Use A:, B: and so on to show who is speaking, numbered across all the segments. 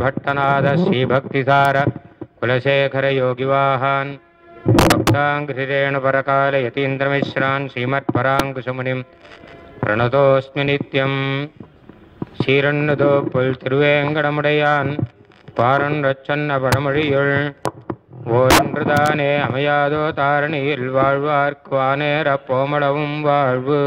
A: भट्टनाद श्रीभक्तिसार कुलशेखर योगिवाहान् भक्ताङ्घ्रिरेण परकाल यतीन्द्रमिश्रान् श्रीमत्पराङ्कुशमुनिं प्रणतोऽस्मि नित्यम् சீரன்னுதோப்புள் திருவேங்கடமுடையான் பாரன் ரச்சன்ன பரமொழியுள் ஓரன்றுதானே அமையாதோ தாரணியில் வாழ்வார்க்கு வானேர போமளவும் வாழ்வு.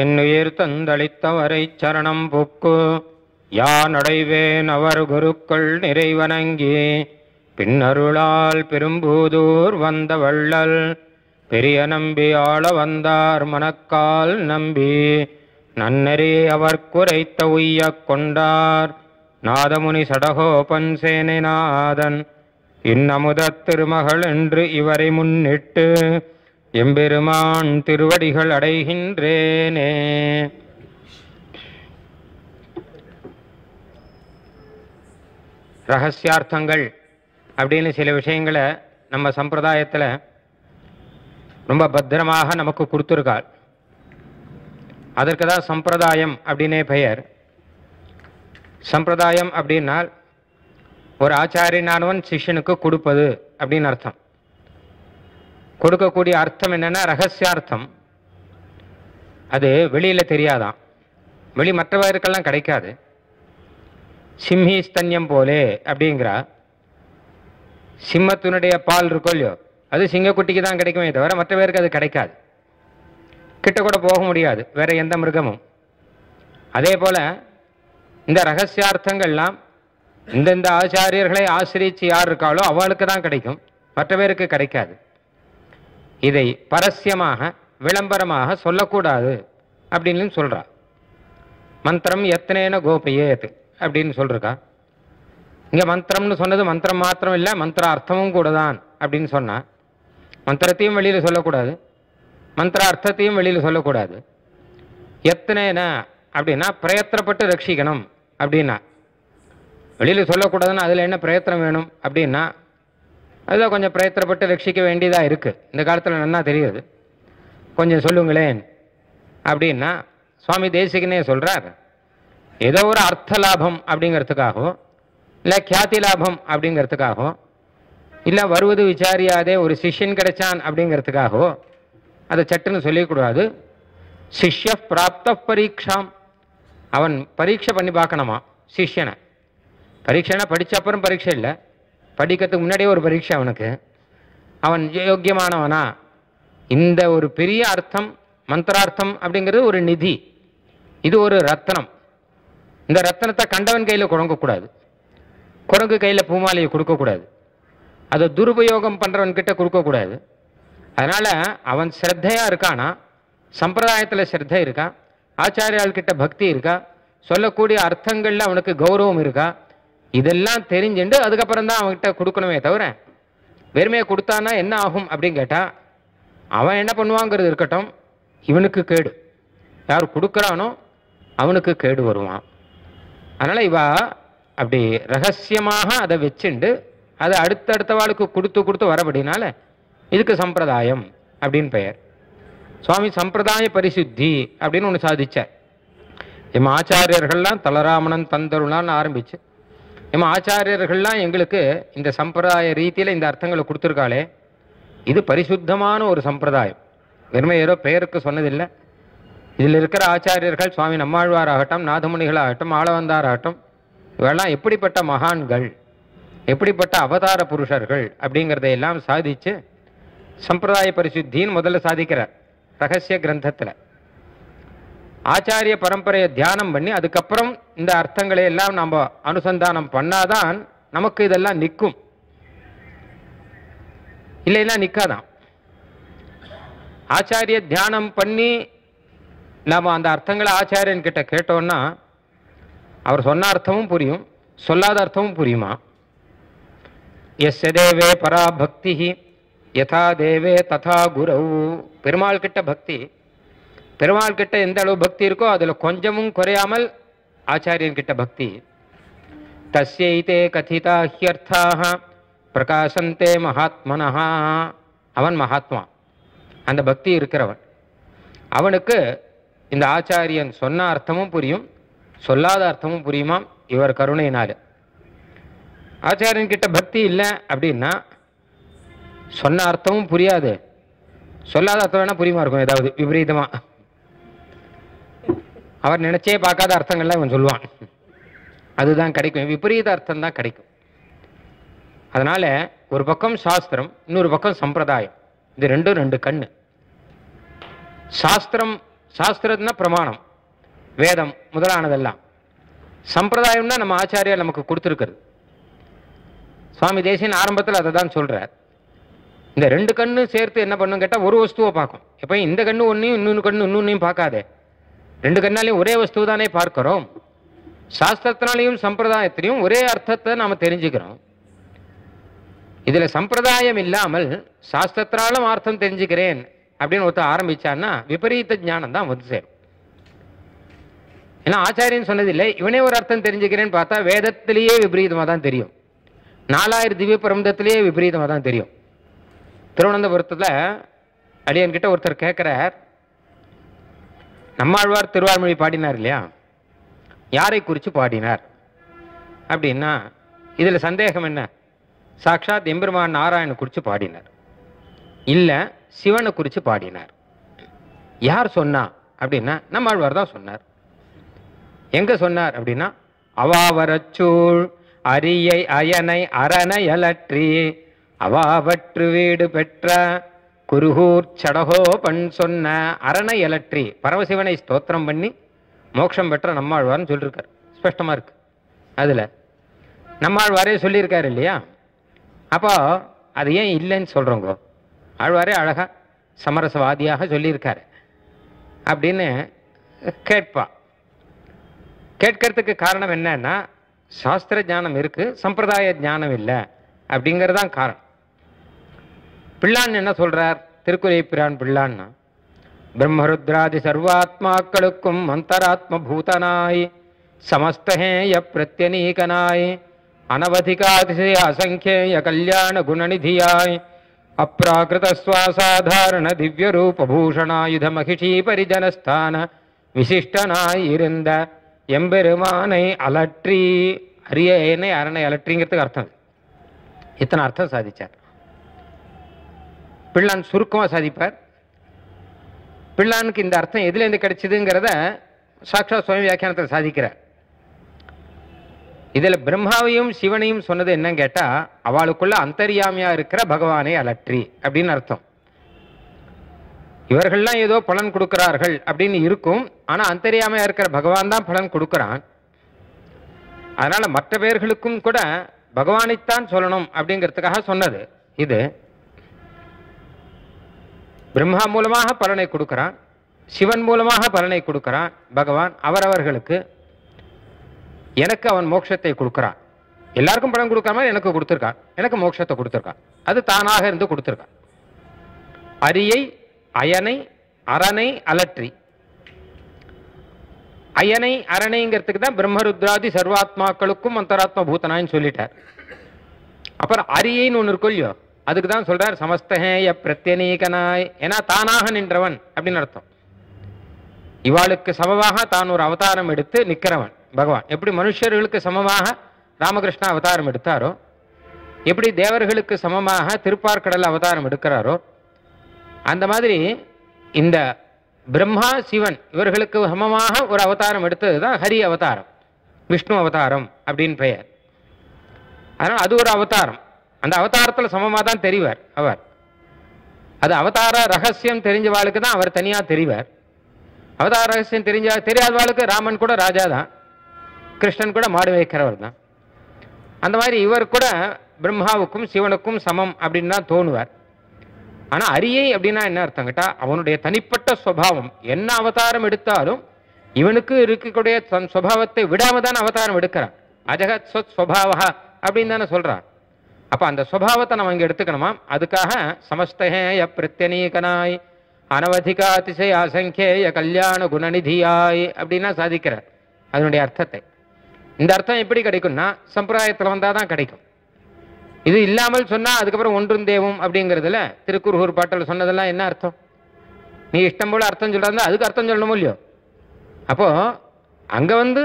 A: என்னுயிர் தந்தளித்தவரை சரணம் புக்கு யான் அடைவேன் அவர் குருக்கள் நிறைவணங்கி பின்னருளால் பெரும்பூதூர் வந்த வள்ளல் பெரிய நம்பி ஆள வந்தார் மனக்கால் நம்பி நன்னெறி அவர் குறைத்த உய்ய கொண்டார் நாதமுனி சடகோபன் சேனைநாதன் இன்னமுதத் திருமகள் என்று இவரை முன்னிட்டு எம்பெருமான் திருவடிகள் அடைகின்றேனே. ரகசியார்த்தங்கள் அப்படின்னு சில விஷயங்களை நம்ம சம்பிரதாயத்தில் ரொம்ப பத்திரமாக நமக்கு கொடுத்துருக்காள். அதற்கு தான் சம்பிரதாயம் அப்படின்னே பெயர். சம்பிரதாயம் அப்படின்னால் ஒரு ஆச்சாரியனானவன் சிஷ்யனுக்கு கொடுப்பது அப்படின்னு அர்த்தம். கொடுக்கக்கூடிய அர்த்தம் என்னன்னா ரகசியார்த்தம். அது வெளியில் தெரியாதான், வெளி மற்றவருக்கெல்லாம் கிடைக்காது. சிம்மி ஸ்தன்யம் போலே அப்படிங்கிறா. சிம்மத்தினுடைய பால் இருக்கோ இல்லையோ அது சிங்கக்குட்டிக்கு தான் கிடைக்குமே தவிர மற்ற பேருக்கு அது கிடைக்காது, கிட்ட கூட போக முடியாது வேற எந்த மிருகமும். அதே போல இந்த ரகசியார்த்தங்கள்லாம் இந்தந்த ஆச்சாரியர்களை ஆசிரிச்சு யார் இருக்காளோ அவளுக்கு தான் கிடைக்கும், மற்ற பேருக்கு கிடைக்காது. இதை பரஸ்யமாக விளம்பரமாக சொல்லக்கூடாது அப்படின்னு சொல்றா. மந்திரம் எத்தனேன கோபையேத் அப்படின்னு சொல்றா. இங்க மந்திரம்னு சொன்னது மந்திரம் மாத்திரம் இல்லை, மந்திர அர்த்தமும் கூட தான் அப்படின்னு சொன்னா. மந்திரத்தையும் வெளியில சொல்லக்கூடாது, மந்திர அர்த்தத்தையும் வெளியில சொல்லக்கூடாது. எத்தனேன அப்படின்னா பிரயத்தனப்பட்டு ரட்சிக்கணும் அப்படின்னா. வெளியில சொல்லக்கூடாதுன்னா அதுல என்ன பிரயத்தனம் வேணும் அப்படின்னா அதுதான் கொஞ்சம் பிரயத்தனப்பட்டு ரட்சிக்க வேண்டியதா இருக்கு. இந்த காலத்துல நன்னா தெரியுது. கொஞ்சம் சொல்லுங்களேன் அப்படின்னா சுவாமி தேசிகனே சொல்றார், ஏதோ ஒரு அர்த்த லாபம் அப்படிங்கிறதுக்காகவோ இல்லை கியாதி லாபம் அப்படிங்கிறதுக்காகவோ இல்லை வருவது விசாரியாதே ஒரு சிஷ்யன் கிடைச்சான் அப்படிங்கிறதுக்காகவோ அதை சட்டுன்னு சொல்லிக்கூடாது. சிஷ்ய பிராப்த பரீட்சாம், அவன் பரீட்சை பண்ணி பார்க்கணுமா சிஷ்யனை. பரீட்சைனா படித்த அப்புறம் பரீட்சை இல்லை, படிக்கிறதுக்கு முன்னாடியே ஒரு பரீட்சை அவனுக்கு. அவன் யோக்கியமானவனா. இந்த ஒரு பெரிய அர்த்தம் மந்திரார்த்தம் அப்படிங்கிறது ஒரு நிதி, இது ஒரு ரத்னம். இந்த ரத்னத்தை கண்டவன் கையில் கொடுக்கக்கூடாது, குரங்கு கையில் பூமாலையை கொடுக்கக்கூடாது, அதை துருபயோகம் பண்ணுறவன் கிட்ட கொடுக்கக்கூடாது. அதனால் அவன் ஸ்ரத்தையாக இருக்கானா, சம்பிரதாயத்தில் ஸ்ரத்தை இருக்கா, ஆச்சாரியால் கிட்ட பக்தி இருக்கா, சொல்லக்கூடிய அர்த்தங்களில் அவனுக்கு கௌரவம் இருக்கா, இதெல்லாம் தெரிஞ்சுட்டு அதுக்கப்புறம் தான் அவன்கிட்ட கொடுக்கணுமே தவிர வெறுமையை கொடுத்தானா என்ன ஆகும் அப்படின்னு கேட்டால் அவன் என்ன பண்ணுவாங்கிறது இருக்கட்டும், இவனுக்கு கேடு. யார் கொடுக்குறானோ அவனுக்கு கேடு வருவான். அதனால் இவா அப்படி ரகசியமாக அதை வச்சுண்டு அதை அடுத்தடுத்தவாளுக்கு கொடுத்து கொடுத்து வரபடினால இதுக்கு சம்பிரதாயம் அப்படின்னு பெயர். சுவாமி சம்பிரதாய பரிசுத்தி அப்படின்னு ஒன்று சாதிச்சார். எம் ஆச்சாரியர்கள்லாம் தலராமணன் தந்தருளான்னு ஆரம்பிச்சு எம் ஆச்சாரியர்கள்லாம் எங்களுக்கு இந்த சம்பிரதாய ரீதியில் இந்த அர்த்தங்களை கொடுத்துருக்காளே, இது பரிசுத்தமான ஒரு சம்பிரதாயம். வெறுமை ஏதோ பெயருக்கு சொன்னதில்லை. இதில் இருக்கிற ஆச்சாரியர்கள் சுவாமி நம்மாழ்வாராகட்டும், நாதமுனிகளாகட்டும், ஆளவந்தாராகட்டும், இவெல்லாம் எப்படிப்பட்ட மகான்கள். எப்படிப்பட்ட அவதார புருஷர்கள் அப்படிங்கிறதையெல்லாம் சாதிச்சு சம்பிரதாய பரிசுத்தின்னு முதல்ல சாதிக்கிறார் ரகசிய கிரந்தத்தில். ஆச்சாரிய பரம்பரையை தியானம் பண்ணி அதுக்கப்புறம் இந்த அர்த்தங்களை எல்லாம் நம்ம அனுசந்தானம் பண்ணாதான் நமக்கு இதெல்லாம் நிற்கும், இல்லைன்னா நிற்காதான். ஆச்சாரிய தியானம் பண்ணி நாம் அந்த அர்த்தங்களை ஆச்சாரியன் கிட்ட கேட்டோம்னா அவர் சொன்ன அர்த்தமும் புரியும், சொல்லாத அர்த்தமும் புரியுமா. எஸ்ய தேவே பரா பக்தி யதா தேவே ததா குரவு. பெருமாள் கிட்ட பக்தி, பெருமாள் கிட்ட எந்த அளவு பக்தி இருக்கோ அதில் கொஞ்சமும் குறையாமல் ஆச்சாரியன் கிட்ட பக்தி. தஸ்யைதே கதிதா ஹ்யர்த்தாக பிரகாசந்தே மகாத்மனஹா. அவன் மகாத்மா, அந்த பக்தி இருக்கிறவன். அவனுக்கு இந்த ஆச்சாரியன் சொன்ன அர்த்தமும் புரியும், சொல்லாத அர்த்தமும் புரியுமாம் இவர் கருணையினால. ஆச்சாரியன் கிட்ட பக்தி இல்லை அப்படின்னா சொன்ன அர்த்தமும் புரியாது, சொல்லாத அர்த்தம் வேணா புரியுமா இருக்கும், ஏதாவது விபரீதமா. அவர் நினைச்சே பார்க்காத அர்த்தங்கள்லாம் இவன் சொல்லுவான், அதுதான் கிடைக்கும், விபரீத அர்த்தம் தான் கிடைக்கும். அதனால ஒரு பக்கம் சாஸ்திரம், இன்னொரு பக்கம் சம்பிரதாயம், இது ரெண்டும் ரெண்டு கண்ணு. சாஸ்திரம், சாஸ்திரம்னா பிரமாணம், வேதம் முதலானதெல்லாம். சம்பிரதாயம்னா நம்ம ஆச்சாரியார் நமக்கு கொடுத்துருக்கிறது. சுவாமி தேசியன் ஆரம்பத்தில் அதை தான் சொல்றார். இந்த ரெண்டு கண்ணு சேர்த்து என்ன பண்ணும் கேட்டால் ஒரு வஸ்துவை பார்க்கும். எப்போ இந்த கண்ணு ஒன்றையும் இன்னொன்று கண்ணு இன்னொன்னையும் பார்க்காதே, ரெண்டு கண்ணாலையும் ஒரே வஸ்துவை தானே பார்க்கிறோம். சாஸ்திரத்தினாலையும் சம்பிரதாயத்திலையும் ஒரே அர்த்தத்தை நாம் தெரிஞ்சுக்கிறோம். இதில் சம்பிரதாயம் இல்லாமல் சாஸ்திரத்தினாலும் அர்த்தம் தெரிஞ்சுக்கிறேன் அப்படின்னு ஒருத்தர் ஆரம்பிச்சான்னா விபரீத ஞானம் தான் வந்து சேரும். ஏன்னா ஆச்சாரியன் சொன்னதில்லை, இவனே ஒரு அர்த்தம் தெரிஞ்சுக்கிறேன்னு பார்த்தா வேதத்திலேயே விபரீதமாக தான் தெரியும், 4000 திவ்ய பிரபந்தத்திலேயே விபரீதமாக தான் தெரியும். திருவனந்தபுரத்தில் அடியன்கிட்ட ஒருத்தர் கேட்குறார், நம்மாழ்வார் திருவாய்மொழி பாடினார் இல்லையா, யாரை குறித்து பாடினார் அப்படின்னா இதில் சந்தேகம் என்ன, சாட்சாத் எம்பெருமான் நாராயணனை குறித்து பாடினார், இல்லை சிவனை குறித்து பாடினார். யார் சொன்னா அப்படின்னா நம்மாழ்வார் தான் சொன்னார். எங்க சொன்னார் அப்படின்னா அவாவரச்சூழ் அரியை அயனை அரணையலற்றி அவாவற்று வீடு பெற்ற குருகூர் சடகோ பண் சொன்ன அரணையலற்றி பரமசிவனை ஸ்தோத்திரம் பண்ணி மோட்சம் பெற்ற நம்மாழ்வார்னு சொல்லியிருக்கார். ஸ்பஷ்டமாக இருக்கு. அதில் நம்மாழ்வாரே சொல்லியிருக்காரு இல்லையா. அப்போ அது ஏன் இல்லைன்னு சொல்கிறோங்க, ஆழ்வாரே அழகாக சமரசவாதியாக சொல்லியிருக்காரு அப்படின்னு கேட்பா. கேட்கறதுக்கு காரணம் என்னன்னா சாஸ்திர ஞானம் இருக்கு, சம்பிரதாய ஞானம் இல்லை அப்படிங்கிறதான் காரணம். பிள்ளான் என்ன சொல்றார், திருக்குறை பிரான் பிள்ளான்னா, பிரம்மருத்ராதி சர்வாத்மாக்களுக்கும் அந்தராத்ம பூதனாய் சமஸ்தஹேய பிரத்யநீகனாய் அனவதிகாதிசய அசங்கேய கல்யாண குணநிதியாய் அப்ராகிருத சுவாசாதாரண திவ்ய ரூபபூஷணாயுத மகிஷி பரிஜனஸ்தான விசிஷ்டனாய் இருந்த எம்பெருமானை அலற்றி, அரியனை அரணை அலற்றிங்கிறதுக்கு அர்த்தம். இத்தனை அர்த்தம் சாதிச்சார் பிள்ளான். சுருக்கமாக சாதிப்பார். பிள்ளானுக்கு இந்த அர்த்தம் எதுலேருந்து கிடைச்சதுங்கிறத சாட்சாத் சுவாமி வியாக்கியானத்தில் சாதிக்கிறார். இதில் பிரம்மாவையும் சிவனையும் சொன்னது என்னன்னு கேட்டால் அவளுக்குள்ள அந்தரியாமியா இருக்கிற பகவானை அலற்றி அப்படின்னு அர்த்தம். இவர்கள்லாம் ஏதோ பலன் கொடுக்கிறார்கள் அப்படின்னு இருக்கும், ஆனால் அந்தரியாமையா இருக்கிற பகவான் தான் பலன் கொடுக்கிறான். அதனால மற்ற பேர்களுக்கும் கூட பகவானைத்தான் சொல்லணும் அப்படிங்கிறதுக்காக சொன்னது இது. பிரம்மா மூலமாக பலனை கொடுக்கிறான், சிவன் மூலமாக பலனை கொடுக்கிறான் பகவான். அவரவர்களுக்கு எனக்கு அவன் மோட்சத்தை கொடுக்கிறான். எல்லாருக்கும் பலன் கொடுக்காம எனக்கு கொடுத்துருக்கான், எனக்கு மோட்சத்தை கொடுத்துருக்கான். அது தானாக இருந்து கொடுத்துருக்கான். அரியை அயனை அரணை அலற்றி, அயனை அரணைங்கிறதுக்கு தான் பிரம்மருத்ராதி சர்வாத்மாக்களுக்கும் அந்தராத்ம பூதனான்னு சொல்லிட்டார். அப்புறம் அரியைன்னு ஒன்று இருக்கும் இல்லையோ, அதுக்கு தான் சொல்றார் சமஸ்தஹேய பிரத்யநீகனாய், ஏன்னா தானாக நின்றவன் அப்படின்னு அர்த்தம். இவாளுக்கு சமமாக தான் ஒரு அவதாரம் எடுத்து நிற்கிறவன் பகவான். எப்படி மனுஷர்களுக்கு சமமாக ராமகிருஷ்ண அவதாரம் எடுத்தாரோ, எப்படி தேவர்களுக்கு சமமாக திருப்பார்கடல் அவதாரம் எடுக்கிறாரோ, அந்த மாதிரி இந்த பிரம்மா சிவன் இவர்களுக்கு சமமாக ஒரு அவதாரம் எடுத்தது தான் ஹரி அவதாரம், விஷ்ணு அவதாரம் அப்படின்னு பெயர். அதனால் அது ஒரு அவதாரம். அந்த அவதாரத்தில் சமமாக தான் தெரிவார் அவர். அது அவதார ரகசியம் தெரிஞ்சவாளுக்கு தான் அவர் தனியாக தெரிவார். அவதார ரகசியம் தெரியாதவாளுக்கு ராமன் கூட ராஜா தான், கிருஷ்ணன் கூட மாடு வைக்கிறவர் தான். அந்த மாதிரி இவர் கூட பிரம்மாவுக்கும் சிவனுக்கும் சமம் அப்படின்னு தான் தோணுவார். ஆனால் அரியை அப்படின்னா என்ன அர்த்தம் கேட்டால், அவனுடைய தனிப்பட்ட சுபாவம் என்ன அவதாரம் எடுத்தாலும் இவனுக்கு இருக்கக்கூடிய தன் சுபாவத்தை விடாம தான் அவதாரம் எடுக்கிறான். அஜகத் சொத் சுபாவா அப்படின்னு தானே சொல்றான். அப்ப அந்த சுபாவத்தை நம்ம இங்க எடுத்துக்கணுமா. அதுக்காக சமஸ்தேய பிரத்யநீகனாய் அனவதிகா அதிசய அசங்கேய கல்யாண குணநிதியாய் அப்படின்னா சாதிக்கிறார் அதனுடைய அர்த்தத்தை. இந்த அர்த்தம் எப்படி கிடைக்கும்னா சம்பிரதாயத்தில் வந்தாதான் கிடைக்கும். இது இல்லாமல் சொன்னா அதுக்கப்புறம் ஒன்றும் தேவும் அப்படிங்கிறதுல திருக்குறுகூர் பாட்டில் சொன்னதெல்லாம் என்ன அர்த்தம்? நீ இஷ்டம் போல அர்த்தம் சொல்றாங்க, அதுக்கு அர்த்தம் சொல்லணுமோ இல்லையோ. அப்போ அங்க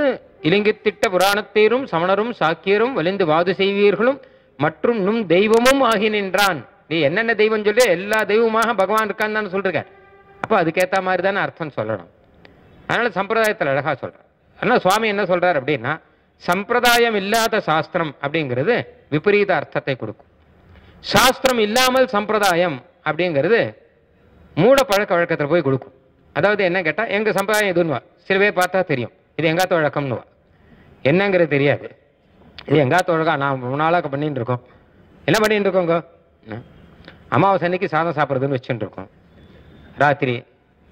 A: இலிங்கித்திட்ட புராணத்தீரும் சமணரும் சாக்கியரும் வலிந்து வாது செய்வீர்களும் மற்றும் நும் தெய்வமும் ஆகி நின்றான். நீ என்னென்ன தெய்வம் சொல்லி எல்லா தெய்வமாக பகவான் இருக்கான்னு தானே சொல்றீங்க. அப்போ அதுக்கேற்ற மாதிரி தானே அர்த்தம் சொல்லணும். அதனால சம்பிரதாயத்தில் அழகா சொல்றார். அதனால சுவாமி என்ன சொல்றார் அப்படின்னா, சம்பிரதாயம் இல்லாத சாஸ்திரம் அப்படிங்கிறது விபரீத அர்த்தத்தை கொடுக்கும். சாஸ்திரம் இல்லாமல் சம்பிரதாயம் அப்படிங்கிறது மூட பழக்க வழக்கத்தில் போய் கொடுக்கும். அதாவது என்ன கேட்டால், எங்க சம்பிரதாயம் எதுன்னுவா, சில பேர் பார்த்தா தெரியும் இது எங்காத்த வழக்கம்னுவா, என்னங்கிறது தெரியாது. இது எங்காத்த வழக்கம் நான் ரொம்ப நாளாக பண்ணிட்டு இருக்கோம். என்ன பண்ணிட்டு இருக்கோங்க, அமாவாசை அன்னைக்கு சாதம் சாப்பிட்றதுன்னு வச்சுட்டு இருக்கோம். ராத்திரி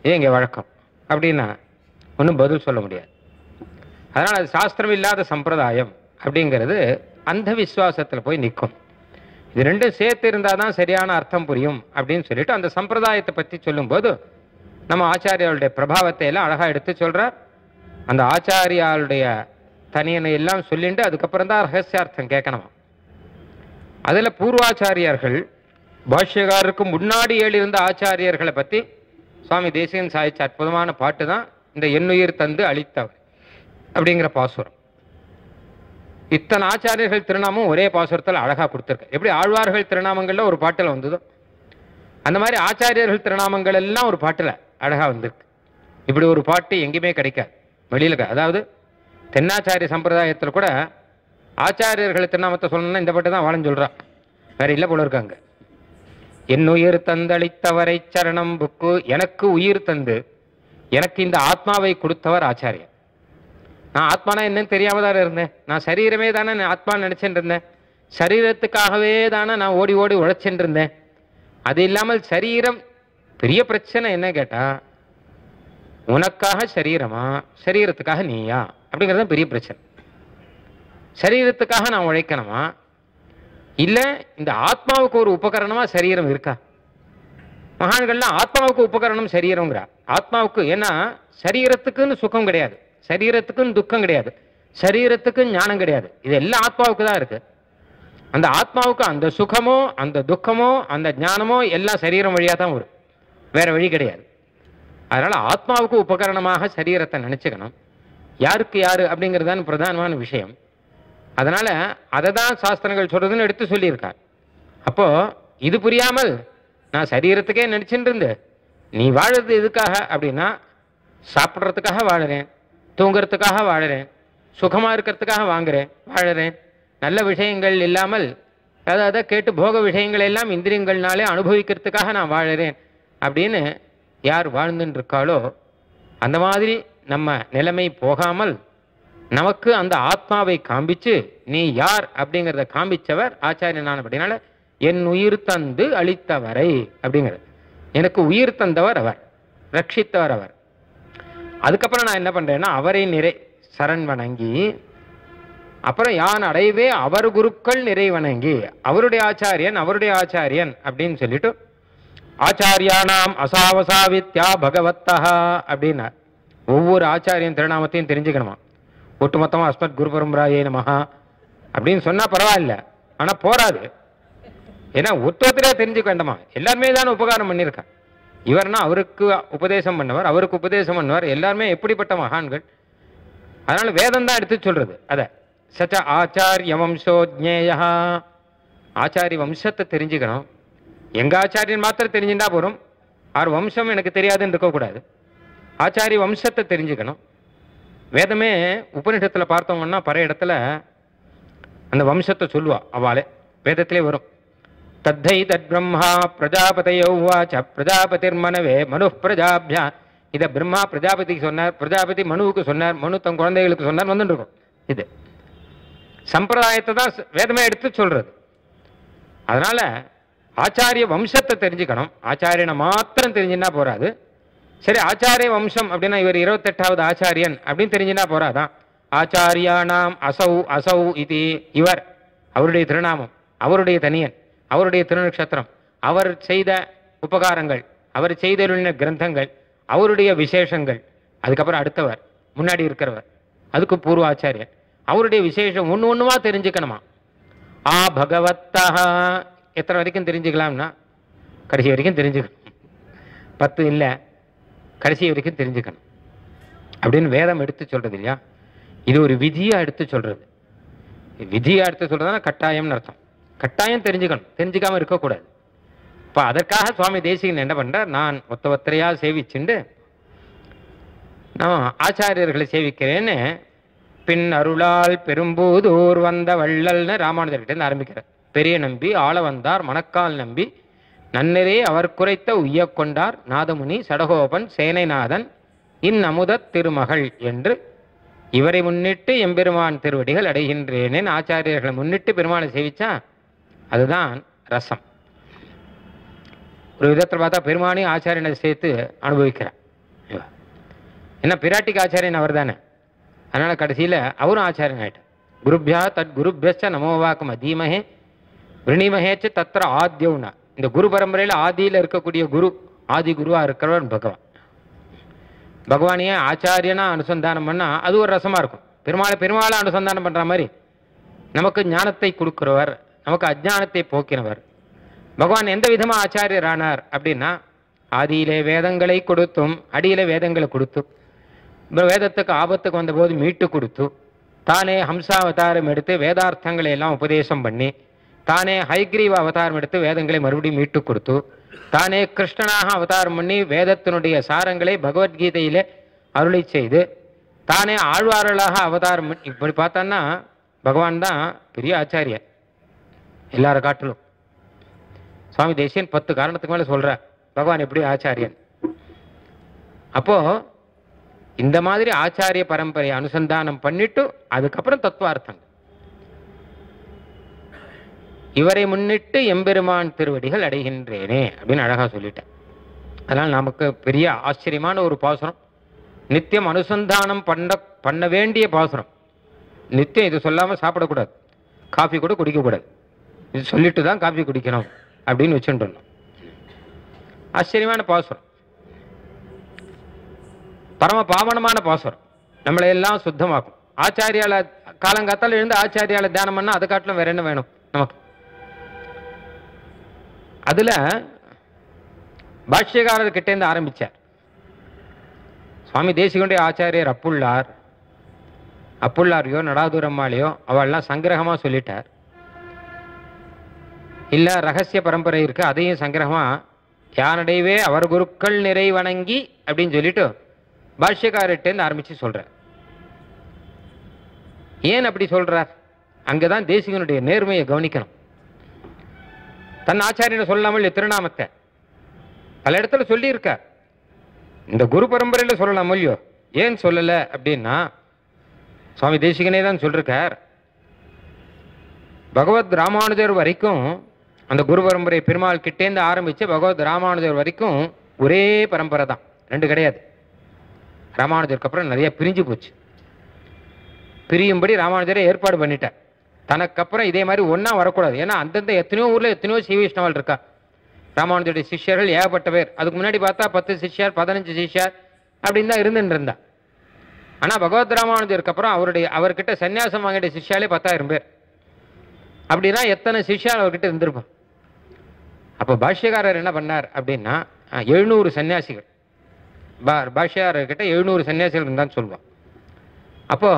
A: இது எங்கே வழக்கம் அப்படின்னா ஒன்றும் பதில் சொல்ல முடியாது. அதனால் அது சாஸ்திரம் இல்லாத சம்பிரதாயம் அப்படிங்கிறது அந்த விசுவாசத்தில் போய் நிற்கும். இது ரெண்டும் சேர்த்து இருந்தால் தான் சரியான அர்த்தம் புரியும் அப்படின்னு சொல்லிட்டு அந்த சம்பிரதாயத்தை பற்றி சொல்லும்போது நம்ம ஆச்சாரியாளுடைய பிரபாவத்தை எல்லாம் அழகாக எடுத்து சொல்கிறார். அந்த ஆச்சாரியாளுடைய தனியனை எல்லாம் சொல்லிட்டு அதுக்கப்புறம் தான் ரகசியார்த்தம் கேட்கணுமா. அதில் பூர்வாச்சாரியர்கள் பாஷ்யகாரருக்கு முன்னாடி எழுந்த ஆச்சாரியர்களை பற்றி சுவாமி தேசிகன் சாதிச்ச அற்புதமான பாட்டு தான் இந்த எண்ணுயிர் தந்து அளித்தவர் அப்படிங்கிற பாசுரம். இத்தனை ஆச்சாரியர்கள் திருநாமம் ஒரே பாசுரத்தில் அழகாக கொடுத்துருக்க. எப்படி ஆழ்வார்கள் திருநாமங்களில் ஒரு பாட்டில் வந்ததோ அந்த மாதிரி ஆச்சாரியர்கள் திருநாமங்கள் எல்லாம் ஒரு பாட்டில் அழகாக வந்திருக்கு. இப்படி ஒரு பாட்டு எங்கேயுமே கிடைக்காது வெளியில். அதாவது தென்னாச்சாரிய சம்பிரதாயத்தில் கூட ஆச்சாரியர்கள் திருநாமத்தை சொல்லணும்னா இந்த பாட்டு தான் வாழன்னு சொல்கிறான், வேற இல்லை போல இருக்காங்க. என் உயிர் தந்தளித்தவரை சரணம் புக்கு, எனக்கு உயிர் தந்து எனக்கு இந்த ஆத்மாவை கொடுத்தவர் ஆச்சாரியர். நான் ஆத்மானா என்னன்னு தெரியாம தானே இருந்தேன். நான் சரீரமே தானே ஆத்மா நினைச்சுட்டு இருந்தேன். சரீரத்துக்காகவே தானே நான் ஓடி ஓடி உழைச்சுட்டு இருந்தேன். அது இல்லாமல் சரீரம் பெரிய பிரச்சனை என்ன கேட்டா, உனக்காக சரீரமா சரீரத்துக்காக நீயா அப்படிங்கிறது பெரிய பிரச்சனை. சரீரத்துக்காக நான் உழைக்கணுமா, இல்ல இந்த ஆத்மாவுக்கு ஒரு உபகரணமா சரீரம் இருக்கா? மகான்கள்லாம் ஆத்மாவுக்கு உபகரணம் சரீரம்ங்கிறா. ஆத்மாவுக்கு, ஏன்னா சரீரத்துக்குன்னு சுகம் கிடையாது, சரீரத்துக்குன்னு துக்கம் கிடையாது, சரீரத்துக்குன்னு ஞானம் கிடையாது. இது எல்லாம் ஆத்மாவுக்கு தான் இருக்கு. அந்த ஆத்மாவுக்கு அந்த சுகமோ அந்த துக்கமோ அந்த ஞானமோ எல்லாம் சரீரம் வழியாக தான் வரும், வேற வழி கிடையாது. அதனால ஆத்மாவுக்கு உபகரணமாக சரீரத்தை நினைச்சுக்கணும். யாருக்கு யாரு அப்படிங்கிறது தான் பிரதானமான விஷயம். அதனால அதை தான் சாஸ்திரங்கள் சொல்றதுன்னு எடுத்து சொல்லியிருக்கார். அப்போ இது புரியாமல் நான் சரீரத்துக்கே நினைச்சுட்டு இருந்து நீ வாழறது எதுக்காக அப்படின்னா, சாப்பிட்றதுக்காக வாழறேன், தூங்குறதுக்காக வாழறேன், சுகமா இருக்கிறதுக்காக வாழறேன், நல்ல விஷயங்கள் இல்லாமல் அதாவது கேட்டு போக விஷயங்கள் எல்லாம் இந்திரியங்கள்னாலே அனுபவிக்கிறதுக்காக நான் வாழறேன் அப்படின்னு யார் வாழ்ந்துன்னு இருக்காளோ அந்த மாதிரி நம்ம நிலைமை போகாமல் நமக்கு அந்த ஆத்மாவை காண்பிச்சு நீ யார் அப்படிங்கிறத காண்பிச்சவர் ஆச்சாரியனான. அப்படினால என் உயிர் தந்து அளித்தவரை அப்படிங்கிறது, எனக்கு உயிர் தந்தவர் அவர், ரட்சித்தவர் அவர். அதுக்கப்புறம் நான் என்ன பண்றேன்னா அவரை சரண் வணங்கி, அப்புறம் யான் அடைவே அவர் குருக்கள் நிறை வணங்கி, அவருடைய ஆச்சாரியன் அப்படின்னு சொல்லிட்டு ஆச்சாரியானாம் அசாவசாவித்யா பகவத்தா அப்படின்னா ஒவ்வொரு ஆச்சாரியன் திருநாமத்தையும் தெரிஞ்சுக்கணுமா. ஒட்டுமொத்தமாக அஸ்மத் குரு பரம்பராயே நமஹா அப்படின்னு சொன்னா பரவாயில்ல, ஆனா போராது. ஏன்னா ஒருத்தரே தெரிஞ்சுக்க வேண்டாமா, எல்லாருமே தானே உபகாரம் பண்ணியிருக்கான். இவர்னா அவருக்கு உபதேசம் பண்ணவர், அவருக்கு உபதேசம் பண்ணவர், எல்லாருமே எப்படிப்பட்ட மகான்கள். அதனால வேதம் தான் எடுத்து சொல்றது. அத சச்ச ஆச்சாரிய வம்சோ ஜ்ஞேயா, ஆச்சாரிய வம்சத்தை தெரிஞ்சுக்கணும். எங்க ஆச்சாரியன் மாத்திரம் தெரிஞ்சுட்டா போறோம், ஆறு வம்சம் எனக்கு தெரியாதுன்னு இருக்கக்கூடாது. ஆச்சாரிய வம்சத்தை தெரிஞ்சுக்கணும். வேதமே உபநிஷத்துல பார்த்தோம்னா பல இடத்துல அந்த வம்சத்தை சொல்லுவா அவளே, வேதத்திலே வரும். தத்தை தத் பிரம்மா பிரஜாபதையோ உவாச்ச பிரஜாபதிர் மனவே மனு பிரஜாபியா. இதை பிரம்மா பிரஜாபதிக்கு சொன்னார், பிரஜாபதி மனுவுக்கு சொன்னார், மனு தன் குழந்தைகளுக்கு சொன்னார். வந்துட்டு இருக்கும். இது சம்பிரதாயத்தை தான் வேதமே எடுத்து சொல்றது. அதனால ஆச்சாரிய வம்சத்தை தெரிஞ்சுக்கணும். ஆச்சாரியனை மாத்திரம் தெரிஞ்சுன்னா போறாது. சரி, ஆச்சாரிய வம்சம் அப்படின்னா இவர் 28வது ஆச்சாரியன் அப்படின்னு தெரிஞ்சுன்னா போறாதான். ஆச்சாரியானாம் அசௌ அசௌ இது, இவர் அவருடைய திருநாமம், அவருடைய தனியன், அவருடைய திருநக்ஷத்திரம், அவர் செய்த உபகாரங்கள், அவர் செய்த கிரந்தங்கள், அவருடைய விசேஷங்கள், அதுக்கப்புறம் அடுத்தவர் முன்னாடி இருக்கிறவர், அதுக்கு பூர்வ ஆச்சாரியன், அவருடைய விசேஷம் ஒன்று ஒன்றுவா தெரிஞ்சுக்கணுமா. ஆ பகவத்தா எத்தனை வரைக்கும் தெரிஞ்சுக்கலாம்னா கடைசி வரைக்கும் தெரிஞ்சுக்கணும். 10 இல்லை, கடைசி வரைக்கும் தெரிஞ்சுக்கணும் அப்படின்னு வேதம் எடுத்து சொல்றது இல்லையா. இது ஒரு விதியா எடுத்து சொல்றது. விதியா எடுத்து சொல்றதுனா கட்டாயம்னு அர்த்தம். கட்டாயம் தெரிஞ்சுக்கணும், தெரிஞ்சுக்காம இருக்கக்கூடாது. இப்போ அதற்காக சுவாமி தேசிகன் என்ன பண்றார், நான் ஒத்தரையா சேவிச்சுண்டு நான் ஆச்சாரியர்களை சேவிக்கிறேன்னு பின் அருளால் பெரும்பூதூர் வந்த வள்ளல்னு ராமானுஜர்கிட்ட ஆரம்பிக்கிறார். பெரிய நம்பி ஆள வந்தார் மணக்கால் நம்பி நன்னரே அவர் குறைத்த உய்ய கொண்டார் நாதமுனி சடகோபன் சேனைநாதன் இந்நமுத திருமகள் என்று இவரை முன்னிட்டு எம்பெருமான் திருவடிகள் அடைகின்றேனேன்னு ஆச்சாரியர்களை முன்னிட்டு பெருமானை சேவிச்சா அதுதான் ரசம். ஒரு விதத்தில் பார்த்தா பெருமானையும் ஆச்சாரியனை சேர்த்து அனுபவிக்கிறார். ஏன்னா பிராட்டிக்கு ஆச்சாரியன் அவர் தானே. அதனால கடைசியில் அவரும் ஆச்சாரியன் ஆயிட்டார். குருபியா தத் குருபியச்ச நமோவாக்கம் அதீமஹே விரணீமஹேச்சு தத்திர ஆத்யவுனா. இந்த குரு பரம்பரையில் ஆதியில் இருக்கக்கூடிய குரு, ஆதி குருவா இருக்கிறவர் பகவான். பகவானையே ஆச்சாரியனா அனுசந்தானம் பண்ணா அது ஒரு ரசமா இருக்கும். பெருமாளை அனுசந்தானம் பண்ற மாதிரி நமக்கு ஞானத்தை கொடுக்கிறவர், நமக்கு அஜ்ஞானத்தை போக்கினவர். பகவான் எந்த விதமா ஆச்சாரியர் ஆனார் அப்படின்னா, ஆதியிலே வேதங்களை கொடுத்தும் அடியிலே வேதங்களை கொடுத்தும் வேதத்துக்கு ஆபத்துக்கு வந்தபோது மீட்டு கொடுத்து, தானே ஹம்சாவதாரம் எடுத்து வேதார்த்தங்களை எல்லாம் உபதேசம் பண்ணி, தானே ஹைக்ரீவ அவதாரம் எடுத்து வேதங்களை மறுபடியும் மீட்டு கொடுத்து, தானே கிருஷ்ணனாக அவதாரம் பண்ணி வேதத்தினுடைய சாரங்களை பகவத்கீதையிலே அருளை செய்து, தானே ஆழ்வார்களாக அவதாரம் பண்ணி, இப்படி பார்த்தான்னா பகவான் தான் பெரிய ஆச்சாரியர் எல்லார காட்டிலும். சுவாமி தேசியன் 10 காரணத்துக்கு மேலே சொல்ற பகவான் எப்படி ஆச்சாரியன். அப்போ இந்த மாதிரி ஆச்சாரிய பரம்பரையை அனுசந்தானம் பண்ணிட்டு அதுக்கப்புறம் தத்துவார்த்தங்கள். இவரை முன்னிட்டு எம்பெருமான் திருவடிகள் அடைகின்றேனே அப்படின்னு அழகா சொல்லிட்டேன். அதனால் நமக்கு பெரிய ஆச்சரியமான ஒரு பாசுரம், நித்தியம் அனுசந்தானம் பண்ண வேண்டிய பாசுரம். நித்தியம் இது சொல்லாமல் சாப்பிடக்கூடாது, காஃபி கூட குடிக்கக்கூடாது, இது சொல்லிட்டு தான் காஃபி குடிக்கணும் அப்படின்னு வச்சுட்டு. ஆச்சரியமான பாசுரம், பரம பாவனமான பாசுரம், நம்மளை எல்லாம் சுத்தமாக்கும். ஆச்சாரியால காலங்காத்தால் எழுந்து ஆச்சாரியால தியானம் பண்ணா அதை காட்டிலும் வேற என்ன வேணும் நமக்கு. அதுல பாஷ்யக்காரர் கிட்டேருந்து ஆரம்பிச்சார். சுவாமி தேசிகனுடைய ஆச்சாரியர் அப்புள்ளாரையோ நடாதுரம்மாளையோ அவள்லாம் சங்கிரகமா சொல்லிட்டார். இல்ல ரகசிய பரம்பரை இருக்கு, அதையும் சங்கிரகமா யானடைவே அவர் குருக்கள் நிறை வணங்கி அப்படின்னு சொல்லிட்டு பாஷ்யக்காரர்கிட்டேருந்து ஆரம்பிச்சு சொல்றார். ஏன் அப்படி சொல்றார்? அங்கதான் தேசிகனுடைய நேர்மையை கவனிக்கணும். தன் ஆச்சாரியனை சொல்லாமல் திருநாமத்தை பல இடத்துல சொல்லி இருக்க. இந்த குரு பரம்பரையில் சொல்லலாம் இல்லையோ, ஏன் சொல்லல அப்படின்னா சுவாமி தேசிகனே தான் சொல்லிருக்கார். பகவத் ராமானுஜர் வரைக்கும் அந்த குரு பரம்பரை பெருமாள் கிட்டேந்து ஆரம்பிச்சு பகவத் ராமானுஜர் வரைக்கும் ஒரே பரம்பரை தான், 2 கிடையாது. ராமானுஜருக்கு அப்புறம் நிறைய பிரிஞ்சு போச்சு. பிரியும்படி ராமானுஜரை ஏற்பாடு பண்ணிட்டார். தனக்கப்புறம் இதே மாதிரி ஒன்றா வரக்கூடாது. ஏன்னா அந்தந்த எத்தனையோ ஊரில் எத்தனையோ ஸ்ரீ வைஷ்ணவர்கள் இருக்கா. ராமானுஜருடைய சிஷ்யர்கள் ஏகப்பட்ட பேர். அதுக்கு முன்னாடி பார்த்தா 10 சிஷ்யர் 15 சிஷ்யர் அப்படின்னு தான் இருந்துட்டு இருந்தா. ஆனால் பகவத் ராமானுஜருக்கு அப்புறம் அவர்கிட்ட சன்னியாசம் வாங்கிய சிஷ்யாலே 10,000 பேர். அப்படின்னா எத்தனை சிஷ்யால் அவர்கிட்ட இருந்திருப்பான். அப்போ பாஷ்யக்காரர் என்ன பண்ணார் அப்படின்னா 700 சன்னியாசிகள், பாஷ்யக்காரர்கிட்ட 700 சன்னியாசிகள் இருந்தான்னு சொல்லுவான். அப்போ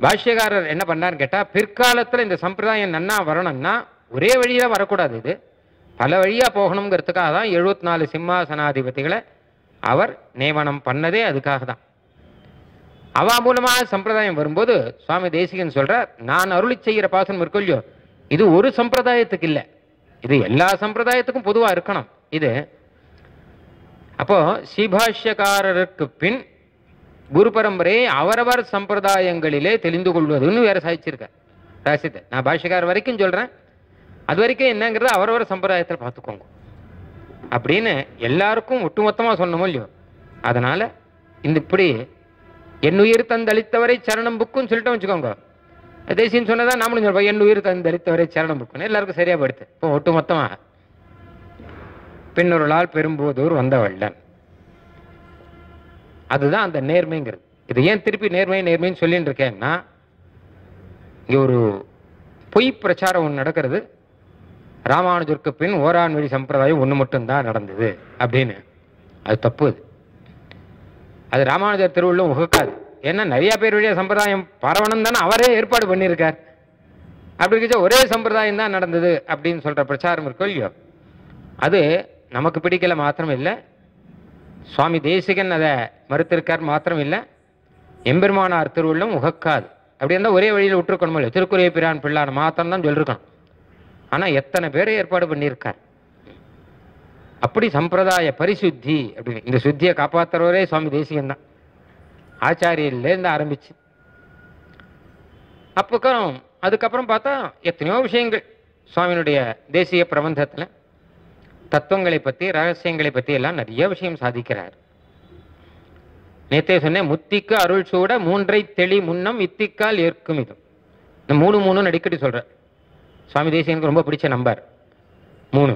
A: பாஷ்யக்காரர் என்ன பண்ணார்னு கேட்டால், பிற்காலத்தில் இந்த சம்பிரதாயம் நன்னா வரணும்னா ஒரே வழியில வரக்கூடாது, இது பல வழியா போகணுங்கிறதுக்காக தான் 74 சிம்மாசனாதிபதிகளை அவர் நியமனம் பண்ணதே அதுக்காக தான். அவா மூலமாக சம்பிரதாயம் வரும்போது சுவாமி தேசிகன் சொல்றார், நான் அருளி செய்கிற பாசனம் இருக்கும் இல்லையோ, இது ஒரு சம்பிரதாயத்துக்கு இல்லை, இது எல்லா சம்பிரதாயத்துக்கும் பொதுவாக இருக்கணும். இது அப்போ ஸ்ரீபாஷ்யக்காரருக்கு பின் குரு பரம்பரையை அவரவர் சம்பிரதாயங்களிலே தெரிந்து கொள்வதுன்னு வேற சாதிச்சிருக்க ரகசியத்தை. நான் பாஷ்யக்காரர் வரைக்கும் சொல்றேன், அது வரைக்கும் என்னங்கிறது அவரவர் சம்பிரதாயத்தில் பார்த்துக்கோங்க அப்படின்னு எல்லாருக்கும் ஒட்டுமொத்தமாக சொன்னமோ இல்லையோ. அதனால இந்த இப்படி என்னுயிர் தந்தளித்தவரை சரணம் புக்குன்னு சொல்லிட்டு வச்சுக்கோங்க. தேசியன்னு சொன்னதான் நாமளும் சொல்றோம், என்னுயிர் தந்தளித்தவரை சரணம் புக்குன்னு எல்லாருக்கும் சரியா போயிடுது. இப்போ ஒட்டுமொத்தமாக பின்னொருளால் பெரும்போதூர் வந்தவள்ளன், அதுதான் அந்த நேர்மைங்கிறது. இது ஏன் திருப்பி நேர்மைன்னு சொல்லிட்டு இருக்கேன்னா, இங்க ஒரு பொய் பிரச்சாரம் ஒன்று நடக்கிறது. ராமானுஜருக்கு பின் ஓரான் வழி சம்பிரதாயம் ஒன்று மட்டும்தான் நடந்தது அப்படின்னு. அது தப்பு. அது ராமானுஜர் திருவுள்ளும் உகக்காது. ஏன்னா நிறைய பேர் வழியா சம்பிரதாயம் பரவணும் தானே அவரே ஏற்பாடு பண்ணியிருக்கார். அப்படி இருக்க ஒரே சம்பிரதாயம் தான் நடந்தது அப்படின்னு சொல்ற பிரச்சாரம் இருக்கோ இல்லையோ, அது நமக்கு பிடிக்கல மாத்திரம் இல்லை, சுவாமி தேசிகன் அதை மறுத்திருக்கார் மாத்திரம் இல்லை, எம்பெருமானார் திருவுள்ளும் உகக்காது. அப்படி இருந்தால் ஒரே வழியில் விட்டுருக்கணும் இல்லையோ, திருக்குறைய பிரான் பிள்ளான மாத்திரம் தான் சொல்லியிருக்கணும். ஆனால் எத்தனை பேரை ஏற்பாடு பண்ணியிருக்கார். அப்படி சம்பிரதாய பரிசுத்தி அப்படின்னு இந்த சுத்தியை காப்பாற்றுறவரே சுவாமி தேசிகன் தான், ஆச்சாரியர்லேருந்து ஆரம்பிச்சு. அதுக்கப்புறம் பார்த்தா எத்தனையோ விஷயங்கள் சுவாமியினுடைய தேசிய பிரபந்தத்தில் தத்துவங்களை பற்றி ரகசியங்களை பற்றி எல்லாம் நிறைய விஷயம் சாதிக்கிறார். நேற்றே சொன்னேன், முத்திக்கு அருள் சூட மூன்றை தெளி முன்னம் இத்திக்கால் ஏற்கும். இது இந்த மூணு அடிக்கடி சொல்ற சுவாமி தேசிகனுக்கு ரொம்ப பிடிச்ச நம்பர் 3.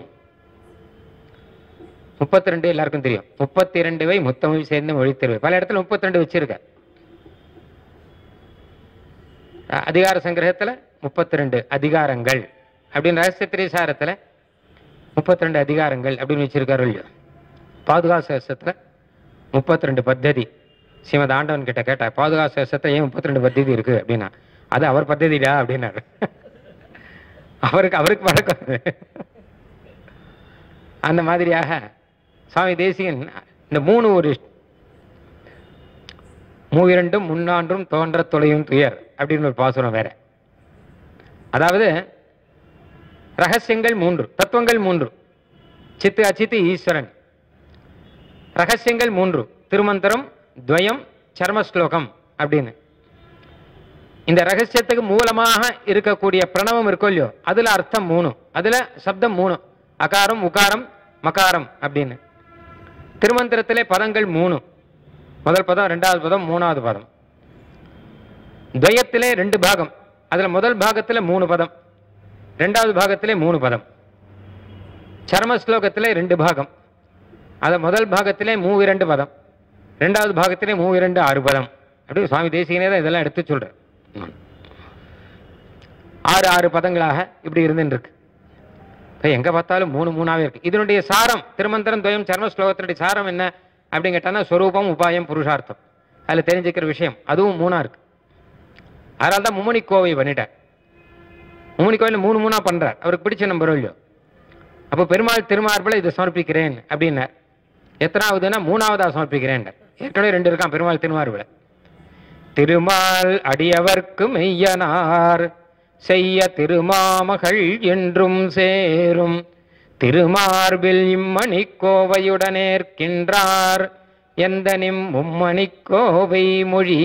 A: 32 எல்லாருக்கும் தெரியும். 32 முத்தமிழ் சேர்ந்து மொழித்தெருவை பல இடத்துல 32 வச்சிருக்க. அதிகார சங்கிரகத்தில் 32 அதிகாரங்கள் அப்படின்னு, ரகசியத்திரிசாரத்தில் 32 அதிகாரங்கள் அப்படின்னு வச்சிருக்காரு இல்லையோ. பாதுகாசத்தில் 32 பத்ததி. ஸ்ரீமத் ஆண்டவன் கிட்ட கேட்ட, பாதுகாசத்தில் ஏன் 32 பத்ததி இருக்கு அப்படின்னா, அது அவர் பத்ததிடா அப்படின்னாரு. அவருக்கு வழக்கம். அந்த மாதிரியாக சுவாமி தேசிகன் இந்த 3 ஒரு மூவிரண்டும் முன்னான்றும் தோன்ற தொலையும் துயர் அப்படின்னு ஒரு பாசுரம் வேற. அதாவது ரகசியங்கள் 3, தத்துவங்கள் 3, சித்து அச்சித்து ஈஸ்வரன். ரகசியங்கள் 3, திருமந்திரம், துவயம், சர்மஸ்லோகம் அப்படின்னு. இந்த ரகசியத்துக்கு மூலமாக இருக்கக்கூடிய பிரணவம் இருக்கோ இல்லையோ, அதுல அர்த்தம் 3, அதுல சப்தம் 3, அகாரம் உகாரம் மகாரம் அப்படின்னு. திருமந்திரத்திலே பதங்கள் 3, முதல் பதம், 2வது பதம், 3வது பதம். துவயத்திலே 2 பாகம், அதுல முதல் பாகத்துல 3 பதம், 2வது பாகத்திலே 3 பதம். சர்மஸ்லோகத்திலே 2 பாகம், அது முதல் பாகத்திலே 2 பதம், 2வது பாகத்திலே 6 பதம். அப்படி சுவாமி தேசிகனே தான் இதெல்லாம் எடுத்து சொல்ற. 6 பதங்களாக இப்படி இருந்துருக்கு. எங்க பார்த்தாலும் 3 இருக்கு. இதனுடைய சாரம், திருமந்திரம், துவயம், சர்ம ஸ்லோகத்தினுடைய சாரம் என்ன அப்படின்னு கேட்டானா, ஸ்வரூபம், உபாயம், புருஷார்த்தம். அதுல தெரிஞ்சுக்கிற விஷயம் அதுவும் 3 இருக்கு. அதனால தான் மும்மணி கோவை பண்ணிட்டார். மும்மணி கோவில் 3 பண்றார், அவருக்கு பிடிச்ச நம்பர் இல்லையோ. அப்போ பெருமாள் திருமார்பில் இதை சமர்ப்பிக்கிறேன் அப்படின்னார். எத்தனாவதுன்னா 3வதா சமர்ப்பிக்கிறேன். ஏற்கனவே 2 இருக்கான் பெருமாள் திருமார்பில். திருமால் அடியவர்க்கு மெய்யனார் செய்ய திருமாமகள் என்றும் சேரும் திருமார்பில் இம்மணி கோவையுடனேற்கின்றார் எந்த நிம் மும்மணி கோவை மொழி.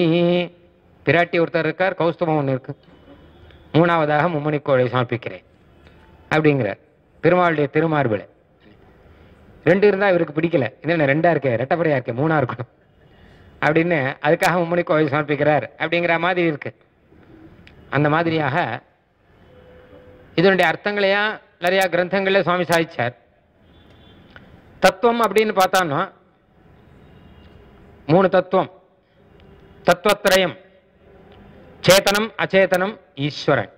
A: பிராட்டி ஒருத்தர் இருக்கார், கௌஸ்துபம் ஒன்று இருக்கு. 3வதாக மும்மணி கோவை சமர்ப்பிக்கிறேன் அப்படிங்கிறார் பெருமாளுடைய திருமார்பில். 2 இருந்தால் இவருக்கு பிடிக்கல, என்ன 2ஆ இருக்கே, ரெட்டப்படையா இருக்கே, 3ஆ இருக்கணும் அப்படின்னு அதுக்காக மும்மணி கோவை சமர்ப்பிக்கிறார் அப்படிங்கிற மாதிரி இருக்கு. அந்த மாதிரியாக இதனுடைய அர்த்தங்களையா நிறைய கிரந்தங்கள்ல சுவாமி சாதிச்சார். தத்துவம் அப்படின்னு பார்த்தான்னா 3 தத்துவம். தத்துவத்ரயம், சேத்தனம், அச்சேதனம், ஈஸ்வரன்.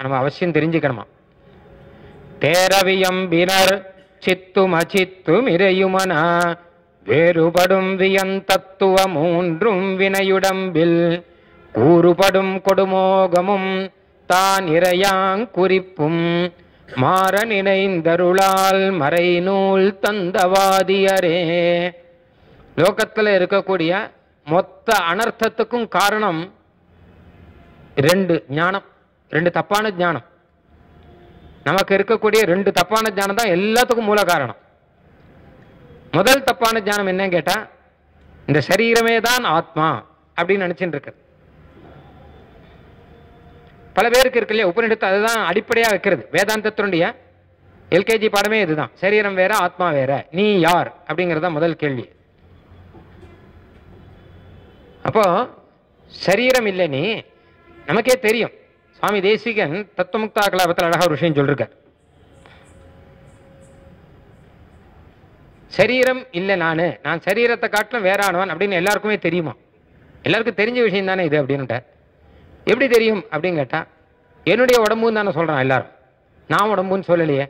A: நம்ம அவசியம் தெரிஞ்சுக்கணுமா. தேரவியம் பினர் சித்தும் அச்சித்தும் இறையுமனா வேறுபடும் வியந்தத்துவ 3 வினையுடம்பில் கூறுபடும் கொடுமோகமும் தான் இறையாங் குறிப்பும் மாற நினைந்தருளால் மறை நூல் தந்தவாதியரே. லோகத்தில் இருக்கக்கூடிய மொத்த அனர்த்தத்துக்கும் காரணம் ரெண்டு ஞானம், ரெண்டு தப்பான ஞானம். நமக்கு இருக்கக்கூடிய ரெண்டு தப்பான ஞானம் தான் எல்லாத்துக்கும் மூல காரணம். முதல் தப்பான ஞானம் என்னன்னு கேட்டா, இந்த சரீரமே தான் ஆத்மா அப்படின்னு நினைச்சுட்டு இருக்கு. பல பேருக்கு இருக்கு இல்லையா, உபநிடத்து அதுதான் அடிப்படையா வைக்கிறது. வேதாந்தத்தினுடைய எல்கேஜி பாடமே இதுதான். சரீரம் வேற ஆத்மா வேற, நீ யார் அப்படிங்கறத முதல் கேள்வி. அப்போ சரீரம் இல்லை நீ, நமக்கே தெரியும். சுவாமி தேசிகன் தத்துவமுக்தா கலாபத்தில் அழகா ஒரு விஷயம் சொல்லிருக்கார். சரீரம் இல்லை நான் சரீரத்தை காட்டிலும் வேறானவன் அப்படின்னு எல்லாருக்குமே தெரியுமா? எல்லாருக்கும் தெரிஞ்ச விஷயம் தானே இது அப்படின்னுட்ட. எப்படி தெரியும் அப்படின்னு கேட்டா, என்னுடைய உடம்புன்னு தானே சொல்றான் எல்லாரும், நான் உடம்புன்னு சொல்லலையே.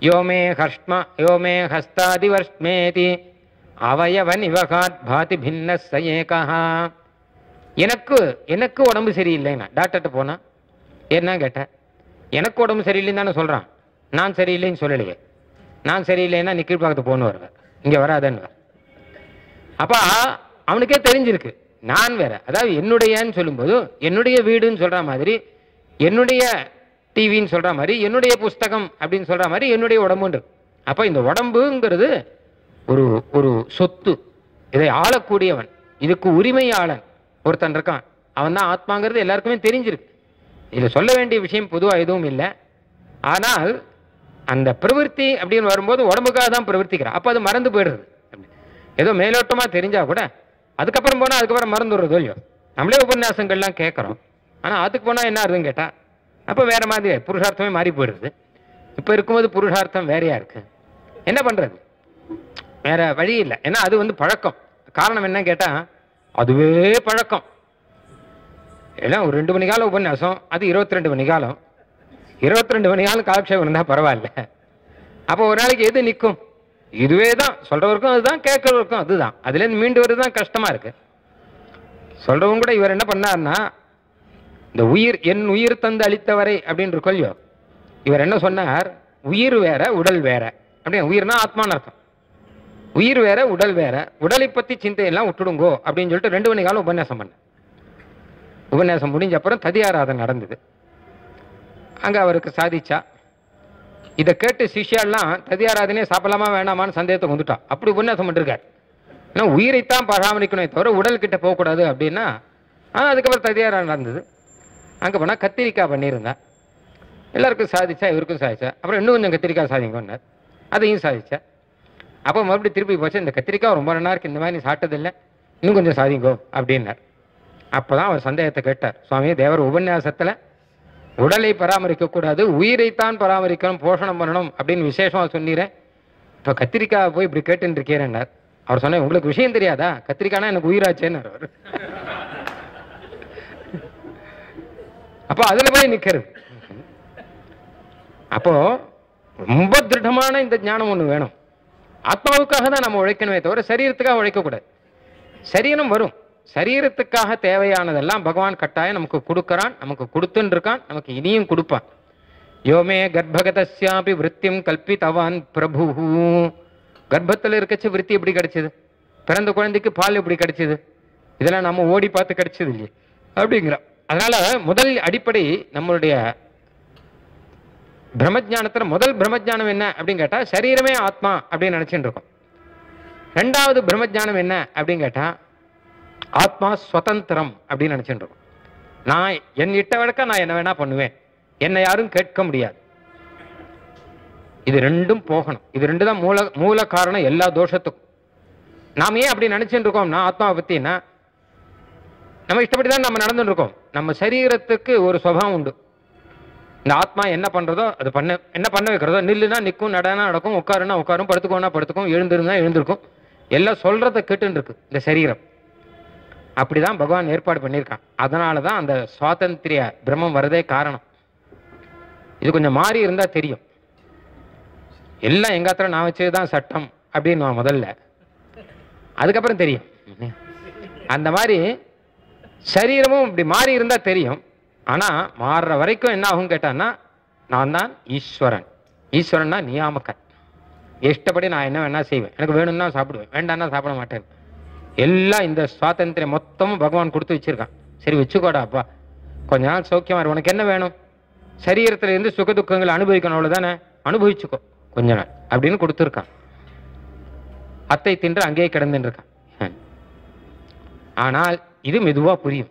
A: யோமே ஹஷ்மா யோமே ஹஸ்தாதிவர்ஷ்மேதி அவயவன் இவகாத் பாதி பின்ன சயேகா. எனக்கு உடம்பு சரியில்லைன்னா டாக்டர்கிட்ட போனா என்ன கேட்டேன், எனக்கு உடம்பு சரியில்லைன்னு தானே சொல்றான், நான் சரியில்லைன்னு சொல்லலையே. நான் சரியில்லைன்னா நிக்கி பார்க்கறது போன்னு வருவேன், இங்க வராதன்னு. அப்ப அவனுக்கே தெரிஞ்சிருக்கு நான் வேற. அதாவது என்னுடையன்னு சொல்லும்போது என்னுடைய வீடுன்னு சொல்ற மாதிரி, என்னுடைய டிவின்னு சொல்ற மாதிரி, என்னுடைய புஸ்தகம் அப்படின்னு சொல்ற மாதிரி என்னுடைய உடம்புன்னு. அப்ப இந்த உடம்புங்கிறது ஒரு ஒரு சொத்து, இதை ஆளக்கூடியவன், இதுக்கு உரிமையாளன் ஒருத்தன் இருக்கான், அவன் தான் ஆத்மாங்கிறது எல்லாருக்குமே தெரிஞ்சிருக்கு. இதுல சொல்ல வேண்டிய விஷயம் பொதுவா எதுவும் இல்லை. ஆனால் அந்த பிரவருத்தி அப்படின்னு வரும்போது உடம்புக்காக தான் பிரவர்த்திக்கிறான். அப்ப அது மறந்து போயிடுறது. ஏதோ மேலோட்டமா தெரிஞ்சா கூட அதுக்கப்புறம் போனா அதுக்கப்புறம் மறந்துடுறது இல்லையோ. நம்மளே உபன்யாசங்கள்லாம் கேட்கறோம், ஆனா அதுக்கு போனா என்ன ஆகுதுன்னு கேட்டா அப்ப வேற மாதிரி புருஷார்த்தமே மாறி போயிடுது. இப்ப இருக்கும்போது புருஷார்த்தம் வேறையா இருக்கு, என்ன பண்றது, வேற வழி இல்லை. ஏன்னா அது பழக்கம். காரணம் என்ன கேட்டா அதுவே பழக்கம். எல்லாம் ஒரு 2 மணி காலம் உபன்யாசம், அது 22 மணி காலம். 22 மணி காலம் காலக்ஷேபம் இருந்தா பரவாயில்ல. அப்போ ஒரு நாளைக்கு எது நிற்கும்? இதுவே தான். சொல்றவருக்கும் அதுதான், கேட்கறவருக்கும் அதுதான். அதுல இருந்து மீண்டு வருதுதான் கஷ்டமா இருக்கு. சொல்றவங்க கூட இவர் என்ன பண்ணார்னா, இந்த உயிர் என் உயிர் தந்து அளித்தவரை அப்படின்னு இருக்கொல்லையோ, இவர் என்ன சொன்னார், உயிர் வேற உடல் வேற அப்படின்னு. உயிர்னா ஆத்மான்னு அர்த்தம். உயிர் வேற உடல் வேற, உடலை பத்தி சிந்தையெல்லாம் விட்டுடுங்கோ அப்படின்னு சொல்லிட்டு 2 மணி காலம் உபன்யாசம் பண்ண. உபன்யாசம் முடிஞ்ச அப்புறம் ததியாராதனை நடந்தது. அங்க அவருக்கு சாதிச்சா. இதை கேட்டு சிஷ்யாலாம் ததியாராதனையே சாப்பிடலாமா வேணாமான்னு சந்தேகத்தை வந்துட்டா. அப்படி உபன்யாசம் பண்ணிருக்காரு. ஏன்னா உயிரைத்தான் பராமரிக்கணும் தவிர உடல் கிட்ட போகக்கூடாது அப்படின்னா. அதுக்கப்புறம் ததியாராதனை நடந்தது. அங்கே போனால் கத்திரிக்காய் பண்ணியிருந்தா. எல்லாருக்கும் சாதிச்சா, இவருக்கும் சாதிச்சா. அப்புறம் இன்னும் கொஞ்சம் கத்திரிக்காய் சாதிங்கன்னார், அதையும் சாதிச்சா. அப்போ மறுபடியும் திருப்பி போச்சு, இந்த கத்திரிக்காய் ரொம்ப நல்லா இருக்கு, இந்த மாதிரி நீ சாப்பிட்டதில்லை, இன்னும் கொஞ்சம் சாதிங்கோ அப்படின்னார். அப்போதான் அவர் சந்தேகத்தை கேட்டார். சுவாமி, தேவர் உபன்யாசத்தில் உடலை பராமரிக்கக்கூடாது, உயிரைத்தான் பராமரிக்கணும், போஷணம் பண்ணணும் அப்படின்னு விசேஷமாக சொன்னீரேன், இப்போ கத்திரிக்காய் போய் இப்படி கேட்டுன்னு இருக்கேன்னார். அவர் சொன்னேன், உங்களுக்கு விஷயம் தெரியாதா, கத்திரிக்காய்னா எனக்கு உயிராச்சேன்னார் அவர். அப்போ அதுல போய் நிற்கிறது. அப்போ ரொம்ப திருடமான இந்த ஞானம் ஒன்று வேணும். ஆத்மாவுக்காக தான் நம்ம உழைக்கணுமே தவிர சரீரத்துக்காக உழைக்கக்கூடாது. சரீரம் வரும், சரீரத்துக்காக தேவையானதெல்லாம் பகவான் கட்டாயம் நமக்கு கொடுக்கறான், நமக்கு கொடுத்துன்னு இருக்கான், நமக்கு இனியும் கொடுப்பான். யோமே கர்ப்பகதஸ்யாபி விருத்தியும் கல்பித்தவான் பிரபு. கர்ப்பத்தில் இருக்கச்சு விருத்தி எப்படி கிடைச்சது, பிறந்த குழந்தைக்கு பால் எப்படி கிடைச்சது, இதெல்லாம் நம்ம ஓடி பார்த்து கிடைச்சது இல்லையே அப்படிங்கிற. அதனால முதல் அடிப்படை நம்மளுடைய பிரம்மஜானத்துல முதல் பிரம்மஜானம் என்ன அப்படின்னு கேட்டா சரீரமே ஆத்மா அப்படின்னு நினைச்சுட்டு இருக்கோம். ரெண்டாவது பிரம்மஜானம் என்ன அப்படின்னு கேட்டா ஆத்மா சுதந்திரம் அப்படின்னு நினைச்சுட்டு இருக்கோம். நான் என் இட்ட வழக்க நான் என்ன வேணா பண்ணுவேன், என்னை யாரும் கேட்க முடியாது. இது ரெண்டும் போகணும். இது ரெண்டு தான் மூல காரணம் எல்லா தோஷத்துக்கும். நாம ஏன் அப்படி நினைச்சுட்டு இருக்கோம், நான் ஆத்மாவை பத்தினா நம்ம இஷ்டப்படி தான் நம்ம நடந்துட்டு இருக்கோம். நம்ம சரீரத்துக்கு ஒரு சுபாவம் உண்டு. இந்த ஆத்மா என்ன பண்றதோ அது என்ன பண்ண வைக்கிறதோ, நில்லுனா நிற்கும், நடனா நடக்கும், உட்காருனா உட்காரும், படுத்துக்கோனா படுத்துக்கும், எழுந்திருந்தா எழுந்திருக்கும், எல்லாம் சொல்றதை கேட்டுன்னு இருக்கு இந்த சரீரம். அப்படிதான் பகவான் ஏற்பாடு பண்ணியிருக்கான். அதனாலதான் அந்த சுவாதந்திரிய பிரம்மம் வரதே காரணம். இது கொஞ்சம் மாறி இருந்தா தெரியும். எல்லாம் எங்காத்திர நான் வச்சதுதான் சட்டம் அப்படின்னு முதல்ல, அதுக்கப்புறம் தெரியும். அந்த மாதிரி சரீரமும் இப்படி மாறி இருந்தா தெரியும். ஆனா மாறுற வரைக்கும் என்ன ஆகும் கேட்டான்னா, நான் தான் ஈஸ்வரன். ஈஸ்வரன்னா நியாமக்கன். இஷ்டப்படி நான் என்ன வேணா செய்வேன், எனக்கு வேணும்னா சாப்பிடுவேன், வேண்டாம்னா சாப்பிட மாட்டேன். எல்லாம் இந்த சுவாதந்திரம் மொத்தமும் பகவான் கொடுத்து வச்சிருக்கான். சரி வச்சுக்கோடா அப்பா, கொஞ்ச நாள் சௌக்கியமா இரு, உனக்கு என்ன வேணும், சரீரத்துல இருந்து சுக துக்கங்களை அனுபவிக்கணும், அவ்வளவுதானே, அனுபவிச்சுக்கோ கொஞ்ச நாள் அப்படின்னு கொடுத்துருக்கான். அத்தை தின்று அங்கேயே கிடந்துட்டு இருக்கான். ஆனால் இது மெதுவா புரியும்.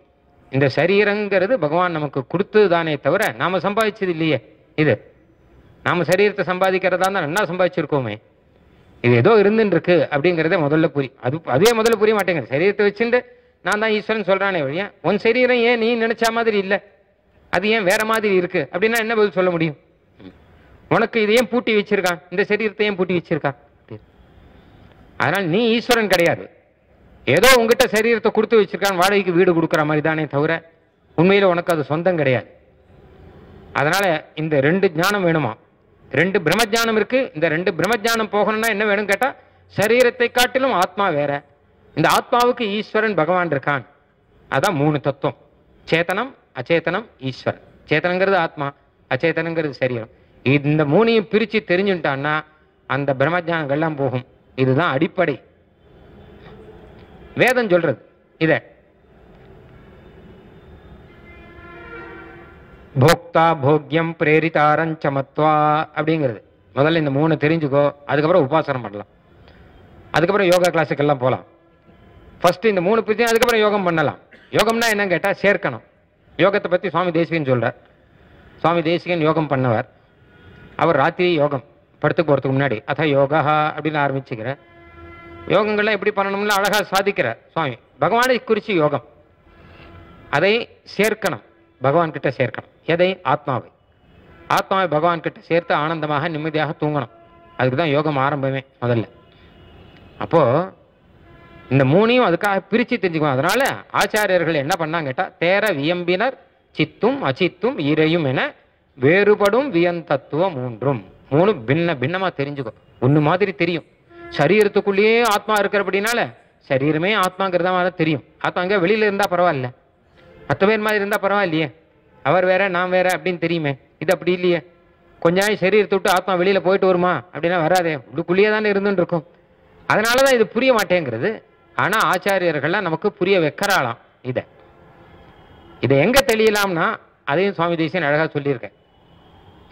A: இந்த சரீரங்கிறது பகவான் நமக்கு கொடுத்ததுதானே தவிர நாம சம்பாதிச்சது இல்லையே. இது நாம சரீரத்தை சம்பாதிக்கிறதா தான் நல்லா சம்பாதிச்சிருக்கோமே. இது ஏதோ இருந்துட்டு இருக்கு அப்படிங்கிறத முதல்ல புரியும். அதுவே முதல்ல புரிய மாட்டேங்குது. சரீரத்தை வச்சுட்டு நான் தான் ஈஸ்வரன் சொல்றானே வழியா, உன் சரீரம் ஏன் நீ நினைச்ச மாதிரி இல்லை, அது ஏன் வேற மாதிரி இருக்கு அப்படின்னா என்ன பதில் சொல்ல முடியும்? உனக்கு இது ஏன் பூட்டி வச்சிருக்கான், இந்த சரீரத்தை ஏன் பூட்டி வச்சிருக்கான்? அதனால் நீ ஈஸ்வரன் கிடையாது. ஏதோ உங்ககிட்ட சரீரத்தை கொடுத்து வச்சிருக்கான், வாடகைக்கு வீடு கொடுக்குற மாதிரி தானே தவிர உண்மையில உனக்கு அது சொந்தம் கிடையாது. அதனால இந்த ரெண்டு ஞானம் வேணுமா, ரெண்டு பிரம்மஜானம் இருக்கு. இந்த ரெண்டு பிரம்மஜானம் போகணும்னா என்ன வேணும் கேட்டா, சரீரத்தை காட்டிலும் ஆத்மா வேற, இந்த ஆத்மாவுக்கு ஈஸ்வரன் பகவான் இருக்கான். அதான் மூணு தத்துவம், சேத்தனம் அச்சேதனம் ஈஸ்வரன். சேத்தனங்கிறது ஆத்மா, அச்சேதனங்கிறது சரீரம். இந்த மூணையும் பிரிச்சு தெரிஞ்சுட்டான்னா அந்த பிரம்மஜானங்கள்லாம் போகும். இதுதான் அடிப்படை. வேதம் சொல்றது இத. போக்தா போக்யம் பிரேரிதாரஞ்சமத்வா அப்படிங்கிறது. முதல்ல இந்த மூணு தெரிஞ்சுக்கோ, அதுக்கப்புறம் உபாசனம் பண்ணலாம், அதுக்கப்புறம் யோகா கிளாஸுக்கெல்லாம் போகலாம். ஃபர்ஸ்ட் இந்த மூணு பிரிச்சு அதுக்கப்புறம் யோகம் பண்ணலாம். யோகம்னா என்னன்னு கேட்டால் சேர்க்கணும். யோகத்தை பற்றி சுவாமி தேசிகன் சொல்றார். சுவாமி தேசிகன் யோகம் பண்ணவர். அவர் ராத்திரி யோகம் படுத்துக்கு போகிறதுக்கு முன்னாடி அத யோகா அப்படின்னு ஆரம்பிச்சுக்கிற யோகங்கள்லாம் எப்படி பண்ணணும்னு அழகாக சாதிக்கிறார் சுவாமி. பகவானை குறித்து யோகம், அதை சேர்க்கணும், பகவான் கிட்ட சேர்க்கணும். எதை? ஆத்மாவை. ஆத்மாவை பகவான் கிட்ட சேர்த்து ஆனந்தமாக நிம்மதியாக தூங்கணும். அதுக்கு தான் யோகம் ஆரம்பமே முதல்ல. அப்போ இந்த மூணையும் அதுக்காக பிரித்து தெரிஞ்சுக்கணும். அதனால ஆச்சாரியர்கள் என்ன பண்ணாங்க கேட்டா, தேர வியம்பினர் சித்தும் அச்சித்தும் ஈரையும் என வேறுபடும் வியந்தத்துவம் மூன்றும். மூணு பின்னமா தெரிஞ்சுக்கோ. ஒண்ணு மாதிரி தெரியும், சரீரத்துக்குள்ளேயே ஆத்மா இருக்கிறபடினால சரீரமே ஆத்மாங்கிறதா தெரியும். ஆத்மா அங்கே வெளியில இருந்தா பரவாயில்ல, மற்ற பேர் மாதிரி இருந்தா பரவாயில்லையே, அவர் வேற நான் வேற அப்படின்னு தெரியுமே. இது அப்படி இல்லையே. கொஞ்ச நாள் சரீரத்தை விட்டு ஆத்மா வெளியில போயிட்டு வருமா அப்படின்னா வராதே, உள்ளுக்குள்ளேயே தானே இருந்துட்டு இருக்கும். அதனாலதான் இது புரிய மாட்டேங்கிறது. ஆனா ஆச்சாரியர்கள்லாம் நமக்கு புரிய வைக்கிறாளாம். இதை எங்க தெரியலாம்னா அதையும் சுவாமி தேசிகன் அழகா சொல்லியிருக்கேன்.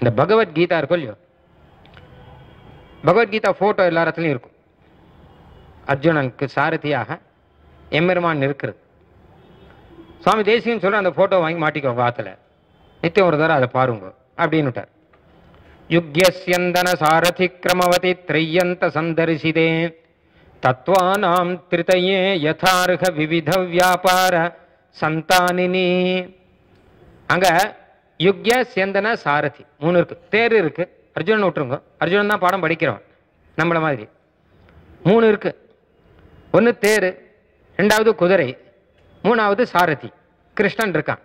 A: இந்த பகவத்கீதா இருக்கும் இல்லையோ, பகவத்கீதா போட்டோ எல்லா இடத்துலையும் இருக்கும். அர்ஜுனனுக்கு சாரதியாக எம்பெருமான் இருக்கிறது. சுவாமி தேசிகன் சொல்ற அந்த போட்டோ வாங்கி மாட்டிக்கோங்க ஆத்துல, நித்தியம் ஒரு தடவை அதை பாருங்க அப்படின்னுட்டார். யுக்யஸ்யந்தன சாரதி கிரமவதி திரையந்த சந்தரிசிதே தத்வானாம் திரிதயே யதார்ஹ விவித வியாபார சந்தானினி. அங்க யுக்ய சேந்தன சாரதி மூணு இருக்கு. தேர் இருக்கு, அர்ஜுனன் விட்டுருங்க, அர்ஜுனன் தான் பாடம் படிக்கிறவன் நம்மள மாதிரி. மூணு இருக்கு. ஒன்று தேர், ரெண்டாவது குதிரை, மூணாவது சாரதி கிருஷ்ணன் இருக்கான்.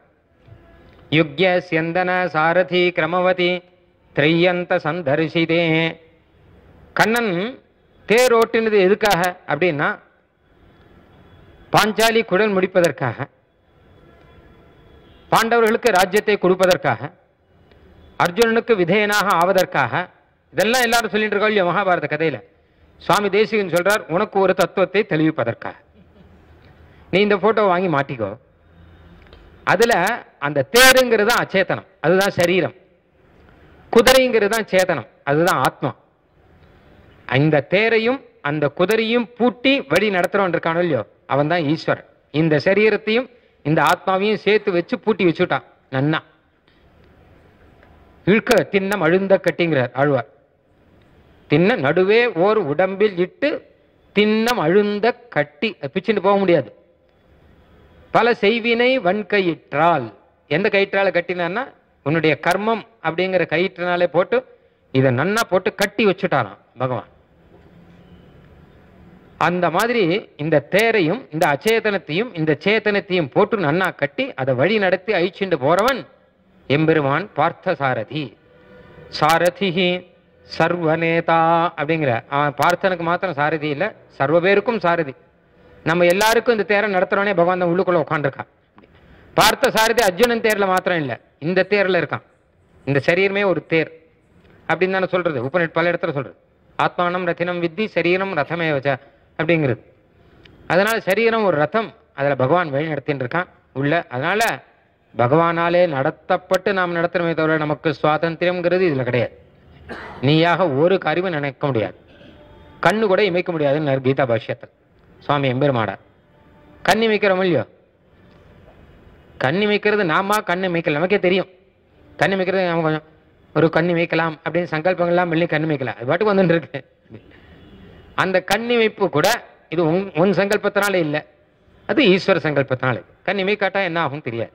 A: யுக்ய சேந்தன சாரதி கிரமவதி திரையந்த சந்தரிசிதே. கண்ணன் தேர் ஓட்டினது எதுக்காக அப்படின்னா, பாஞ்சாலி குடல் முடிப்பதற்காக, பாண்டவர்களுக்கு ராஜ்யத்தை கொடுப்பதற்காக, அர்ஜுனனுக்கு விதேயனாக ஆவதற்காக. இதெல்லாம் எல்லாரும் சொல்லிட்டு இருக்கோம் இல்லையா மகாபாரத கதையில. சுவாமி தேசிகன் சொல்றார், உனக்கு ஒரு தத்துவத்தை தெளிவிப்பதற்காக. நீ இந்த போட்டோ வாங்கி மாட்டிக்கோ. அதுல அந்த தேருங்கிறது தான் அச்சேதனம், அதுதான் சரீரம். குதிரைங்கிறது தான் சேதனம், அதுதான் ஆத்மா. இந்த தேரையும் அந்த குதிரையும் பூட்டி வழி நடத்துறவன் இருக்கானோ இல்லையோ, அவன் தான் ஈஸ்வரன். இந்த சரீரத்தையும் இந்த ஆத்மாவையும் சேர்த்து வச்சு பூட்டி வச்சுட்டான் நன்னா. இழுக்க தின்னம் அழுந்த கட்டிங்கிறார் ஆழ்வார். தின்ன நடுவே ஓர் உடம்பில் இட்டு தின்னம் அழுந்த கட்டி, பிச்சுட்டு போக முடியாது. பல செய்வினை வன்கயிற்றால், எந்த கயிற்றால கட்டினான்னா உன்னுடைய கர்மம் அப்படிங்கிற கயிற்றினாலே போட்டு இதை நன்னா போட்டு கட்டி வச்சுட்டாராம் பகவான். அந்த மாதிரி இந்த தேரையும் இந்த அச்சேதனத்தையும் இந்த சேத்தனத்தையும் போட்டு நன்னா கட்டி அதை வழி நடத்தி அழிச்சுண்டு போறவன் எம்பெருமான் பார்த்த சாரதி. சாரதிஹி சர்வநேதா அப்படிங்கிற அவன் பார்த்தனுக்கு மாத்திரம் சாரதி இல்லை, சர்வ பேருக்கும் சாரதி. நம்ம எல்லாருக்கும் இந்த தேரை நடத்துறவனே பகவான் தான் உள்ளுக்குள்ள உட்காந்துருக்கான். பார்த்த சாரதி அர்ஜுனன் தேர்ல மாத்திரம் இல்லை, இந்த தேர்ல இருக்கான். இந்த சரீரமே ஒரு தேர் அப்படின்னு தானே சொல்றது உபநிஷத் பல இடத்துல சொல்றது. ஆத்மானம் ரத்தினம் வித்தி சரீரம் ரதமே வச்ச அப்படிங்கிறது. அதனால சரீரம் ஒரு ரதம், அதில் பகவான் வழி நடத்தின்னு இருக்கான் உள்ள. அதனால பகவானாலே நடத்தப்பட்டு நாம் நடத்துறமே தவிர நமக்கு சுவாதந்திரம்ங்கிறது இதில் கிடையாது. நீயாக ஒரு காரியமும் நினைக்க முடியாது, கண்ணு கூட இமைக்க முடியாதுன்னு கீதா பாஷ்யத்தில் சுவாமி எம்பெருமானார். கண் இமைக்கிறோம் இல்லையோ, கண் இமைக்கிறது நாம கண் இமைக்கல, நமக்கே தெரியும். கண் இமைக்கிறது நம்ம கொஞ்சம் ஒரு கண் இமைக்கலாம் அப்படின்னு சங்கல்பங்கள்லாம் பண்ணி கண் இமைக்கலாம், அது பாட்டுக்கு வந்துட்டு இருக்கு. அந்த கண் இமைப்பு கூட இது உன் சங்கல்பத்தினால இல்லை, அது ஈஸ்வர சங்கல்பத்தினால. கண் இமைக்காட்டா என்ன ஆகும் தெரியாது.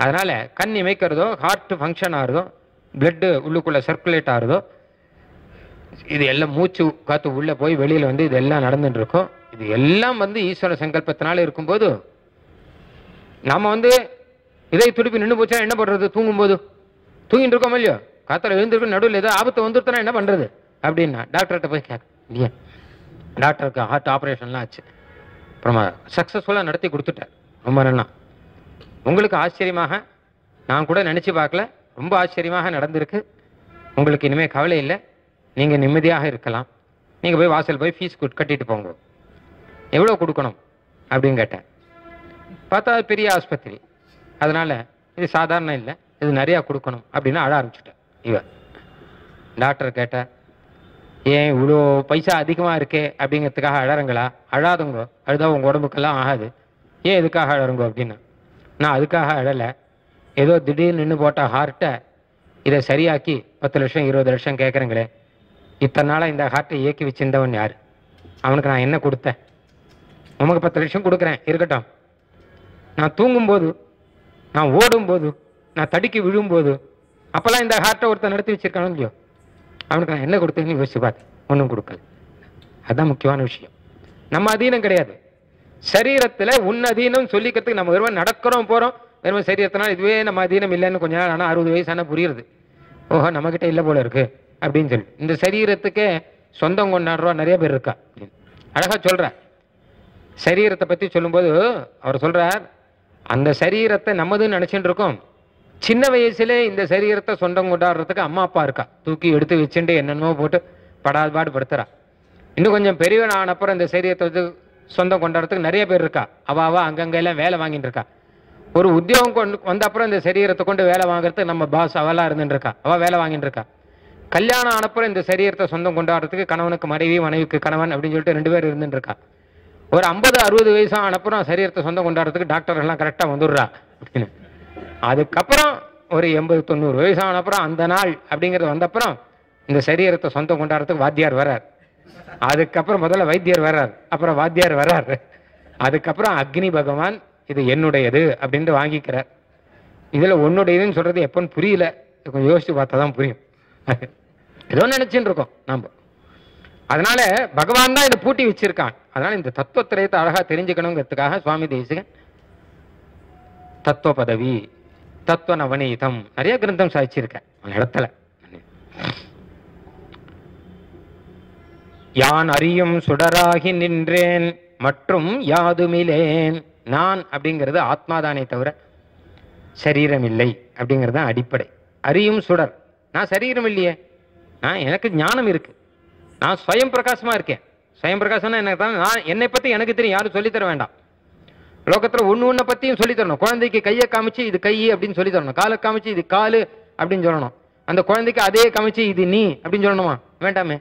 A: அதனால கண் இமைக்கிறதோ, ஹார்ட் ஃபங்க்ஷன் ஆகுறதோ, பிளட்டு உள்ளுக்குள்ள சர்க்குலேட் ஆகுறதோ, இது எல்லாம் மூச்சு காத்து உள்ள போய் வெளியில வந்து இதெல்லாம் நடந்துட்டு இருக்கும். இது எல்லாம் வந்து ஈஸ்வர சங்கல்பத்தினால இருக்கும்போது நாம வந்து இதை துடிப்பு நின்று போச்சா என்ன பண்றது? தூங்கும்போது தூங்கிட்டு இருக்கோம் இல்லையோ, காத்தால எழுந்திருக்கும், நடுவில் ஏதோ ஆபத்து வந்துருத்தனா என்ன பண்றது அப்படின்னா டாக்டர்கிட்ட போய் கேட்க இல்லையா. டாக்டருக்கு ஹார்ட் ஆப்ரேஷன்லாம் ஆச்சு, அப்புறமா சக்ஸஸ்ஃபுல்லாக நடத்தி கொடுத்துட்டார். ரொம்ப நல்லா. உங்களுக்கு ஆச்சரியமாக, நான் கூட நினச்சி பார்க்கல, ரொம்ப ஆச்சரியமாக நடந்திருக்கு. உங்களுக்கு இனிமேல் கவலை இல்லை, நீங்கள் நிம்மதியாக இருக்கலாம். நீங்கள் போய் வாசல் போய் ஃபீஸ் கட்டிட்டு போங்க. எவ்வளோ கொடுக்கணும் அப்படின்னு கேட்டேன். பார்த்தா பெரிய ஆஸ்பத்திரி, அதனால் இது சாதாரண இல்லை, இது நிறையா கொடுக்கணும் அப்படின்னு அழ ஆரம்பிச்சுட்டேன். இவன் டாக்டர் கேட்டார், ஏன் இவ்வளோ பைசா அதிகமாக இருக்கே அப்படிங்கிறதுக்காக அழறங்களா? அழாதுங்கோ, அழுதா உங்கள் உடம்புக்கெல்லாம் ஆகாது. ஏன் எதுக்காக அழறங்கோ அப்படின்னா, நான் அதுக்காக அழலை, ஏதோ திடீர்னு நின்று போட்ட ஹார்ட்டை இதை சரியாக்கி 10 லட்சம் 20 லட்சம் கேட்குறங்களே, இத்தனை நாளாக இந்த ஹார்ட்டை இயக்கி வச்சிருந்தவன் யார்? அவனுக்கு நான் என்ன கொடுத்தேன்? உமக்கு 10 லட்சம் கொடுக்குறேன் இருக்கட்டும், நான் தூங்கும்போது, நான் ஓடும்போது, நான் தடுக்கி விழும்போது அப்போல்லாம் இந்த ஹார்ட்டை ஒருத்தர் நடத்தி வச்சிருக்கானோ இல்லையோ, அவனுக்கு நான் என்ன கொடுத்தேன்னு யோசிச்சு பார்த்தேன், ஒன்றும் கொடுக்கல. அதுதான் முக்கியமான விஷயம். நம்ம அதீனம் கிடையாது. சரீரத்தில் உன் அதீனம் சொல்லிக்கிறதுக்கு நம்ம வெறும் நடக்கிறோம் போகிறோம், வெறும் சரீரத்தினால் இதுவே நம்ம அதீனம் இல்லைன்னு கொஞ்ச நாள் ஆனால் 60 வயசான புரியுறது. ஓஹோ நம்மக்கிட்ட இல்லை போல இருக்கு அப்படின்னு சொல்லி இந்த சரீரத்துக்கே சொந்தம் கொண்டாடுறோம் நிறைய பேர் இருக்கா அப்படின்னு அழகாக சொல்கிறார். சரீரத்தை பற்றி சொல்லும்போது அவர் சொல்கிறார், அந்த சரீரத்தை நம்மதுன்னு நினச்சிட்டு இருக்கோம். சின்ன வயசுல இந்த சரீரத்தை சொந்தம் கொண்டாடுறதுக்கு அம்மா அப்பா இருக்கா, தூக்கி எடுத்து வச்சுட்டு என்னென்னமோ போட்டு படாது பாடு படுத்துறா. இன்னும் கொஞ்சம் பெரியவன் ஆனப்புறம் இந்த சரீரத்தை வந்து சொந்தம் கொண்டாடுறதுக்கு நிறைய பேர் இருக்கா. அவள் அங்கங்கெல்லாம் வேலை வாங்கிட்டு இருக்கா. ஒரு உத்தியோகம் கொண்டு வந்த அப்புறம் இந்த சரீரத்தை கொண்டு வேலை வாங்குறதுக்கு நம்ம பாஸ் அவளாக இருந்துட்டு இருக்கா, அவள் வேலை வாங்கிட்டு இருக்கா. கல்யாணம் ஆனப்புறம் இந்த சரீரத்தை சொந்தம் கொண்டாடுறதுக்கு கணவனுக்கு மனைவி, மனைவிக்கு கணவன் அப்படின்னு சொல்லிட்டு 2 பேர் இருந்துட்டு இருக்கா. ஒரு 50-60 வயசாக அனுப்புறம் சரீரத்தை சொந்தம் கொண்டாடுறதுக்கு டாக்டர்கள்லாம் கரெக்டாக வந்துடுறா அப்படின்னு. அதுக்கப்புறம் ஒரு 80-90 வயசான அப்புறம் அந்த நாள் அப்படிங்கிறது வந்தப்புறம் இந்த சரீரத்தை சொந்தம் கொண்டாடுறதுக்கு வாத்தியார் வர்றார். அதுக்கப்புறம் முதல்ல வைத்தியர் வர்றார், அப்புறம் வாத்தியார் வர்றார். அதுக்கப்புறம் அக்னி பகவான் இது என்னுடையது அப்படின்ட்டு வாங்கிக்கிறார். இதில் உன்னுடையதுன்னு சொல்றது எப்போன்னு புரியல, கொஞ்சம் யோசிச்சு பார்த்தா தான் புரியும். ஏதோ நினைச்சுட்டு இருக்கோம் நம்ம. அதனால பகவான் தான் இதை பூட்டி வச்சிருக்கான். அதனால இந்த தத்துவத்திரயத்தை அழகா தெரிஞ்சுக்கணுங்கிறதுக்காக சுவாமி தேசிகன் தத்துவ பதவி, தத்துவ நவநீதம் நிறைய கிரந்தம் சாதிச்சிருக்கேன் அந்த இடத்துல. யான் அறியும் சுடராகி நின்றேன் மற்றும் யாதுமிலேன். நான் அப்படிங்கிறது ஆத்மாதானே தவிர சரீரம் இல்லை அப்படிங்கிறது அடிப்படை. அறியும் சுடர், நான் சரீரம் இல்லையே, நான் எனக்கு ஞானம் இருக்கு, நான் ஸ்வயம் பிரகாசமா இருக்கேன். ஸ்வயம் பிரகாசம்னா எனக்கு தான், நான் என்னை பத்தி எனக்கு தெரியும், யாரும் சொல்லித்தர வேண்டாம். லோகத்துல ஒண்ணு பத்தியும் சொல்லி தரணும். குழந்தைக்கு கையை காமிச்சு இது கை அப்படின்னு சொல்லி தரணும், காலை காமிச்சு இது காலு அப்படின்னு சொல்லணும். அந்த குழந்தைக்கு அதே காமிச்சு இது நீ அப்படின்னு சொல்லணுமா? வேண்டாமே.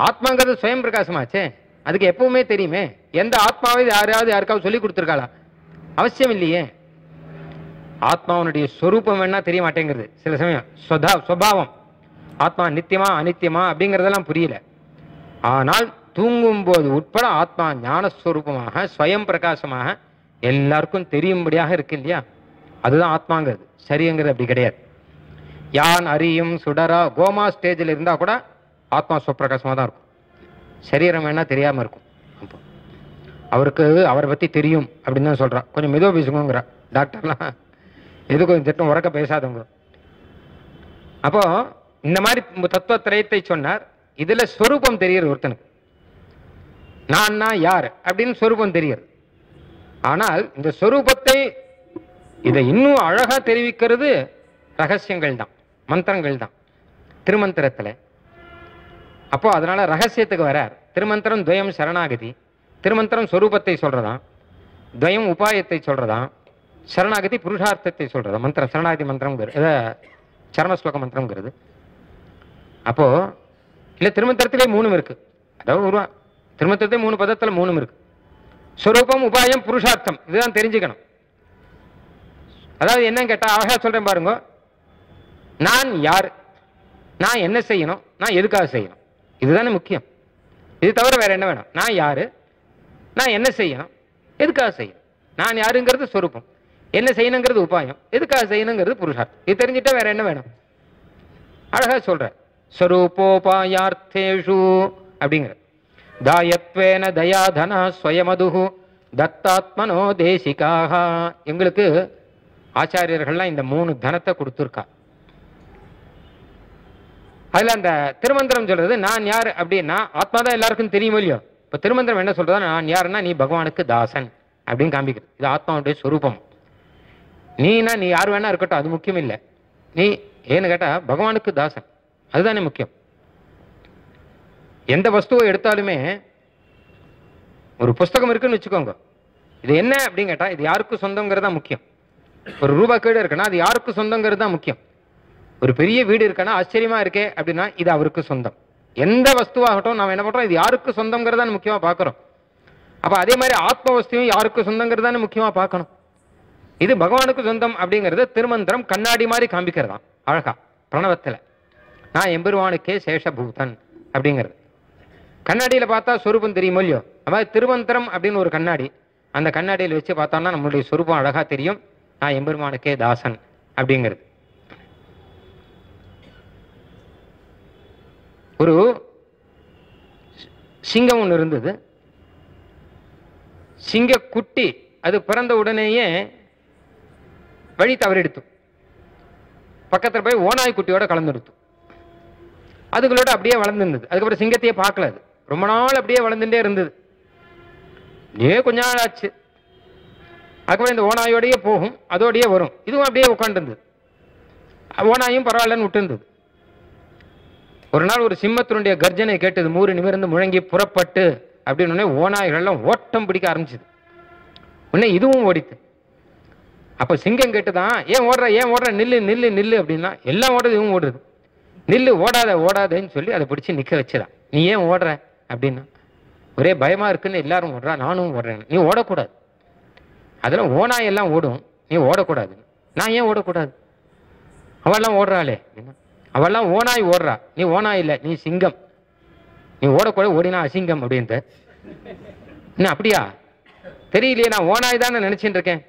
A: ஆத்மாங்கிறது ஸ்வயம் பிரகாசமாச்சே, அதுக்கு எப்பவுமே தெரியுமே. எந்த ஆத்மாவை யாருக்காவது சொல்லி கொடுத்துருக்காளா? அவசியம் இல்லையே. ஆத்மாவனுடைய ஸ்வரூபம் வேணா தெரிய மாட்டேங்கிறது சில சமயம். சுபாவம் ஆத்மா நித்தியமா அனித்தியமா அப்படிங்கிறதெல்லாம் புரியல. ஆனால் தூங்கும் போது உட்பட ஆத்மா ஞானஸ்வரூபமாக ஸ்வயம் பிரகாசமாக எல்லாருக்கும் தெரியும்படியாக இருக்கு இல்லையா, அதுதான் ஆத்மாங்கிறது. சரியங்கிறது அப்படி கிடையாது. யான் அறியும் சுடரா கோமா ஸ்டேஜில் இருந்தா கூட ஆத்மா சுவப்பிரகாசமாக தான் இருக்கும். சரீரம் வேணா தெரியாம இருக்கும். அப்போ அவருக்கு அவரை பத்தி தெரியும் அப்படின்னு தான் சொல்றான். கொஞ்சம் மெதுவாக பேசுங்கிற டாக்டர்லாம் எது கொஞ்சம் திட்டம் உறக்க பேசாதவங்க. அப்போ இந்த மாதிரி தத்துவத்திரயத்தை சொன்னார். இதுல ஸ்வரூபம் தெரியுது ஒருத்தனுக்கு, நான் யார் அப்படின்னு ஸ்வரூபம் தெரியுது. ஆனால் இந்த ஸ்வரூபத்தை இதை இன்னும் அழகா தெரிவிக்கிறது ரகசியங்கள் தான், மந்திரங்கள் தான், திருமந்திரத்துல. அப்போ அதனால ரகசியத்துக்கு வரார். திருமந்திரம் துவயம் சரணாகதி, திருமந்திரம் ஸ்வரூபத்தை சொல்றதாம், துவயம் உபாயத்தை சொல்றதாம், சரணாகதி புருஷார்த்தத்தை சொல்றதா மந்திரம். சரணாகதி மந்திரம்ங்கிறது சரமஸ்லோக மந்திரம்ங்கிறது. அப்போ இல்லை திருமந்திரத்திலே 3 இருக்கு. அதாவது திருமந்திரத்திலே 3 பதத்தில் 3 இருக்கு. ஸ்வரூபம், உபாயம், புருஷார்த்தம், இதுதான் தெரிஞ்சுக்கணும். அதாவது என்னன்னு கேட்டா அழகா சொல்றேன் பாருங்க. நான் யார், நான் என்ன செய்யணும், நான் எதுக்காக செய்யணும், இதுதானே முக்கியம். இது தவிர வேற என்ன வேணும்? நான் யாரு, நான் என்ன செய்யணும், எதுக்காக செய்யணும். நான் யாருங்கிறது ஸ்வரூபம், என்ன செய்யணுங்கிறது உபாயம், எதுக்காக செய்யணுங்கிறது புருஷார்த்தம். இது தெரிஞ்சுட்டா வேற என்ன வேணும்? அழகா சொல்ற ஸ்வரூபோபாயார்த்தேஷு அப்படிங்கிற தாயத்வேன தயாதனா ஸ்வயமதுஹு தத்தாத்மனோ தேசிகாக. எங்களுக்கு ஆச்சாரியர்கள்லாம் இந்த 3 தனத்தை கொடுத்துருக்கா. அதுல அந்த திருமந்திரம் சொல்றது நான் யார் அப்படின்னா ஆத்மா தான் எல்லாருக்கும் தெரியும் இல்லையோ. இப்ப திருமந்திரம் என்ன சொல்றதா, நான் யாருன்னா நீ பகவானுக்கு தாசன் அப்படின்னு காமிக்கிறது. இது ஆத்மாவுடைய சொரூபம். நீனா நீ யார் வேணா இருக்கட்டும், அது முக்கியம் இல்லை. நீ ஏன்னு கேட்டா பகவானுக்கு தாசன், அதுதானே முக்கியம். எந்த வஸ்துவை எடுத்தாலுமே ஒரு புஸ்தகம் இருக்குன்னு வச்சுக்கோங்க, இது என்ன அப்படின்னு கேட்டா இது யாருக்கு சொந்தங்கிறது தான் முக்கியம். ஒரு ரூபாய் கேடு இருக்குன்னா அது யாருக்கு சொந்தங்கிறது தான் முக்கியம். ஒரு பெரிய வீடு இருக்குன்னா ஆச்சரியமா இருக்கே அப்படின்னா இது அவருக்கு சொந்தம். எந்த வஸ்துவாகட்டும் நாம் என்ன பண்றோம், இது யாருக்கு சொந்தங்கிறது தான் முக்கியமா பார்க்கிறோம். அப்ப அதே மாதிரி ஆத்ம வஸ்துவும் யாருக்கு சொந்தங்கிறது தானே முக்கியமா பார்க்கணும். இது பகவானுக்கு சொந்தம் அப்படிங்கிறது திருமந்திரம் கண்ணாடி மாதிரி காண்பிக்கிறதாம் அழகா பிரணவத்துல. நான் எம்பெருவானுக்கே சேஷபூதன் அப்படிங்கிறது கண்ணாடியில பார்த்தா சொரூபம் தெரியுமோ இல்லையோ. அதாவது திருமந்திரம் அப்படின்னு ஒரு கண்ணாடி, அந்த கண்ணாடியில் வச்சு பார்த்தோம்னா நம்மளுடைய சொரூபம் அழகா தெரியும். நான் எம்பெருமானுக்கே தாசன் அப்படிங்கிறது. ஒரு சிங்கம் ஒன்று இருந்தது. சிங்க குட்டி அது பிறந்த உடனேயே வழி தவறிடுத்து. பக்கத்தில் போய் ஓநாய் குட்டியோட கலந்துடுத்து. அதுகளோட அப்படியே வளர்ந்துருந்தது. அதுக்கப்புறம் சிங்கத்தையே பார்க்கல. அது ரொம்ப நாள் அப்படியே வளர்ந்துட்டே இருந்தது. கொஞ்ச நாள் ஆச்சு. அதுக்கப்புறம் இந்த ஓநாயோடையே போகும், அதோடையே வரும். இதுவும் அப்படியே உட்காந்துருந்தது. ஓநாயும் பரவாயில்லன்னு விட்டு இருந்தது. ஒரு நாள் ஒரு சிம்மத்தினுடைய கர்ஜனை கேட்டது. 3 நிமிர்ந்து முழங்கி புறப்பட்டு அப்படின்னு ஓநாய்கள்லாம் ஓட்டம் பிடிக்க ஆரம்பிச்சது. உடனே இதுவும் ஓடித்து. அப்ப சிங்கம் கேட்டுதான், ஏன் ஓடுற ஏன் ஓடுற, நில்லு நில்லு நில்லு அப்படின்னா. எல்லாம் ஓடுறது, இதுவும் ஓடுது. நில்லு, ஓடாத ஓடாதன்னு சொல்லி அதை பிடிச்சி நிக்க வச்சுதான். நீ ஏன் ஓடுற அப்படின்னா, ஒரே பயமா இருக்குன்னு எல்லாரும் ஓடுறா, நானும் ஓடுறேன். நீ ஓடக்கூடாது, அதெல்லாம் ஓநாய் எல்லாம் ஓடும், நீ ஓடக்கூடாது. நான் ஏன் ஓடக்கூடாது, அவெல்லாம் ஓடுறாளே அப்படின்னா. அவெல்லாம் ஓநாய் ஓடுறா, நீ ஓநாய் இல்லை, நீ சிங்கம், நீ ஓடக்கூடாது, ஓடினா அசிங்கம் அப்படின்ட்டு. என்ன அப்படியா, தெரியலையே, நான் ஓநாய் தானே நினைச்சிட்டு இருக்கேன்,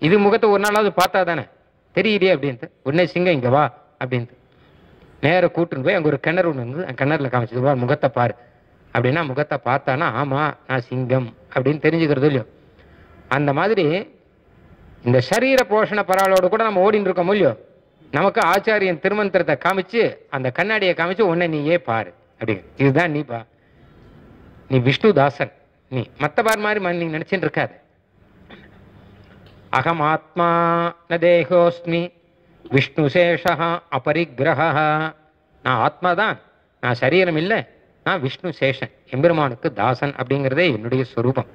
A: இது முகத்தை ஒரு நாளாவது பார்த்தா தானே தெரியலையே அப்படின்ட்டு. உடனே சிங்கம் இங்க வா அப்படின்ட்டு நேர கூட்டுன்னு போய் அங்கே ஒரு கிணறு ஒன்று இருந்தது. அந்த கிணறுல காமிச்சது, வா முகத்தை பாரு அப்படின்னா. முகத்தை பார்த்தானா ஆமா நான் சிங்கம் அப்படின்னு தெரிஞ்சுக்கிறது இல்லையோ. அந்த மாதிரி இந்த சரீர போஷண பரவாலோடு கூட நம்ம ஓடின்னு இருக்கோம் இல்லையோ. நமக்கு ஆச்சாரியன் திருமந்திரத்தை காமிச்சு அந்த கண்ணாடியை காமிச்சு உன்னை நீயே பாரு அப்படிங்க. இதுதான் நீ பா, நீ விஷ்ணு தாசன், நீ மற்ற பார் மாதிரி நீ நினைச்சுட்டு இருக்காது. அகம் ஆத்மா ந தேகோஸ்மி விஷ்ணு சேஷா அபரிக்கிரஹ. நான் ஆத்மா தான், நான் சரீரம் இல்லை, நான் விஷ்ணு சேஷன், எம்பெருமானுக்கு தாசன் அப்படிங்கிறதே என்னுடைய ஸ்வரூபம்.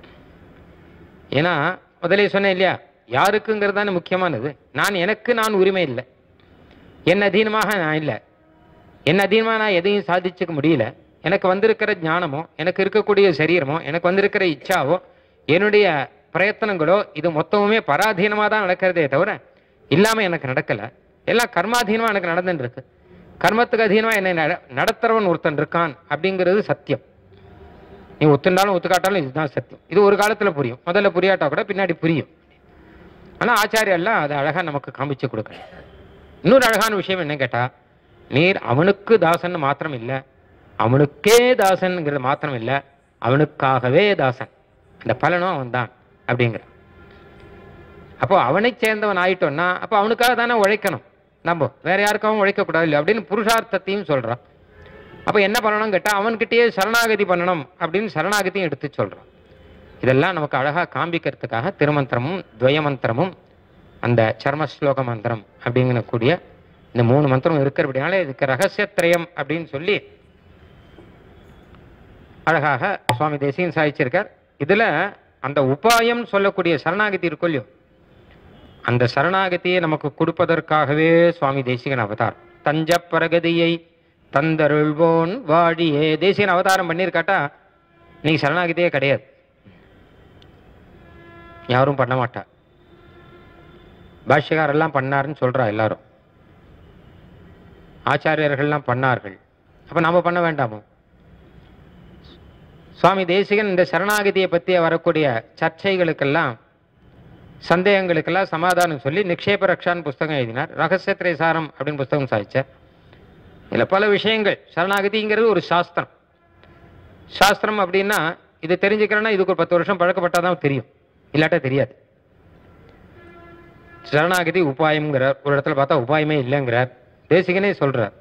A: ஏன்னா முதலே சொன்னேன் இல்லையா, யாருக்குங்கிறது தானே முக்கியமானது. நான் உரிமை இல்லை, என் அதீனமாக நான் இல்லை, என் அதீனமாக நான் எதையும் சாதிச்சுக்க முடியல. எனக்கு வந்திருக்கிற ஞானமோ, எனக்கு இருக்கக்கூடிய சரீரமோ, எனக்கு வந்திருக்கிற இச்சாவோ, என்னுடைய பிரயத்தனங்களோ, இது மொத்தமுமே பராதீனமாக தான் நடக்கிறதே தவிர இல்லாமல் எனக்கு நடக்கலை. எல்லாம் கர்மாதீனமாக எனக்கு நடந்துட்டு இருக்கு. கர்மத்துக்கு அதீனமாக என்னை நடத்துறவன் ஒருத்தன் இருக்கான் அப்படிங்கிறது சத்தியம். நீ ஒத்துண்டாலும் ஒத்துக்காட்டாலும் இதுதான் சத்தியம். இது ஒரு காலத்தில் புரியும், முதல்ல புரியாட்டா கூட பின்னாடி புரியும். ஆனால் ஆச்சாரியெல்லாம் அதை அழகாக நமக்கு காமிச்சு கொடுக்கணும். இன்னொரு அழகான விஷயம் என்ன கேட்டால், நீர் அவனுக்கு தாசன் மாத்திரம் இல்லை, அவனுக்கே தாசன்ங்கிறது மாத்திரம் இல்லை, அவனுக்காகவே தாசன், அந்த பலனும் அவன் தான் அப்படிங்கிற. அப்போ அவனை சேர்ந்தவன் ஆயிட்டோம்னா அப்போ அவனுக்காக தானே உழைக்கணும், நம்ம வேற யாருக்காகவும் உழைக்கக்கூடாது இல்லை அப்படின்னு புருஷார்த்தத்தையும் சொல்கிறான். அப்போ என்ன பண்ணணும் கேட்டால், அவன்கிட்டயே சரணாகதி பண்ணணும் அப்படின்னு சரணாகதியும் எடுத்து சொல்கிறான். இதெல்லாம் நமக்கு அழகாக காண்பிக்கிறதுக்காக திருமந்திரமும் துவயமந்திரமும் அந்த சர்மஸ்லோக மந்திரம் அப்படிங்கக்கூடிய இந்த 3 மந்திரம் இருக்கிறபடினால இதுக்கு ரகசியத்ரயம் அப்படின்னு சொல்லி அழகாக சுவாமி தேசிகன் சாதிச்சிருக்கார். இதுல அந்த உபாயம் சொல்லக்கூடிய சரணாகதி இருக்கும் இல்லையோ, அந்த சரணாகதியை நமக்கு கொடுப்பதற்காகவே சுவாமி தேசிகன் அவதாரம். தஞ்ச பிரகதியை தந்தருள்வோன் வாழியே தேசிகன் அவதாரம் பண்ணியிருக்காட்டா நீ சரணாகதியே கிடையாது, யாரும் பண்ண மாட்டா. பாஷ்யக்காரெல்லாம் பண்ணாருன்னு சொல்றா எல்லாரும், ஆச்சாரியர்கள்லாம் பண்ணார்கள். அப்ப நாம பண்ண வேண்டாமோ? சுவாமி தேசிகன் இந்த சரணாகதியை பற்றி வரக்கூடிய சர்ச்சைகளுக்கெல்லாம் சந்தேகங்களுக்கெல்லாம் சமாதானம் சொல்லி நிக்ஷேப ரக்ஷான்னு புஸ்தகம் எழுதினார். ரகசிய திரைசாரம் அப்படின்னு புஸ்தகம் சாதிச்சார். இதில் பல விஷயங்கள். சரணாகதிங்கிறது ஒரு சாஸ்திரம். சாஸ்திரம் அப்படின்னா இது தெரிஞ்சுக்கிறேன்னா இதுக்கு ஒரு 10 வருஷம் பழக்கப்பட்டாதான் தெரியும், இல்லாட்டா தெரியாது. சரணாகதி உபாயம்ங்கிறார். ஒரு இடத்துல பார்த்தா உபாயமே இல்லைங்கிறார். தேசிகனே சொல்றார்,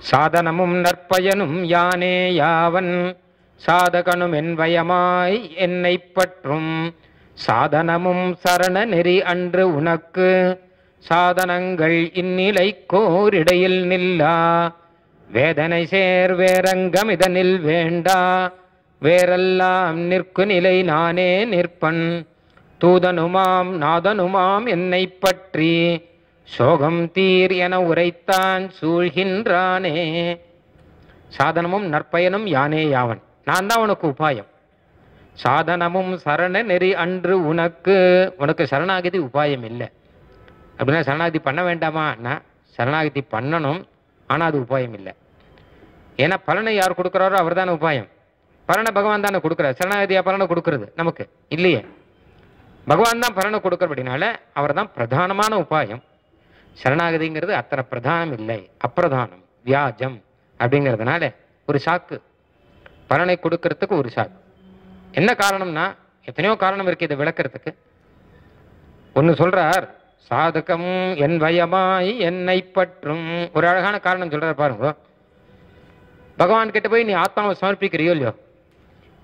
A: சாதனமும் நற்பயனும் யானே யாவன் சாதகனும் என் வயமாய் என்னை பற்றும் சாதனமும் சரண நெறி அன்று உனக்கு சாதனங்கள் இந்நிலை கோரிடையில் நில்லா வேதனை சேர் வேரங்கம் இதனில் வேண்டா வேறெல்லாம் நிற்கு நிலை நானே நிற்பன் தூதனுமாம் நாதனுமாம் என்னை பற்றி சோகம் தீர் என உரைத்தான் சூழ்கின்றானே. சாதனமும் நற்பயனும் யானே யாவன், நான் தான் உனக்கு உபாயம். சாதனமும் சரண நெறி அன்று உனக்கு, உனக்கு சரணாகதி உபாயம் இல்லை அப்படின்னா சரணாகதி பண்ண வேண்டாமான்னா சரணாகதி பண்ணணும், ஆனால் அது உபாயம் இல்லை. ஏன்னா பலனை யார் கொடுக்குறாரோ அவர் தானே உபாயம். பலனை பகவான் தானே கொடுக்குறார். சரணாகதியா பலனை கொடுக்கறது நமக்கு இல்லையே, பகவான் தான் பலனை கொடுக்கறபடினால அவர் தான் பிரதானமான உபாயம். சரணாகதிங்கிறது அத்தனை பிரதானம் இல்லை, அப்பிரதானம், வியாஜம் அப்படிங்கிறதுனால ஒரு சாக்கு, பலனை கொடுக்கறதுக்கு ஒரு சாக்கு. என்ன காரணம்னா எத்தனையோ காரணம் இருக்கு இதை விளக்கிறதுக்கு. ஒன்று சொல்றார், சாதகம் என் வயமாய் என்னை பற்றும். ஒரு அழகான காரணம் சொல்றார் பாருங்க. பகவான் கிட்ட போய் நீ ஆத்மாவை சமர்ப்பிக்கிறியோ இல்லையோ,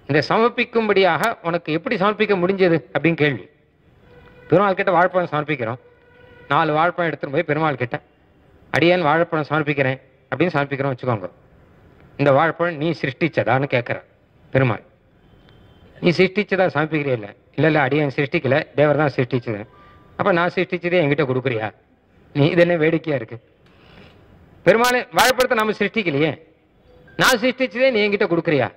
A: இந்த சமர்ப்பிக்கும்படியாக உனக்கு எப்படி சமர்ப்பிக்க முடிஞ்சது அப்படின்னு கேள்வி. பெருமாள் கிட்ட வாழைப்பழம் சமர்ப்பிக்கிறோம், 4 வாழைப்பழம் எடுத்துட்டு போய் பெருமாள் கிட்ட அடியேன் வாழைப்பழம் சமர்ப்பிக்கிறேன் அப்படின்னு சமர்ப்பிக்கிறோம் வச்சுக்கோங்க. இந்த வாழைப்பழம் நீ சிருஷ்டிச்சதான்னு கேட்குற பெருமாள். நீ சிருஷ்டிச்சதா சமர்ப்பிக்கிறே இல்லை, இல்லை இல்லை அடியேன் சிருஷ்டிக்கல, தேவர் தான் சிருஷ்டிச்சது. அப்போ நான் சிருஷ்டிச்சதே என்கிட்ட கொடுக்குறியா? நீ இது என்ன வேடிக்கையா இருக்கு? பெருமாள் வாழைப்பழத்தை நம்ம சிருஷ்டிக்கலையே, நான் சிருஷ்டிச்சதே நீ என்கிட்ட கொடுக்குறியா?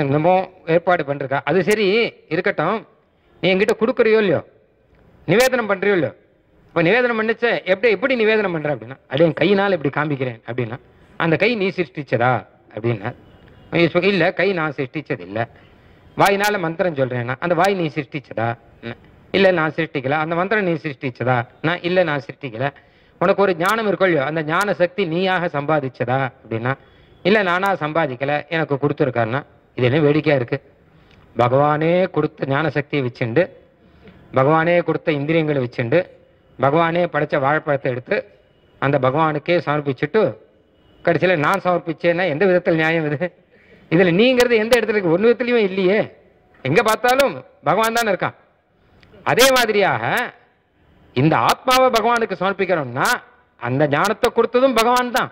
A: இன்னமும் ஏற்பாடு பண்ணிருக்கா, அது சரி இருக்கட்டும், நீ என்கிட்ட கொடுக்குறியோ இல்லையோ, நிவேதனம் பண்றியோ இல்லையோ. இப்போ நிவேதனம் பண்ணிச்ச எப்படி நிவேதனம் பண்ற அப்படின்னா, அப்படியே என் கையினால் இப்படி காமிக்கிறேன் அப்படின்னா, அந்த கை நீ சிருஷ்டிச்சதா அப்படின்னா, இல்லை கை நான் சிருஷ்டிச்சது இல்லை. வாயினால மந்திரம் சொல்றேன்னா அந்த வாய் நீ சிருஷ்டிச்சதா? இல்லை நான் சிருஷ்டிக்கல. அந்த மந்திரம் நீ சிருஷ்டிச்சதா? நான் இல்லை நான் சிருஷ்டிக்கல. உனக்கு ஒரு ஞானம் இருக்கோ இல்லையோ, அந்த ஞான சக்தி நீயாக சம்பாதிச்சதா அப்படின்னா, இல்லை நானா சம்பாதிக்கல, எனக்கு கொடுத்துருக்காருன்னா, இது என்ன வேடிக்கையா இருக்கு? பகவானே கொடுத்த ஞான சக்தியை வச்சுண்டு, பகவானே கொடுத்த இந்திரியங்களை வச்சுண்டு, பகவானே படைச்ச வாழைப்பழத்தை எடுத்து அந்த பகவானுக்கே சமர்ப்பிச்சுட்டு கடைசியில் நான் சமர்ப்பிச்சேன்னா எந்த விதத்தில் நியாயம் இது? இதில் நீங்கிறது எந்த இடத்துல இருக்கு? ஒன்று விதத்துலையும் இல்லையே. எங்கே பார்த்தாலும் பகவான் தான் இருக்கான். அதே மாதிரியாக இந்த ஆத்மாவை பகவானுக்கு சமர்ப்பிக்கிறோம்னா அந்த ஞானத்தை கொடுத்ததும் பகவான் தான்,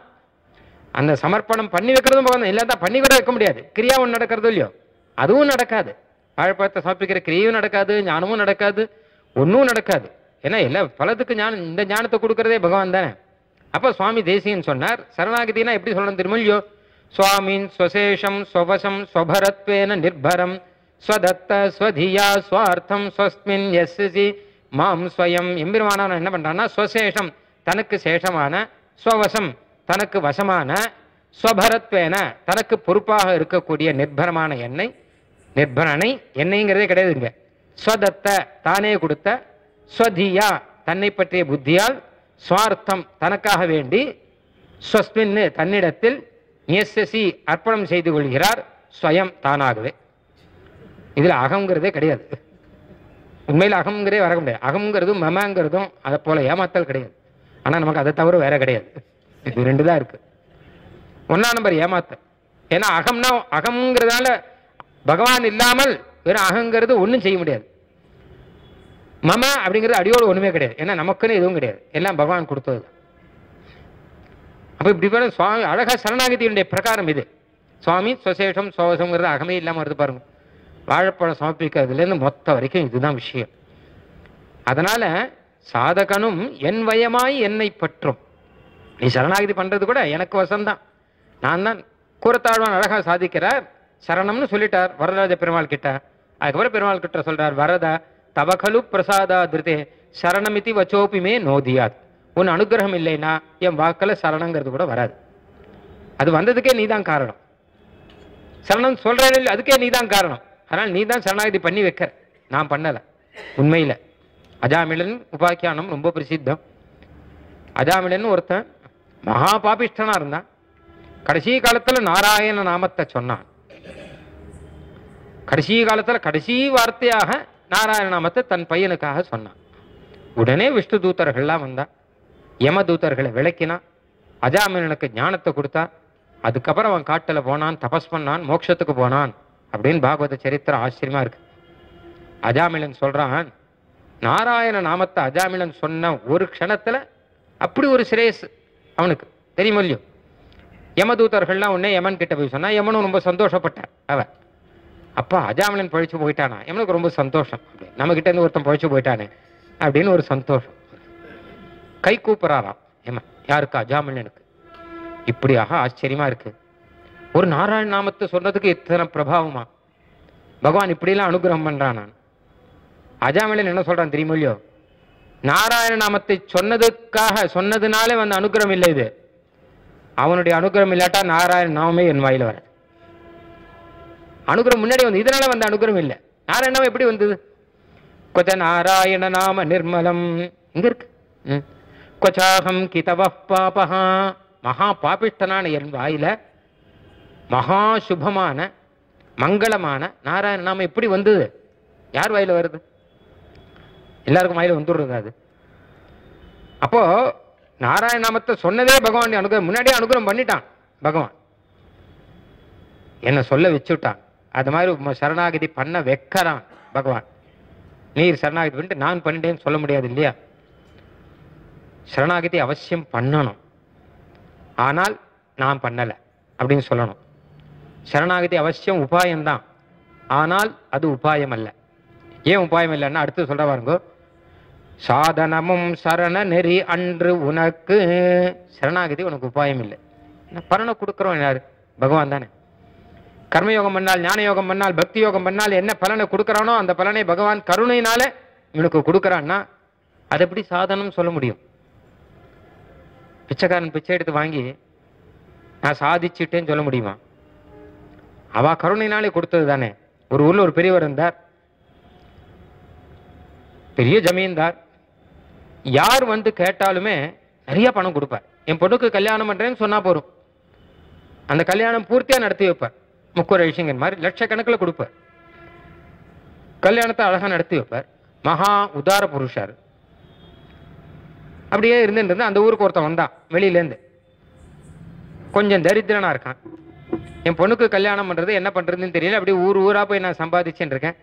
A: அந்த சமர்ப்பணம் பண்ணி வைக்கிறதும் பகவான் தான். இல்லாதான் பண்ணி கூட வைக்க முடியாது. கிரியா ஒன்று நடக்கிறது இல்லையோ, அதுவும் நடக்காது. வாழைப்பழத்தை சமர்ப்பிக்கிற கிரியையும் நடக்காது, ஞானமும் நடக்காது, ஒன்றும் நடக்காது. ஏன்னா எல்லா பலத்துக்கு ஞானம், இந்த ஞானத்தை கொடுக்கறதே பகவான் தானே. அப்போ சுவாமி தேசிகன் சொன்னார், சரணாகதினா எப்படி சொல்லணும் தெரியுமோ இல்லையோ? சுவாமின் ஸ்வசேஷம் ஸ்வவசம் ஸ்வபரத்வேன நிர்பரம் ஸ்வதத்த ஸ்வதியா ஸ்வார்த்தம் ஸ்வஸ்மின் யஸ்ஸி மாம் ஸ்வயம். எம்பெருமானவன் என்ன பண்றான்னா, ஸ்வசேஷம் தனக்கு சேஷமான, ஸ்வவசம் தனக்கு வசமான, ஸ்வபரத்வேன தனக்கு பொறுப்பாக இருக்கக்கூடிய நிர்பரமான என்னை, நிர்பரனை என்னைங்கிறதே கிடையாதுங்க. ஸ்வதத்த தானே கொடுத்த, ஸ்வதியா தன்னை பற்றிய புத்தியால், ஸ்வார்த்தம் தனக்காக வேண்டி, ஸ்வஸ்மின் தன்னிடத்தில், நியஸ்ஸி அர்ப்பணம் செய்து கொள்கிறார், ஸ்வயம் தானாகவே. இதில் அகங்கிறதே கிடையாது. உண்மையில் அகங்கிறதே வர முடியாது. அகங்கிறதும் மமங்கிறதும் அதை போல ஏமாத்தல் கிடையாது. ஆனால் நமக்கு அதை தவிர வேற கிடையாது. இது 2 தான் இருக்கு. 1ஆம் நம்பர் ஏமாத்தல். ஏன்னா அகம்னா அகங்கிறதால பகவான் இல்லாமல் வெறும் அகங்கிறது ஒன்றும் செய்ய முடியாது. மம அப்படிங்கிறது அடியோடு ஒன்றுமே கிடையாது. ஏன்னா நமக்குன்னு எதுவும் கிடையாது, எல்லாம் பகவான் கொடுத்தது. அப்போ இப்படி சுவாமி அழகா சரணாகதியுடைய பிரகாரம் இது. சுவாமி சுசேஷம் சோசம்ங்கிறது அகமே இல்லாமல் வருது பாருங்க. வாழைப்பழம் சமர்ப்பிக்கிறதுலேருந்து மொத்த வரைக்கும் இதுதான் விஷயம். அதனால சாதகனும் என் வயமாய் என்னை பற்றும். நீ சரணாகதி பண்றது கூட எனக்கு வசம்தான். நான் தான் கூறத்தாழ்வான் அழகா சாதிக்கிறார். சரணம்னு சொல்லிட்டார் வரதராஜ பெருமாள் கிட்ட. அதுக்கப்புறம் பெருமாள் கிட்ட சொல்றார், வரதா தவகலு பிரசாதா திருதே சரணமிதி வச்சோபிமே நோதியாத். உன் அனுகிரகம் இல்லைன்னா என் வாக்கில் சரணங்கிறது கூட வராது. அது வந்ததுக்கே நீதான் காரணம். சரணம் சொல்றேன் அதுக்கே நீதான் காரணம். அதனால் நீ தான் சரணாகதி பண்ணி வைக்க, நான் பண்ணல. உண்மையில அஜாமிளன் உபாக்கியானம் ரொம்ப பிரசித்தம். அஜாமிளன் ஒருத்தன் மகா பாபிஷ்டனா இருந்தான். கடைசி காலத்துல நாராயண நாமத்தை சொன்னான். கடைசி காலத்துல கடைசி வார்த்தையாக நாராயண நாமத்தை தன் பையனுக்காக சொன்னான். உடனே விஷ்ணு தூதர்கள்லாம் வந்தா, யம தூதர்களை விளக்கினான், அஜாமிலனுக்கு ஞானத்தை கொடுத்தா. அதுக்கப்புறம் அவன் காட்டில் போனான், தபஸ் பண்ணான், மோட்சத்துக்கு போனான் அப்படின்னு பாகவத சரித்திரம் ஆச்சரியமா இருக்கு. அஜாமிலன் சொல்றான், நாராயண நாமத்தை அஜாமிலன் சொன்ன ஒரு க்ஷணத்துல அப்படி ஒரு சிரேஸ் அவனுக்கு தெரியுமோ இல்லையோ. யமதூதர்கள்லாம் உடனே யமன் கிட்ட போய் சொன்னா, யமனும் ரொம்ப சந்தோஷப்பட்டான். அவன் அப்பா அஜாமிலன் பழிச்சு போயிட்டானா, யமனுக்கு ரொம்ப சந்தோஷம். நம்ம கிட்ட இருந்து ஒருத்தன் பழிச்சு போயிட்டானே அப்படின்னு ஒரு சந்தோஷம். கை கூப்புறாராம் யமன். யாருக்கு? அஜாமிலனுக்கு. இப்படியாக ஆச்சரியமா இருக்கு. ஒரு நாராயண நாமத்தை சொன்னதுக்கு இத்தனை பிரபாவமா பகவான் இப்படிலாம் அனுகிரகம் பண்றான். நான் அஜாமிலன் என்ன சொல்றான் தெரியுமோ இல்லையோ, நாராயண நாமத்தை சொன்னதுனாலே வந்த அனுகிரகம் இல்லை இது. அவனுடைய அனுகிரகம் இல்லாட்டா நாராயண நாமமே என் வாயில வர. அனுகிரகம் முன்னாடி வந்து இதனால வந்த அனுகிரகம் இல்லை. நாராயண நாமம் எப்படி வந்தது? கொச்ச நாராயண நாம நிர்மலம் இங்க இருக்கு. கொச்சாகம் கிதவ பாபஹா, மகா பாபிஷ்டனான என் வாயில மகா சுபமான மங்களமான நாராயண நாமம் எப்படி வந்தது? யார் வாயில வருது? எல்லாருக்கும் வாயில வந்துடுறது அது. அப்போ நாராயண நாமத்தை சொன்னதே பகவான் அனுகிரகம், முன்னாடியே அனுகிரகம் பண்ணிட்டான் பகவான், என்ன சொல்ல வச்சுட்டான். அது மாதிரி சரணாகதி பண்ண வைக்கிறான் பகவான். நீர் சரணாகதி பண்ணிட்டு நான் பண்ணிட்டேன்னு சொல்ல முடியாது இல்லையா. சரணாகதி அவசியம் பண்ணணும், ஆனால் நான் பண்ணலை அப்படின்னு சொல்லணும். சரணாகதி அவசியம் உபாயம்தான், ஆனால் அது உபாயம் அல்ல. ஏன் உபாயம் இல்லைன்னா அடுத்து சொல்ற பாருங்க, சாதனமும் சரண நெறி அன்று உனக்கு. சரணாகதி உனக்கு உபாயம் இல்லை. பலனை கொடுக்குறோம் யாரு? பகவான் தானே. கர்மயோகம் பண்ணால், ஞான யோகம் பண்ணால், பக்தி யோகம் பண்ணால் என்ன பலனை கொடுக்குறானோ அந்த பலனை பகவான் கருணையினால இவனுக்கு கொடுக்குறான்னா அது எப்படி சாதனம் சொல்ல முடியும்? பிச்சைக்காரன் பிச்சை எடுத்து வாங்கி நான் சாதிச்சுட்டேன்னு சொல்ல முடியுமா? அவ கருணையினாலே கொடுத்தது தானே. ஒரு ஊர்ல ஒரு பெரியவர் இருந்தார், பெரிய ஜமீன்தார். யார் வந்து கேட்டாலுமே நிறைய பணம் கொடுப்பார். என் பொண்ணுக்கு கல்யாணம் பண்றேன்னு சொன்னா போறோம், அந்த கல்யாணம் பூர்த்தியா நடத்தி வைப்பார். முக்கூர் ஐஷிங்கன் மாதிரி லட்சக்கணக்கில் கொடுப்பார். கல்யாணத்தை அழகா நடத்தி வைப்பார். மகா உதார புருஷர். அப்படியே இருந்துட்டு அந்த ஊருக்கு ஒருத்தன் வந்தான் வெளியிலேருந்து, கொஞ்சம் தரித்திரனா இருக்கான். என் பொண்ணுக்கு கல்யாணம் பண்றது என்ன பண்றதுன்னு தெரியல, அப்படி ஊரா போய் நான் சம்பாதிச்சுட்டு இருக்கேன்.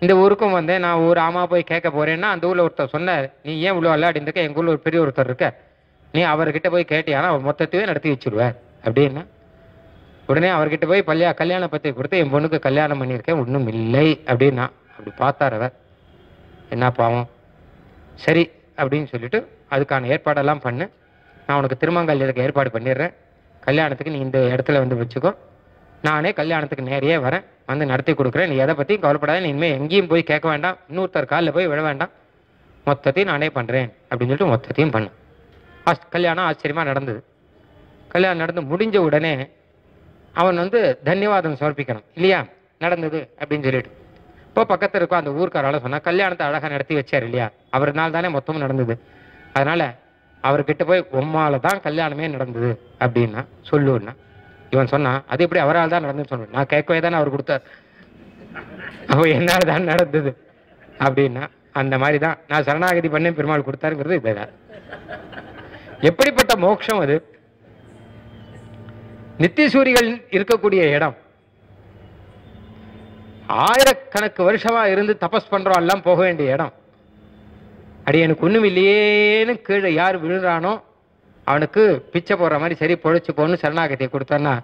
A: இந்த ஊருக்கும் வந்தேன், நான் ஒரு ஆமா போய் கேட்க போறேன்னா அந்த ஊர்ல ஒருத்தர் சொன்னார், நீ ஏன் இவ்வளோ விளையாடின்னு இருக்க, எங்க ஊர்ல ஒரு பெரிய ஒருத்தர் இருக்க, நீ அவர்கிட்ட போய் கேட்டியானா அவர் மொத்தத்தையே நடத்தி வச்சிருவார் அப்படின்னா. உடனே அவர்கிட்ட போய் கல்யாண பத்திரிகை கொடுத்து என் பொண்ணுக்கு கல்யாணம் பண்ணியிருக்கேன், ஒன்றும் இல்லை அப்படின்னா. அப்படி பார்த்தார் அவர், என்ன பாவம். சரி அப்படின்னு சொல்லிட்டு அதுக்கான ஏற்பாடெல்லாம் பண்ணு, நான் உனக்கு திருமங்கல்யத்துக்கு ஏற்பாடு பண்ணிடுறேன், கல்யாணத்துக்கு நீ இந்த இடத்துல வந்து வச்சுக்கோ, நானே கல்யாணத்துக்கு நேரையே வரேன், வந்து நடத்தி கொடுக்குறேன், நீ எதை பற்றியும் கவலைப்படாத, நீ இனிமேல் எங்கேயும் போய் கேட்க வேண்டாம், இன்னொருத்தர் காலில் போய் விழ வேண்டாம், மொத்தத்தையும் நானே பண்ணுறேன் அப்படின்னு சொல்லிட்டு மொத்தத்தையும் பண்ணேன். கல்யாணம் ஆச்சரியமாக நடந்தது. கல்யாணம் நடந்து முடிஞ்ச உடனே அவன் வந்து தன்யவாதம் சமர்ப்பிக்கணும் இல்லையா, நடந்தது அப்படின்னு சொல்லிட்டு. இப்போ பக்கத்தில் இருக்கும் அந்த ஊருக்காரால சொன்னா, கல்யாணத்தை அழகாக நடத்தி வச்சார் இல்லையா, அவர்னால தானே மொத்தமும் நடந்தது, அதனால அவர்கிட்ட போய் உம்மால தான் கல்யாணமே நடந்தது அப்படின்னா சொல்லுன்னா. இவன் சொன்னா, அது எப்படி அவரால் தான் நடந்துன்னு சொன்ன, நான் கேட்கவே தானே அவர் கொடுத்தார், அப்போ என்னால் தான் நடந்தது அப்படின்னா. அந்த மாதிரி தான் நான் சரணாகதி பண்ணி பெருமாள் கொடுத்தாருங்கிறது இதுதான். எப்படிப்பட்ட மோட்சம் அது! நித்தியசூரிகள் இருக்கக்கூடிய இடம், ஆயிரக்கணக்கு வருஷமா இருந்து தபஸ் பண்றோம் எல்லாம் போக வேண்டிய இடம். அடி எனக்கு ஒண்ணும் இல்லையேன்னு கீழே யார் விழுறானோ அவனுக்கு பிச்சை போடுற மாதிரி சரி பொழைச்சு போன்னு சரணாகதியை கொடுத்தான்னா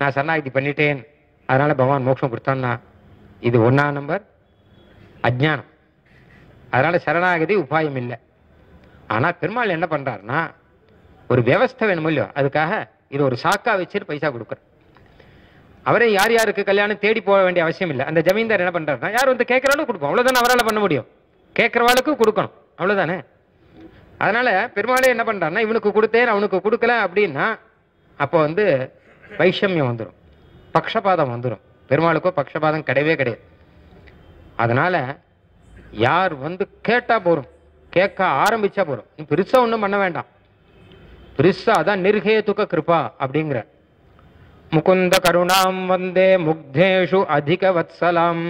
A: நான் சரணாகதி பண்ணிட்டேன் அதனால பகவான் மோட்சம் கொடுத்தான்னா, இது 1ஆம் நம்பர் அஜ்ஞானம். அதனால சரணாகதி உபாயம் இல்லை. ஆனா பெருமாள் என்ன பண்றாருன்னா, ஒரு வியவஸ்தை வேணும் இல்லையோ, அதுக்காக இது ஒரு சாக்கா வச்சுட்டு பைசா கொடுக்குறார். அவரே யார் யாருக்கு கல்யாணம் தேடி போக வேண்டிய அவசியம் இல்லை. அந்த ஜமீன்தார் என்ன பண்றாருன்னா, யார் வந்து கேட்கறாலும் கொடுப்போம், அவ்வளவுதானே அவரால் பண்ண முடியும். கேட்கறவாளுக்கு கொடுக்கணும், அவ்வளவுதானே. அதனால பெருமாளே என்ன பண்றாருன்னா, இவனுக்கு கொடுத்தேன் அவனுக்கு கொடுக்கல அப்படின்னா அப்போ வந்து வைஷமியம் வந்துடும், பக்ஷபாதம் வந்துடும். பெருமாளுக்கோ பக்ஷபாதம் கிடையவே கிடையாது. அதனால யார் வந்து கேட்டா போறோம், கேட்க ஆரம்பிச்சா போறோம், நீ பெருசா ஒன்றும் பண்ண வேண்டாம். பெருசா அதான் நிர்ஹேதுக கிருபா அப்படிங்கிற. முகுந்த கருணாம் வந்தே முக்தேஷு அதிக வத்சலாம்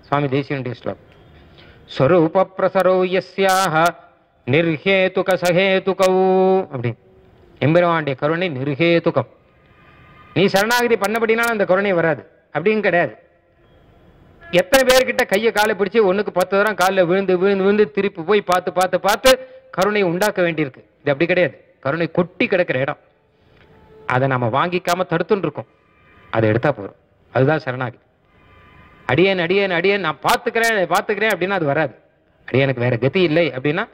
A: சுவாமி தேசிகனுடைய ஸ்லோகம். ஸ்வரூப பிரசரோ யஸ்யாஹ நிர்ஹேதுக சஹேதுகௌ அப்படி. எம்பெருமானுடைய கருணை நிர்ஹேதுகம். நீ சரணாகதி பண்ணபடினாலும் அந்த கருணை வராது அப்படின்னு கிடையாது. எத்தனை பேர்கிட்ட கையை காலை பிடிச்சி 1க்கு 10 தரம் காலில் விழுந்து விழுந்து விழுந்து திருப்பி போய் பார்த்து பார்த்து பார்த்து கருணை உண்டாக்க வேண்டியிருக்கு. இது அப்படி கிடையாது. கருணை கொட்டி கிடக்கிற இடம், அதை நம்ம வாங்கிக்காம தடுத்துன்னு இருக்கோம், அதை எடுத்தா போறோம். அதுதான் சரணாகதி. அடியேன் அடியேன் அடியேன் நான் பார்த்துக்கிறேன் பார்த்துக்கிறேன் அப்படின்னா அது வராது. அடியனுக்கு வேற கதி இல்லை அப்படின்னா,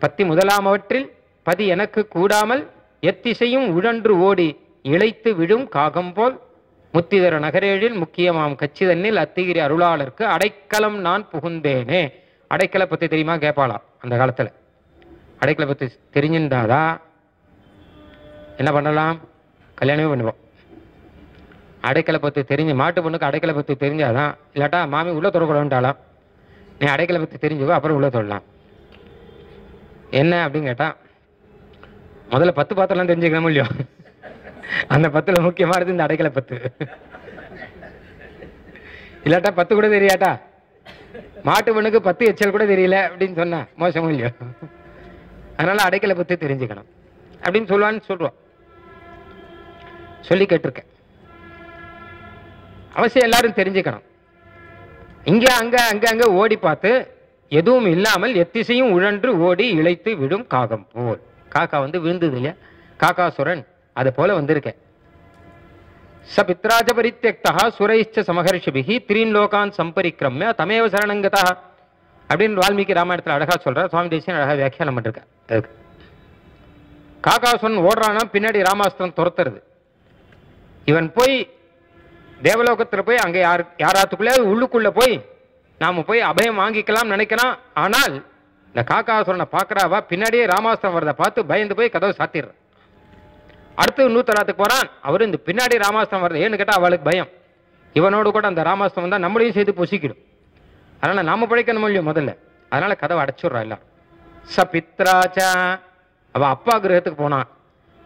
A: பத்தி முதலாமவற்றில் பதி எனக்கு கூடாமல் எத்திசையும் உழன்று ஓடி இழைத்து விழும் காகம் போல் முத்திதர நகரேழில் முக்கியமாம் கச்சிதன்னில் அத்திகிரி அருளாளருக்கு அடைக்கலம் நான் புகுந்தேனே. அடைக்கலை பத்தி தெரியுமா கேட்பாளாம் அந்த காலத்துல. அடைக்கலை பத்தி தெரிஞ்சிருந்தாதான் என்ன பண்ணலாம், கல்யாணமே பண்ணுவோம். அடைக்கலை பத்தி தெரிஞ்சு, மாட்டு பொண்ணுக்கு அடைக்கலை பத்தி தெரிஞ்சாதான், இல்லாட்டா மாமி உள்ள தொடக்கூடாண்டாலாம். நீ அடைக்கலை பத்தி தெரிஞ்சுக்கோ, அப்புறம் உள்ள தொடலாம். என்ன அப்படின்னு கேட்டா, முதல்ல 10 பாத்திரம்லாம் தெரிஞ்சுக்கணும் இல்லையோ, அந்த 10ல முக்கியமானது இந்த அடைக்கலை 10. இல்லாட்டா 10 கூட தெரியாட்டா, மாட்டு பொண்ணுக்கு 10 எச்சல் கூட தெரியல அப்படின்னு சொன்னா மோசமும் இல்லையோ. அதனால அடைக்கலை பத்தி தெரிஞ்சுக்கணும் அப்படின்னு சொல்லுவான்னு சொல்றோம், சொல்லி கேட்டிருக்கேன். அவசியம் எல்லாரும் தெரிஞ்சுக்கணும். இங்க அங்க அங்க அங்க ஓடி பார்த்து எதுவும் இல்லாமல் எத்திசையும் உழன்று ஓடி இழைத்து விடும் காகம் போல். காக்கா வந்து விழுந்தது இல்லையா, காக்காசுரன் அது போல வந்திருக்க. ச பித்ராஜ பரித்யக்தா சுரைச்ச சமஹர்ஷிபிஹி த்ரீன் லோகான் சம்பரிக்ரம்ய தமேவ சரணங்கதா அப்படின்னு வால்மீகி ராமாயணத்தில் அழகா சொல்றார். சுவாமி தேசிகன் அழகா வியாக்கியானம் பண்ணிருக்கார். அதுக்கு காக்காசுரன் ஓடுறானா, பின்னாடி ராமாஸ்திரம் துரத்துறது. இவன் போய் தேவலோகத்தில் போய் அங்கே யாராத்துக்குள்ளே உள்ளுக்குள்ள போய் நாம போய் அபயம் வாங்கிக்கலாம் நினைக்கலாம். ஆனால் இந்த காக்காசுரனை பார்க்கறாவா, பின்னாடியே ராமாஸ்திரம் வரதை பார்த்து பயந்து போய் கதவை சாத்திடுற. அடுத்து இன்னொருத்தராத்துக்கு போறான், அவரு இந்த பின்னாடி ராமாஸ்திரம் வருது. ஏன்னு கேட்டா அவளுக்கு பயம், இவனோடு கூட அந்த ராமாஸ்திரம் வந்தா நம்மளையும் சேர்த்து பொசிக்கிடும். அதனால நாம பிழைக்கணும் இல்லையோ முதல்ல. அதனால கதவை அடைச்சுடுறா எல்லாம். ச பித்ராச்சா, அவ அப்பா கிரகத்துக்கு போனான்.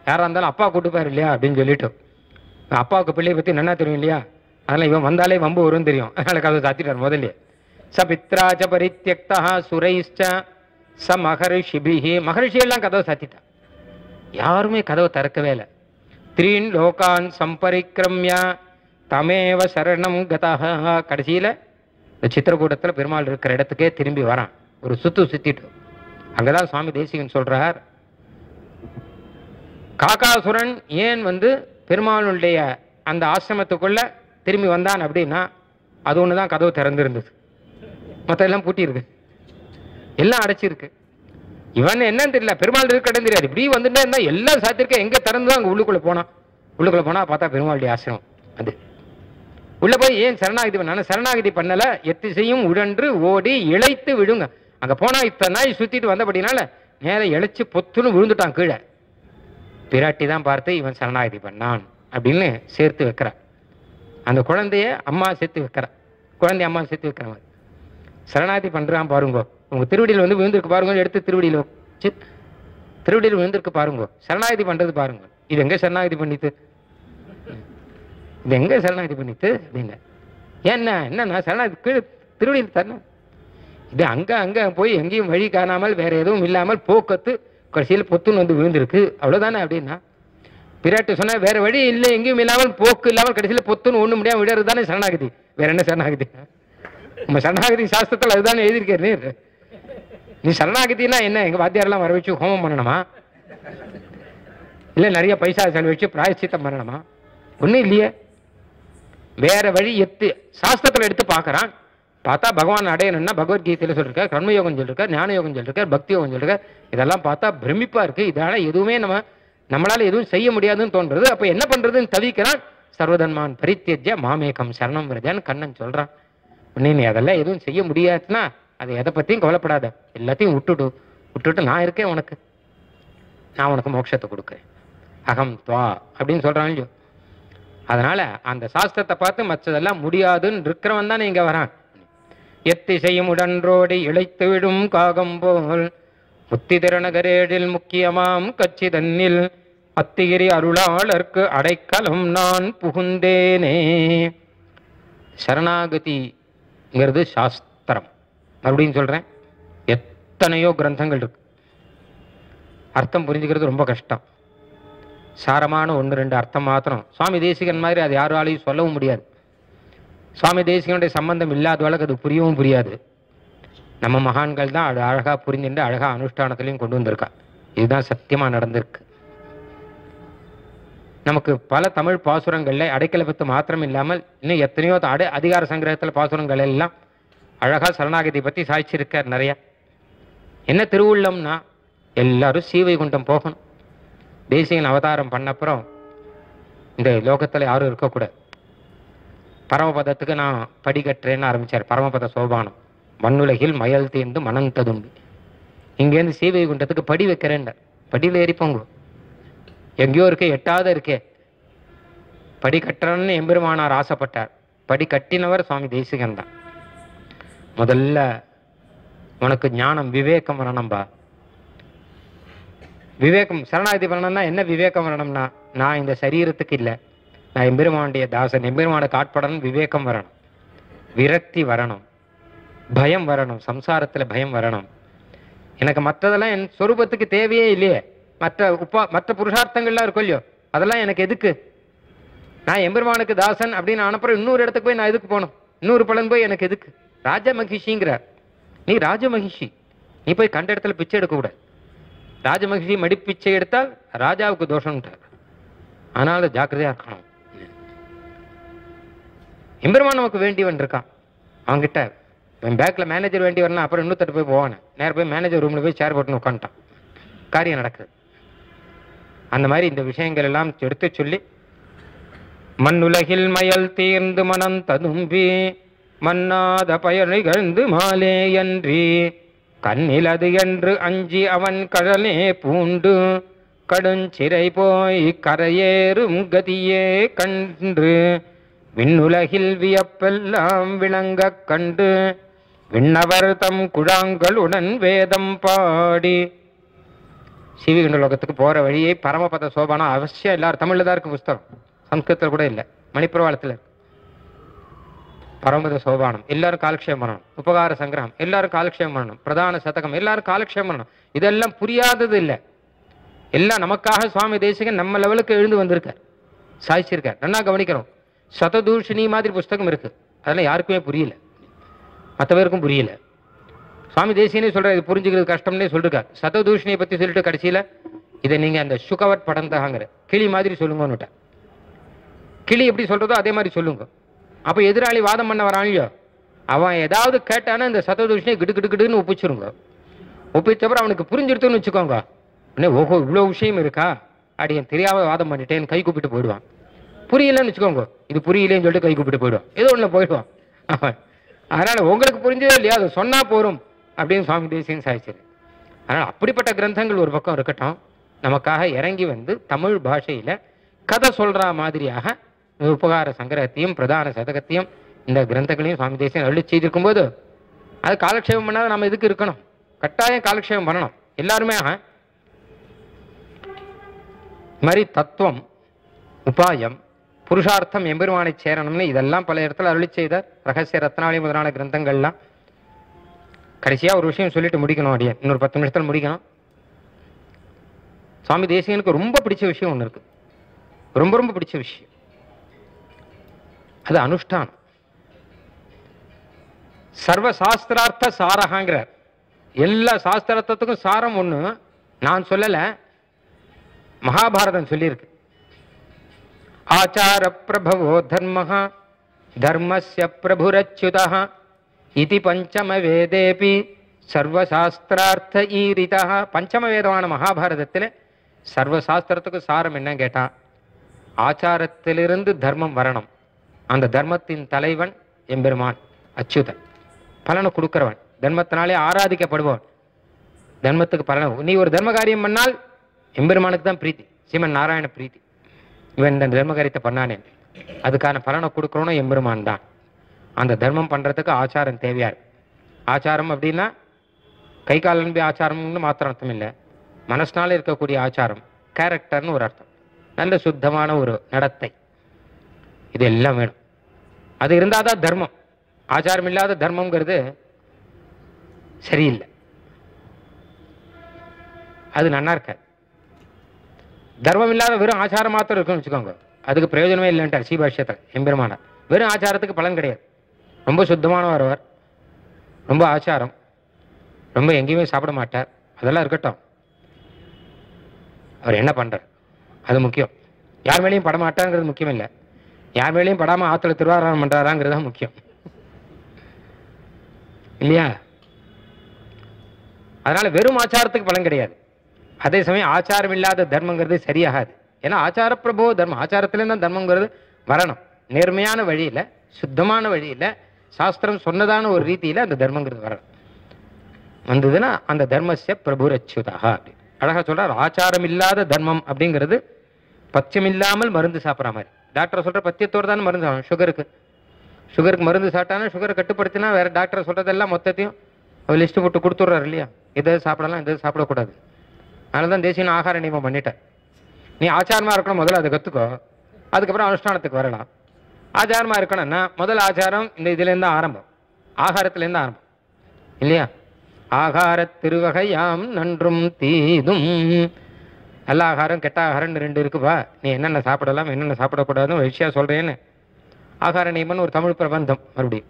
A: யாரா இருந்தாலும் அப்பா கூட்டுப்பாரு இல்லையா அப்படின்னு சொல்லிட்டு, அப்பாவுக்கு பிள்ளையை பத்தி நல்லா தெரியும் இல்லையா, அதனால இவன் வந்தாலே வம்பு வரும்னு தெரியும். அதனால கதவை சாத்திட்டார் முதல்ல. ச பித்ராச்ச பரித்யக்தா சுரைஷ்ச ச மகர்ஷிபிஹி, மகர்ஷி எல்லாம் கதவை சாத்திட்டா, யாருமே கதவை திறக்கவே இல்லை. த்ரீன் லோகான் சம்பரிக்ரம்யா தமேவ சரணம் கதா. கடைசியில சித்திரக்கூடத்தில் பெருமாள் இருக்கிற இடத்துக்கே திரும்பி வரான், ஒரு சுத்திட்டு. அங்கதான் சுவாமி தேசிகன் சொல்றார், காக்காசுரன் ஏன் வந்து பெருமாளுடைய அந்த ஆசிரமத்துக்குள்ள திரும்பி வந்தான் அப்படின்னா, அது ஒண்ணுதான் கதவு திறந்திருந்தது, மற்ற எல்லாம் பூட்டி இருக்கு, எல்லாம் அடைச்சிருக்கு. இவன் என்னன்னு தெரியல, பெருமாள் இருக்க இடம் தெரியாது, இப்படி வந்துட்டே இருந்தா எல்லாம் சாத்திருக்க. எங்க திறந்துதான் அங்க உள்ளுக்குள்ள போனா பார்த்தா பெருமாளுடைய ஆசிரமம். அது உள்ள போய் ஏன் சரணாகதி பண்ண, சரணாகதி பண்ணல, எத்திசையும் உழன்று ஓடி இழைத்து விடுங்க. அங்க போனா இத்தனை நாய் சுத்திட்டு வந்தபடினால நேர இழைச்சு பொத்துன்னு விழுந்துட்டான் கீழே. பிராட்டி தான் பார்த்து இவன் சரணாகதி பண்ணான் அப்படின்னு சேர்த்து வைக்கிறான். அந்த குழந்தைய அம்மா சேர்த்து வைக்கிறான், குழந்தைய அம்மா சேர்த்து வைக்கிறவன் சரணாகதி பண்றான் பாருங்க. உங்க திருவடியில் வந்து விழுந்திருக்கு பாருங்க, எடுத்து திருவடியில் விழுந்திருக்கு பாருங்க, சரணாகதி பண்றது பாருங்க. இது எங்க சரணாகதி பண்ணிட்டு, இது எங்க சரணாகதி பண்ணிட்டு அப்படிங்க. என்ன சரணாகதி கீழே திருவடியில் தரணும். இது அங்க அங்க போய் எங்கேயும் வழி காணாமல் வேற எதுவும் இல்லாமல் போக்கத்து கடைசியில் பொத்துன்னு வந்து விழுந்திருக்கு, அவ்வளவுதானே அப்படின்னா. பிராட்டு சொன்ன வேற வழி இல்லை, எங்கேயும் இல்லாமல் போக்கு இல்லாமல் கடைசியில் பொத்துன்னு ஒண்ணு முடியாம விடுறது தானே சரணாகதி. வேற என்ன சரணாகதி? நம்ம சரணாகதி சாஸ்திரத்தில் அதுதானே எழுதியிருக்காரு நீர். நீ சரணாகதினா என்ன, எங்க வாத்தியாரெல்லாம் வர வச்சு ஹோமம் பண்ணணுமா, இல்லை நிறைய பைசா செலவு வச்சு பிராயச்சித்தம் பண்ணணுமா? ஒன்றும் இல்லையே. வேற வழி சாஸ்திரத்தில் எடுத்து பார்க்கறான். பார்த்தா பகவான் அடையணும்னா பகவத்கீதையில சொல்லிருக்கார், கர்மயோகம் சொல்லிருக்கார், ஞான யோகம் சொல்லிருக்கார், பக்தி யோகம் சொல்லிருக்கார். இதெல்லாம் பார்த்தா பிரமிப்பா இருக்கு. இதனால எதுவுமே நம்மளால எதுவும் செய்ய முடியாதுன்னு தோன்றது. அப்ப என்ன பண்றதுன்னு தவிக்கிறான். சர்வதன்மான் பரித்தியஜ்ய மாமேகம் சரணம் விரஜான்னு கண்ணன் சொல்றான். நீ அதெல்லாம் எதுவும் செய்ய முடியாதுன்னா அது எதை பத்தியும் கவலைப்படாத, எல்லாத்தையும் விட்டுட்டு நான் இருக்கேன் உனக்கு, நான் உனக்கு மோட்சத்தை கொடுக்குறேன், அகம் துவா அப்படின்னு சொல்றான் இல்லையோ. அதனால அந்த சாஸ்திரத்தை பார்த்து மற்றதெல்லாம் முடியாதுன்னு இருக்கிறவன் தானே இங்க வரான். எத்திசையும் உடன்றோடி இழைத்து விடும் காகம் போல் முத்தி திறநகரேடில் முக்கியமாம் கட்சி தன்னில் அத்திகிரி அருளாளர்க்கு அடைக்கலம் நான் புகுந்தேனே. சரணாகதிங்கிறது சாஸ்திரம். மறுபடியும் சொல்றேன், எத்தனையோ கிரந்தங்கள் இருக்கு, அர்த்தம் புரிஞ்சுக்கிறது ரொம்ப கஷ்டம். சாரமான 1-2 அர்த்தம் மாத்திரம். சுவாமி தேசிகன் மாதிரி அது யாராலையும் சொல்லவும் முடியாது. சுவாமி தேசிகனுடைய சம்பந்தம் இல்லாதவளுக்கு அது புரியவும் புரியாது. நம்ம மகான்கள் தான் அது அழகா புரிஞ்சுட்டு அழகா அனுஷ்டானத்திலையும் கொண்டு வந்திருக்கா. இதுதான் சத்தியமா நடந்திருக்கு. நமக்கு பல தமிழ் பாசுரங்கள்ல அடைக்கலபத்து மாத்திரம் இல்லாமல் இன்னும் எத்தனையோ அதிகார சங்கிரகத்தில் பாசுரங்கள் எல்லாம் அழகா சரணாகதி பத்தி சாய்ச்சிருக்கார் நிறைய. என்ன திருவுள்ளம்னா எல்லாரும் சீவைகுண்டம் போகணும். தேசிகன் அவதாரம் பண்ணப்புறம் இந்த லோகத்துல யாரும் இருக்கக்கூடாது. பரமபதத்துக்கு நான் படிக்கட்டுறேன்னு ஆரம்பிச்சார். பரமபத சோபானம் மண்ணுலகில் மயல் தீர்ந்து மனம் ததும்பி, இங்கேருந்து சீவைகுண்டத்துக்கு படி வைக்கிறேன். படியில் ஏறிப்போங்க, எங்கேயோ இருக்கே, எட்டாவது இருக்கே, படி கட்டுறன்னு எம்பெருமானார் ஆசைப்பட்டார். படி கட்டினவர் சுவாமி தேசிகன் தான். முதல்ல உனக்கு ஞானம் விவேகம் வரணும்பா. விவேகம் சரணாகதி பண்ணணும்னா என்ன விவேகம் வரணும்னா, நான் இந்த சரீரத்துக்கு இல்லை, நான் எம்பெருமானுடைய தாசன், எம்பெருமான காட்படணும். விவேகம் வரணும், விரக்தி வரணும், பயம் வரணும், சம்சாரத்துல பயம் வரணும். எனக்கு மற்றதெல்லாம் என் சொரூபத்துக்கு தேவையே இல்லையே. மற்ற புருஷார்த்தங்கள்லாம் இருக்கும் இல்லையோ, அதெல்லாம் எனக்கு எதுக்கு? நான் எம்பெருமானுக்கு தாசன் அப்படின்னு அனுப்புற இன்னொரு இடத்துக்கு போய் நான் எதுக்கு போகணும்? இன்னொரு பலன் போய் எனக்கு எதுக்கு? ராஜமகிஷிங்கிறார். நீ ராஜமகிஷி, நீ போய் கண்ட இடத்துல பிச்சை எடுக்க கூடாது. ராஜமகிஷி மடிப்பிச்சை எடுத்தால் ராஜாவுக்கு தோஷம்ட்டார். அதனால ஜாக்கிரதையா இருக்கணும். எம்பெருமான் நமக்கு வேண்டியவன் இருக்கான். அவன்கிட்ட பேங்க்ல மேனேஜர் வேண்டி வரணும், அப்புறம் இன்னொருத்தட்டு போய் போவானே, நேரம் போய் மேனேஜர் ரூம்ல போய் சேர் போட்டுன்னு உட்காந்துட்டான், காரியம் நடக்குது. அந்த மாதிரி இந்த விஷயங்கள் எல்லாம் எடுத்து சொல்லி, மண்ணுலகில் மயல் தீர்ந்து மனம் ததும்பி மன்னாத பயர் நிகழ்ந்து மாலே அன்றி கண்ணில் அது என்று அஞ்சி அவன் கடலே பூண்டு கடுஞ்சிறை போய் கரையேறும் கதியே கன்று விண்ணுலகில் வியப்பெல்லாம் விளங்க கண்டு விண்ணவர் தம் குழாங்களுடன் வேதம் பாடி. சிவகண்ட லோகத்துக்கு போற வழியை பரமபத சோபானம் அவசியம் எல்லாரும் தமிழ்ல தான் இருக்கு புஸ்தகம், சம்ஸ்கிருதத்தில் கூட இல்லை, மணிப்பிரவாளத்தில் இருக்கு. பரமபத சோபானம் எல்லாரும் காலக்ஷேபம் பண்ணணும், உபகார சங்கிரகம் எல்லாரும் காலக்ஷேபம் பண்ணணும், பிரதான சதகம் எல்லாரும் காலக்ஷேபம் பண்ணணும். இதெல்லாம் புரியாதது இல்லை, எல்லாம் நமக்காக சுவாமி தேசிகன் நம்ம லெவலுக்கு எழுந்து வந்திருக்கார், சாய்ச்சிருக்கார். நல்லா கவனிக்கிறோம். சததூஷினி மாதிரி புஸ்தகம் இருக்கு, அதெல்லாம் யாருக்குமே புரியல, மற்ற பேருக்கும் புரியல. சுவாமி தேசியனே சொல்ற இது புரிஞ்சுக்கிறது கஷ்டம்னே சொல்லிருக்கார். சததூஷணியை பத்தி சொல்லிட்டு கடைசியில இதை நீங்க அந்த சுகவட் படம் தாங்கிற கிளி மாதிரி சொல்லுங்கன்னு. கிளி எப்படி சொல்றதோ அதே மாதிரி சொல்லுங்க. அப்ப எதிராளி வாதம் பண்ண வரான்லையோ, அவன் ஏதாவது கேட்டானா இந்த சததூஷணியை கிடுன்னு ஒப்பிச்சிருங்க. ஒப்பிச்சப்பறம் அவனுக்கு புரிஞ்சிருத்துன்னு வச்சுக்கோங்க. ஓஹோ இவ்வளவு விஷயம் இருக்கா, அப்படி என் தெரியாம வாதம் பண்ணிட்டேன்னு கை கூப்பிட்டு போயிடுவான். புரியலன்னு வச்சுக்கோங்க, இது புரியலேன்னு சொல்லிட்டு கை கூப்பிட்டு போயிடுவான், ஏதோ ஒண்ணு போயிடுவான். அதனால உங்களுக்கு புரிஞ்சதோ இல்லையா, அதை சொன்னா போறோம் அப்படின்னு சுவாமி தேசிகன் சாய்ச்சாரு. அதனால அப்படிப்பட்ட கிரந்தங்கள் ஒரு பக்கம் இருக்கட்டும், நமக்காக இறங்கி வந்து தமிழ் பாஷையில கதை சொல்ற மாதிரியாக உபகார சங்கிரகத்தையும் பிரதான சதகத்தையும் இந்த கிரந்தங்களையும் சுவாமி தேசிகன் அருளி செய்திருக்கும் போது அது காலக்ஷேபம் பண்ணாத நம்ம எதுக்கு இருக்கணும்? கட்டாயம் காலக்ஷேபம் பண்ணணும் எல்லாருமே. மாதிரி தத்துவம், உபாயம், புருஷார்த்தம், எம்பெருமானை சேரணும்னு இதெல்லாம் பல இடத்துல அருளி செய்தார். ரகசிய ரத்னாவளி முதலான கிரந்தங்கள்லாம். கடைசியா ஒரு விஷயம் சொல்லிட்டு முடிக்கணும், அடியே இன்னொரு 10 நிமிஷத்துல முடிக்கணும். சுவாமி தேசிகனுக்கு ரொம்ப பிடிச்ச விஷயம் ஒண்ணு இருக்கு, ரொம்ப ரொம்ப பிடிச்ச விஷயம், அது அனுஷ்டானம். சர்வ சாஸ்திரார்த்த சாரகாங்கிற எல்லா சாஸ்திரத்துக்கும் சாரம் ஒண்ணு நான் சொல்லல, மகாபாரதம் சொல்லியிருக்கு. ஆச்சார பிரபவோ தர்மஹ தர்மஸ்ய பிரபுரச்யுதஹ இதி பஞ்சம வேதேபி சர்வசாஸ்திரார்த்த ஈரிதஹ. பஞ்சம வேதமான மகாபாரதத்தில் சர்வசாஸ்திரத்துக்கு சாரம் என்ன கேட்டா, ஆச்சாரத்திலிருந்து தர்மம் வரணும். அந்த தர்மத்தின் தலைவன் எம்பெருமான் அச்சுதன், பலனை கொடுக்கிறவன், தர்மத்தினாலே ஆராதிக்கப்படுபவன், தர்மத்துக்கு பலனை. நீ ஒரு தர்ம காரியம் பண்ணால் எம்பெருமானுக்கு தான் பிரீத்தி, ஸ்ரீமன் நாராயண பிரீத்தி. இவன் இந்த தர்ம காரியத்தை பண்ணானே, அதுக்கான பலனை கொடுக்குறோன்னு எம்பெருமான் தான். அந்த தர்மம் பண்றதுக்கு ஆச்சாரம் தேவையா இருக்கு. ஆச்சாரம் அப்படின்னா கை கால் அன்பி ஆச்சாரம்னு மாத்திரம் அர்த்தம் இல்லை, மனசினால இருக்கக்கூடிய ஆச்சாரம், கேரக்டர்னு ஒரு அர்த்தம், நல்ல சுத்தமான ஒரு நடத்தை, இது எல்லாம் வேணும். அது இருந்தாதான் தர்மம். ஆச்சாரம் இல்லாத தர்மம்ங்கிறது சரியில்லை, அது நன்னா இருக்காது. தர்மம் இல்லாத வெறும் ஆச்சாரம் மாத்திரம் இருக்குன்னு வச்சுக்கோங்க, அதுக்கு பிரயோஜனமே இல்லைன்ட்டார் ஸ்ரீபாஷ்யத்தில் எம்பெருமானார். வெறும் ஆச்சாரத்துக்கு பலன் கிடையாது. ரொம்ப சுத்தமானவர் அவர், ரொம்ப ஆச்சாரம், ரொம்ப எங்கேயுமே சாப்பிட மாட்டார், அதெல்லாம் இருக்கட்டும், அவர் என்ன பண்றார் அது முக்கியம். யார் மேலேயும் படமாட்டாங்கிறது முக்கியம் இல்லை, யார் மேலேயும் படாமல் ஆற்றுல திருவாரணம் பண்றாராங்கிறது தான் முக்கியம் இல்லையா? அதனால வெறும் ஆச்சாரத்துக்கு பலன் கிடையாது. அதே சமயம் ஆச்சாரம் இல்லாத தர்மங்கிறது சரியாகாது. ஏன்னா ஆச்சார பிரபோ தர்மம், ஆச்சாரத்திலேருந்து தான் தர்மங்கிறது வரணும். நேர்மையான வழியில, சுத்தமான வழியில, சாஸ்திரம் சொன்னதான ஒரு ரீதியில அந்த தர்மங்கிறது வரணும். வந்ததுன்னா அந்த தர்மஸ்ய பிரபுரச்சுதா அப்படி அழகா சொல்றார். ஆச்சாரம் இல்லாத தர்மம் அப்படிங்கிறது பத்தியம் இல்லாமல் மருந்து சாப்பிட்ற மாதிரி. டாக்டர் சொல்ற பத்தியத்தோடு தானே மருந்து சாப்பிடும். சுகருக்கு மருந்து சாப்பிட்டானா, சுகரை கட்டுப்படுத்தினா வேற டாக்டர் சொல்றதெல்லாம் மொத்தத்தையும் அவர் லிஸ்ட் போட்டு கொடுத்துட்றாரு இல்லையா? இதை சாப்பிடலாம், இதை சாப்பிடக்கூடாது. அதனால தான் தேசிய ஆகார நியமம் பண்ணிட்டேன். நீ ஆச்சாரமா இருக்கணும், முதல்ல அதை கற்றுக்கோ, அதுக்கப்புறம் அனுஷ்டானத்துக்கு வரலாம். ஆச்சாரமா இருக்கணும்னா முதல் ஆச்சாரம் இந்த இதுலேருந்து ஆரம்பம், ஆகாரத்துலேருந்து ஆரம்பம் இல்லையா? ஆகார திருவகையாம் நன்றும் தீதும். நல்ல ஆகாரம் கெட்ட ஆகாரம்னு ரெண்டு இருக்குப்பா. நீ என்னென்ன சாப்பிடலாம் என்னென்ன சாப்பிடக்கூடாதுன்னு ஒரு விஷயம் சொல்றேன்னு ஆகார நியமம்னு ஒரு தமிழ் பிரபந்தம். மறுபடியும்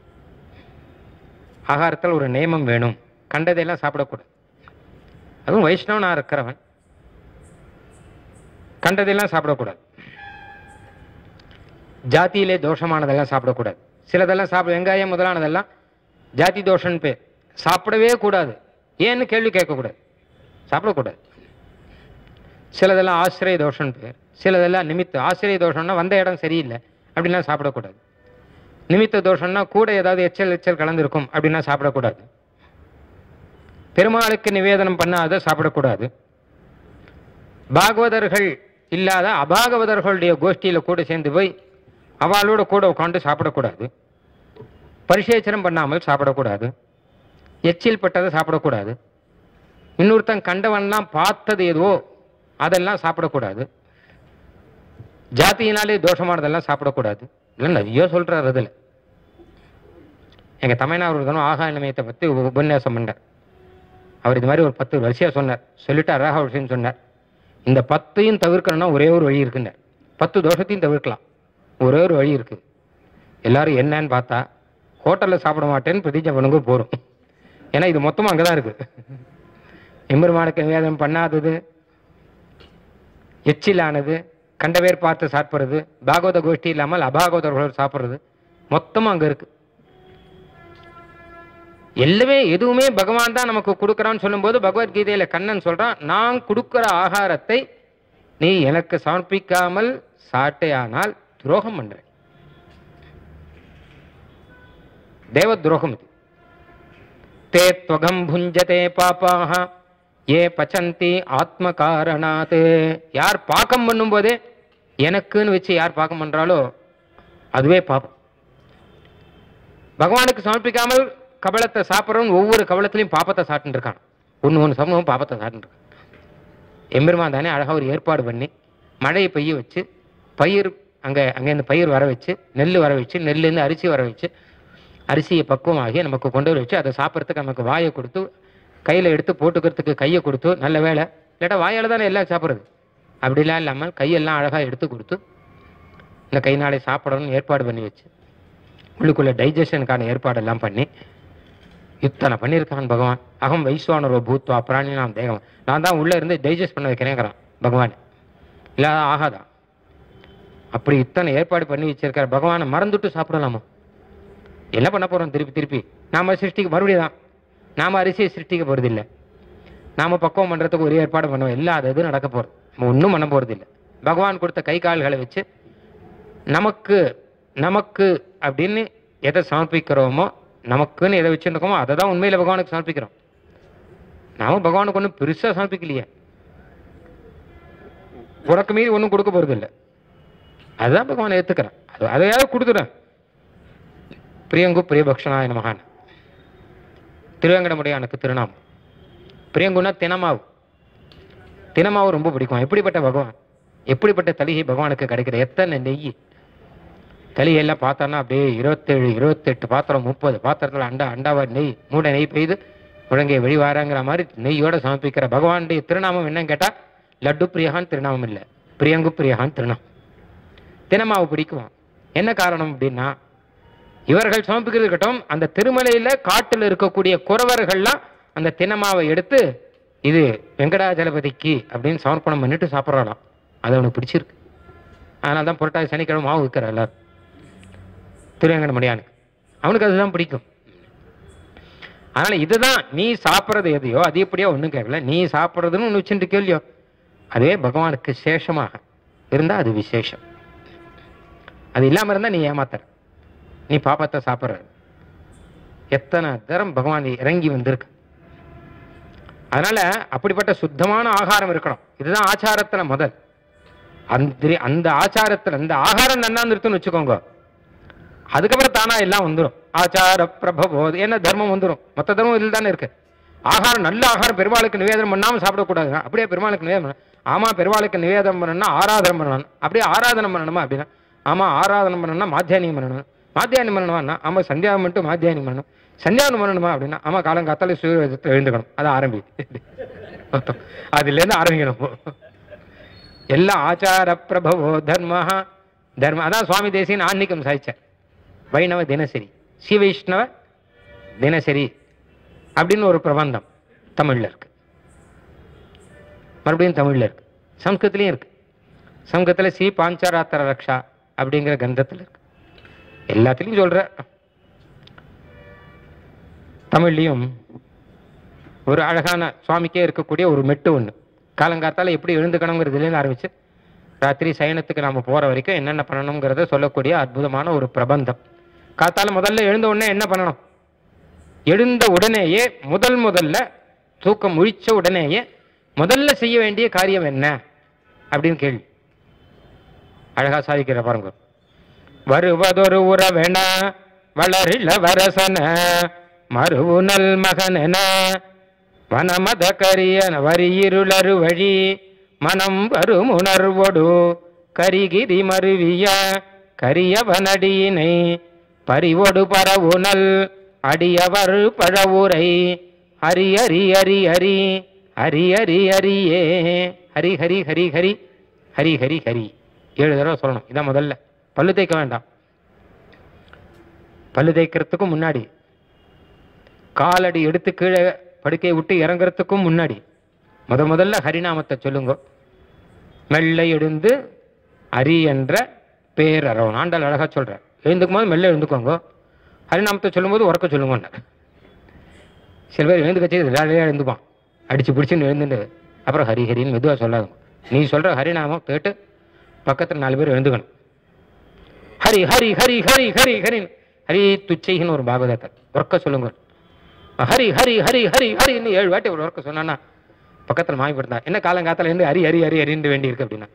A: ஆகாரத்தில் ஒரு நியமம் வேணும், கண்டதையெல்லாம் சாப்பிடக்கூடாது. அதுவும் வைஷ்ணவனா இருக்கிறவன் கண்டதெல்லாம் சாப்பிடக்கூடாது. ஜாத்தியிலே தோஷமானதெல்லாம் சாப்பிடக்கூடாது. சிலதெல்லாம் சாப்பிட, வெங்காயம் முதலானதெல்லாம் ஜாதி தோஷம்னு பேர், சாப்பிடவே கூடாது. ஏன்னு கேள்வி கேட்கக்கூடாது, சாப்பிடக்கூடாது. சிலதெல்லாம் ஆசிரிய தோஷம்னு பேர், சிலதெல்லாம் நிமித்த. ஆசிரிய தோஷம்னா வந்த இடம் சரியில்லை அப்படின்னா சாப்பிடக்கூடாது. நிமித்த தோஷம்னா கூட ஏதாவது எச்சல் கலந்துருக்கும் அப்படின்னா சாப்பிடக்கூடாது. பெருமாளுக்கு நிவேதனம் பண்ணாத சாப்பிடக்கூடாது. பாகவதர்கள் இல்லாத அபாகவதர்களுடைய கோஷ்டியில கூட சேர்ந்து போய் அவளோட கூட உட்காந்து சாப்பிடக்கூடாது. பரிசேச்சனம் பண்ணாமல் சாப்பிடக்கூடாது. எச்சில் பட்டதை சாப்பிடக்கூடாது. இன்னொருத்தன் கண்டவன்லாம் பார்த்தது எதுவோ அதெல்லாம் சாப்பிடக்கூடாது. ஜாத்தியினாலே தோஷமானதெல்லாம் சாப்பிடக்கூடாது. இல்லை நிறைய சொல்றாரு. அதில் எங்கள் தமிழ்நாடு ஒரு தினம் ஆகாய நிமயத்தை பற்றி உபன்யாசம் பண்ணார். அவர் இது மாதிரி ஒரு 10 வரிசையாக சொன்னார். சொல்லிட்டு அழகா விஷயம் சொன்னார். இந்த 10ஐயும் தவிர்க்கணும்னா ஒரே ஒரு வழி இருக்குன்னார். 10 தோஷத்தையும் தவிர்க்கலாம், ஒரே ஒரு வழி இருக்கு. எல்லாரும் என்னன்னு பார்த்தா ஹோட்டலில் சாப்பிட மாட்டேன்னு பிரதிஜை பண்ணுங்க போகிறோம். ஏன்னா இது மொத்தமாக அங்கே தான் இருக்கு. எம்பெருமானுக்கு நிவேதனம் பண்ணாதது, எச்சிலானது, கண்டவேர் பார்த்து சாப்பிட்றது, பாகவத கோஷ்டி இல்லாமல் அபாகவதர்களோடு சாப்பிட்றது, மொத்தமாக அங்கே இருக்கு. எல்லாமே எதுவுமே பகவான் தான் நமக்கு கொடுக்குறான்னு சொல்லும்போது பகவத்கீதையில கண்ணன் சொல்றான், நான் கொடுக்குற ஆகாரத்தை நீ எனக்கு சமர்ப்பிக்காமல் சாட்டையானால் துரோகம் பண்றேன். தேவ துரோகம் இது. தே துவகம் புஞ்சதே பாப்பாக ஏ பச்சந்தி ஆத்ம காரணாத். யார் பாக்கம் பண்ணும் போதே எனக்குன்னு வச்சு யார் பாக்கம் பண்றாலோ அதுவே பாப்பம். பகவானுக்கு சமர்ப்பிக்காமல் கபலத்தை சாப்பிட்றவன் ஒவ்வொரு கபலத்திலையும் பாப்பத்தை சாப்பிட்டு இருக்கான். ஒன்று சமூகம் பாப்பத்தை சாப்பிட்டு இருக்கான். எம்பெருமான் தானே அழகாக ஒரு ஏற்பாடு பண்ணி மழையை பெய்ய வச்சு, பயிர் அங்கேருந்து பயிர் வர வச்சு, நெல் வர வச்சு, நெல்லேருந்து அரிசி வர வச்சு, அரிசியை பக்குவமாகி நமக்கு கொண்டு வர வச்சு, அதை சாப்பிட்றதுக்கு நமக்கு வாயை கொடுத்து, கையில் எடுத்து போட்டுக்கிறதுக்கு கையை கொடுத்து, நல்ல வேலை இல்லாட்டா வாயால் தானே எல்லாம் சாப்பிட்றது. அப்படிலாம் இல்லாமல் கையெல்லாம் அழகாக எடுத்து கொடுத்து இந்த கை நாளை சாப்பிடணும்னு ஏற்பாடு பண்ணி வச்சு, உள்ளுக்குள்ளே டைஜஷனுக்கான ஏற்பாடெல்லாம் பண்ணி இத்தனை பண்ணியிருக்கான் பகவான். அகம் வைஸ்வானரோ பூத்வா பிராணி நாம் தேகம். நான் தான் உள்ளே இருந்து டைஜஸ்ட் பண்ண வைக்கிறேங்கிறான் பகவான். இல்லாத ஆகாதான். அப்படி இத்தனை ஏற்பாடு பண்ணி வச்சிருக்காரு. பகவானை மறந்துட்டு சாப்பிடலாமா? என்ன பண்ண போறோம்? திருப்பி திருப்பி நாம சிருஷ்டிக்கு மறுபடியும் தான். நாம அரிசியை சிருஷ்டிக்க போறது இல்லை. நாம பக்குவம் பண்றதுக்கு ஒரு ஏற்பாடு பண்ணுவோம். இல்லாத எதுவும் நடக்க போறது, நம்ம ஒன்றும் பண்ண போறது இல்லை. பகவான் கொடுத்த கை கால்களை வச்சு நமக்கு நமக்கு அப்படின்னு எதை சமர்ப்பிக்கிறோமோ, நமக்குன்னு எதை வச்சுருக்கோமோ அதை தான் உண்மையில பகவானுக்கு சமர்ப்பிக்கிறோம். நாம பகவானுக்கு ஒன்றும் பெருசா சமர்ப்பிக்கலையே. உனக்கு மீறி ஒன்றும் கொடுக்க போறது இல்லை. அதுதான் பகவான் ஏத்துக்கிறேன். அதையாவது கொடுத்துறேன். பிரியங்கு பிரியபக்ஷனாய நமகான். திருவேங்கடமுடையானுக்கு திருநாமம். பிரியங்குன்னா தினமாவு. தினமாவு ரொம்ப பிடிக்கும். எப்படிப்பட்ட பகவான், எப்படிப்பட்ட தலிகை பகவானுக்கு கிடைக்கிற. எத்தனை நெய் தலிகையெல்லாம் பார்த்தோன்னா அப்படியே 27 28 பாத்திரம் 30 பாத்திரத்தில் அண்டாவா நெய் மூட நெய் பெய்து முழங்கை வெளிவாராங்கிற மாதிரி நெய்யோட சமர்ப்பிக்கிற பகவானுடைய திருநாமம் என்னன்னு கேட்டா லட்டு பிரியகான் திருநாமம் இல்லை, பிரியங்கு பிரியகான் திருநாமம். தினமாவு பிடிக்கும். என்ன காரணம் அப்படின்னா, இவர்கள் சமர்ப்பிக்கிறது இருக்கட்டும், அந்த திருமலையில காட்டில் இருக்கக்கூடிய குறவர்கள்லாம் அந்த தினமாவை எடுத்து இது வெங்கடாஜலபதிக்கு அப்படின்னு சமர்ப்பணம் பண்ணிட்டு சாப்பிட்றாளாம். அது அவனுக்கு பிடிச்சிருக்கு. அதனால தான் புரட்டாதி சனிக்கிழமை மாவு வைக்கிற எல்லாரும் திருவேங்கடமுடையானுக்கு. அவனுக்கு அதுதான் பிடிக்கும். அதனால இதுதான் நீ சாப்பிட்றது எதையோ அது எப்படியோ ஒன்றும் கேட்கல. நீ சாப்பிட்றதுன்னு ஒன்று வச்சுட்டு கேள்வியோ அதுவே பகவானுக்கு சேஷமாக இருந்தால் அது விசேஷம். அது இல்லாமல் இருந்தால் நீ ஏமாத்துற, நீ பாப்பத்தை சாப்பிட்ற. எத்தனை தரம் பகவான் இறங்கி வந்திருக்கு. அதனால அப்படிப்பட்ட சுத்தமான ஆகாரம் இருக்கணும். இதுதான் ஆச்சாரத்துல முதல். அந்த ஆச்சாரத்துல இந்த ஆகாரம் நன்னா இருக்குன்னு வச்சுக்கோங்க, அதுக்கப்புறம் தானா எல்லாம் வந்துடும். ஆச்சார பிரபவோ என்ன தர்மம் வந்துடும். மற்ற தர்மம் இதில் தானே இருக்கு. ஆகாரம் நல்ல ஆகாரம் பெருமாளுக்கு நிவேதனம் பண்ணாமல் சாப்பிடக்கூடாது. அப்படியே பெருமாளுக்கு நிவேதனம் பண்ண, ஆமா பெருமாளுக்கு நிவேதனம் பண்ணணும்னா ஆராதனை பண்ணணும். அப்படியே ஆராதனை பண்ணணுமா அப்படின்னா, ஆமா ஆராதனை பண்ணணும்னா மாத்தியானியம் பண்ணணும். மாத்தியானியம் பண்ணணுமான்னா ஆமா சந்தியாவம் மட்டும் மாத்தியானியம் பண்ணணும். சந்தியாவனம் பண்ணணுமா அப்படின்னா ஆமா காலங்காத்தால சூரியத்தை எழுந்துக்கணும். அதை ஆரம்பிது அதுலேருந்து ஆரம்பிக்கணும். எல்லாம் ஆச்சார பிரபவோ தர்ம தர்ம. அதான் சுவாமி தேசியன் ஆன்மீகம் சாய்ச்சார். வைணவ தினசரி, ஸ்ரீ வைஷ்ணவ தினசரி அப்படின்னு ஒரு பிரபந்தம் தமிழ்ல இருக்கு. மறுபடியும் தமிழ்ல இருக்கு, சம்ஸ்கிருத்திலையும் இருக்கு. சம்ஸ்கிருத்தில் ஸ்ரீ பாஞ்சாராத்திர ரக்ஷா அப்படிங்கிற கிரந்தத்தில் இருக்கு. எல்லாத்திலையும் சொல்ற. தமிழ்லையும் ஒரு அழகான சுவாமிக்கே இருக்கக்கூடிய ஒரு மெட்டு ஒன்று. காலங்காத்தால எப்படி எழுந்துக்கணுங்கிறதுலேருந்து ஆரம்பிச்சு ராத்திரி சயனத்துக்கு நாம போற வரைக்கும் என்னென்ன பண்ணணுங்கிறத சொல்லக்கூடிய அற்புதமான ஒரு பிரபந்தம். காத்தால முதல்ல எழுந்த உடனே என்ன பண்ணணும்? எழுந்த உடனேயே முதல்ல தூக்கம் முழிச்ச உடனேயே முதல்ல செய்ய வேண்டிய காரியம் என்ன அப்படின்னு கேள்வி. அழகா சாதிக்கிற பாருங்க. வருவதொரு உறவென வளரில வரசன மறுவுனல் மகனென வனமத கரியன வரியிருளரு வழி மனம் வரும் உணர்வொடு கரிகிரி மருவிய கரியவனடியினை பறிவொடு பரவுனல் அடியவர் பழவுரை ஹரி ஹரி ஹரி ஹரி ஹரி ஹரி ஹரியே ஹரி ஹரி ஹரி ஹரி ஹரி ஹரி ஹரி 7 தடவை சொல்லணும். இதான் முதல்ல. பல்லு தேய்க்க வேண்டாம். பல்லு தேய்க்கிறதுக்கும் முன்னாடி, காலடி எடுத்து கீழே படுக்கையை விட்டு இறங்குறதுக்கும் முன்னாடி முதல்ல ஹரிநாமத்தை சொல்லுங்க. மெல்ல எழுந்து ஹரி என்ற பேரறவன் ஆண்டாள் அழகா சொல்ற. எழுந்துக்கும் போது மெல்ல எழுந்துக்கோங்க. ஹரிநாமத்தை சொல்லும்போது உறக்க சொல்லுங்க. சில பேர் எழுந்து கட்சி வேலையாக எழுந்துப்பான், அடிச்சு பிடிச்சுன்னு எழுந்துட்டு அப்புறம் ஹரி ஹரின்னு மெதுவாக சொல்லாது. நீ சொல்ற ஹரிநாமம் கேட்டு பக்கத்தில் 4 பேர் எழுந்துக்கணும். ஹரி ஹரி ஹரி ஹரி ஹரி ஹரின் ஹரி துச்சைன்னு ஒரு பாகவதர் உறக்க சொல்லுங்க. ஹரி ஹரி ஹரி ஹரி ஹரின்னு 7 வாட்டி ஒரு உறக்க சொன்னா பக்கத்தில் மாயப்படுத்தா என்ன காலங்காத்தால இருந்து ஹரி ஹரி ஹரி ஹரின்னு வேண்டி இருக்கு அப்படின்னா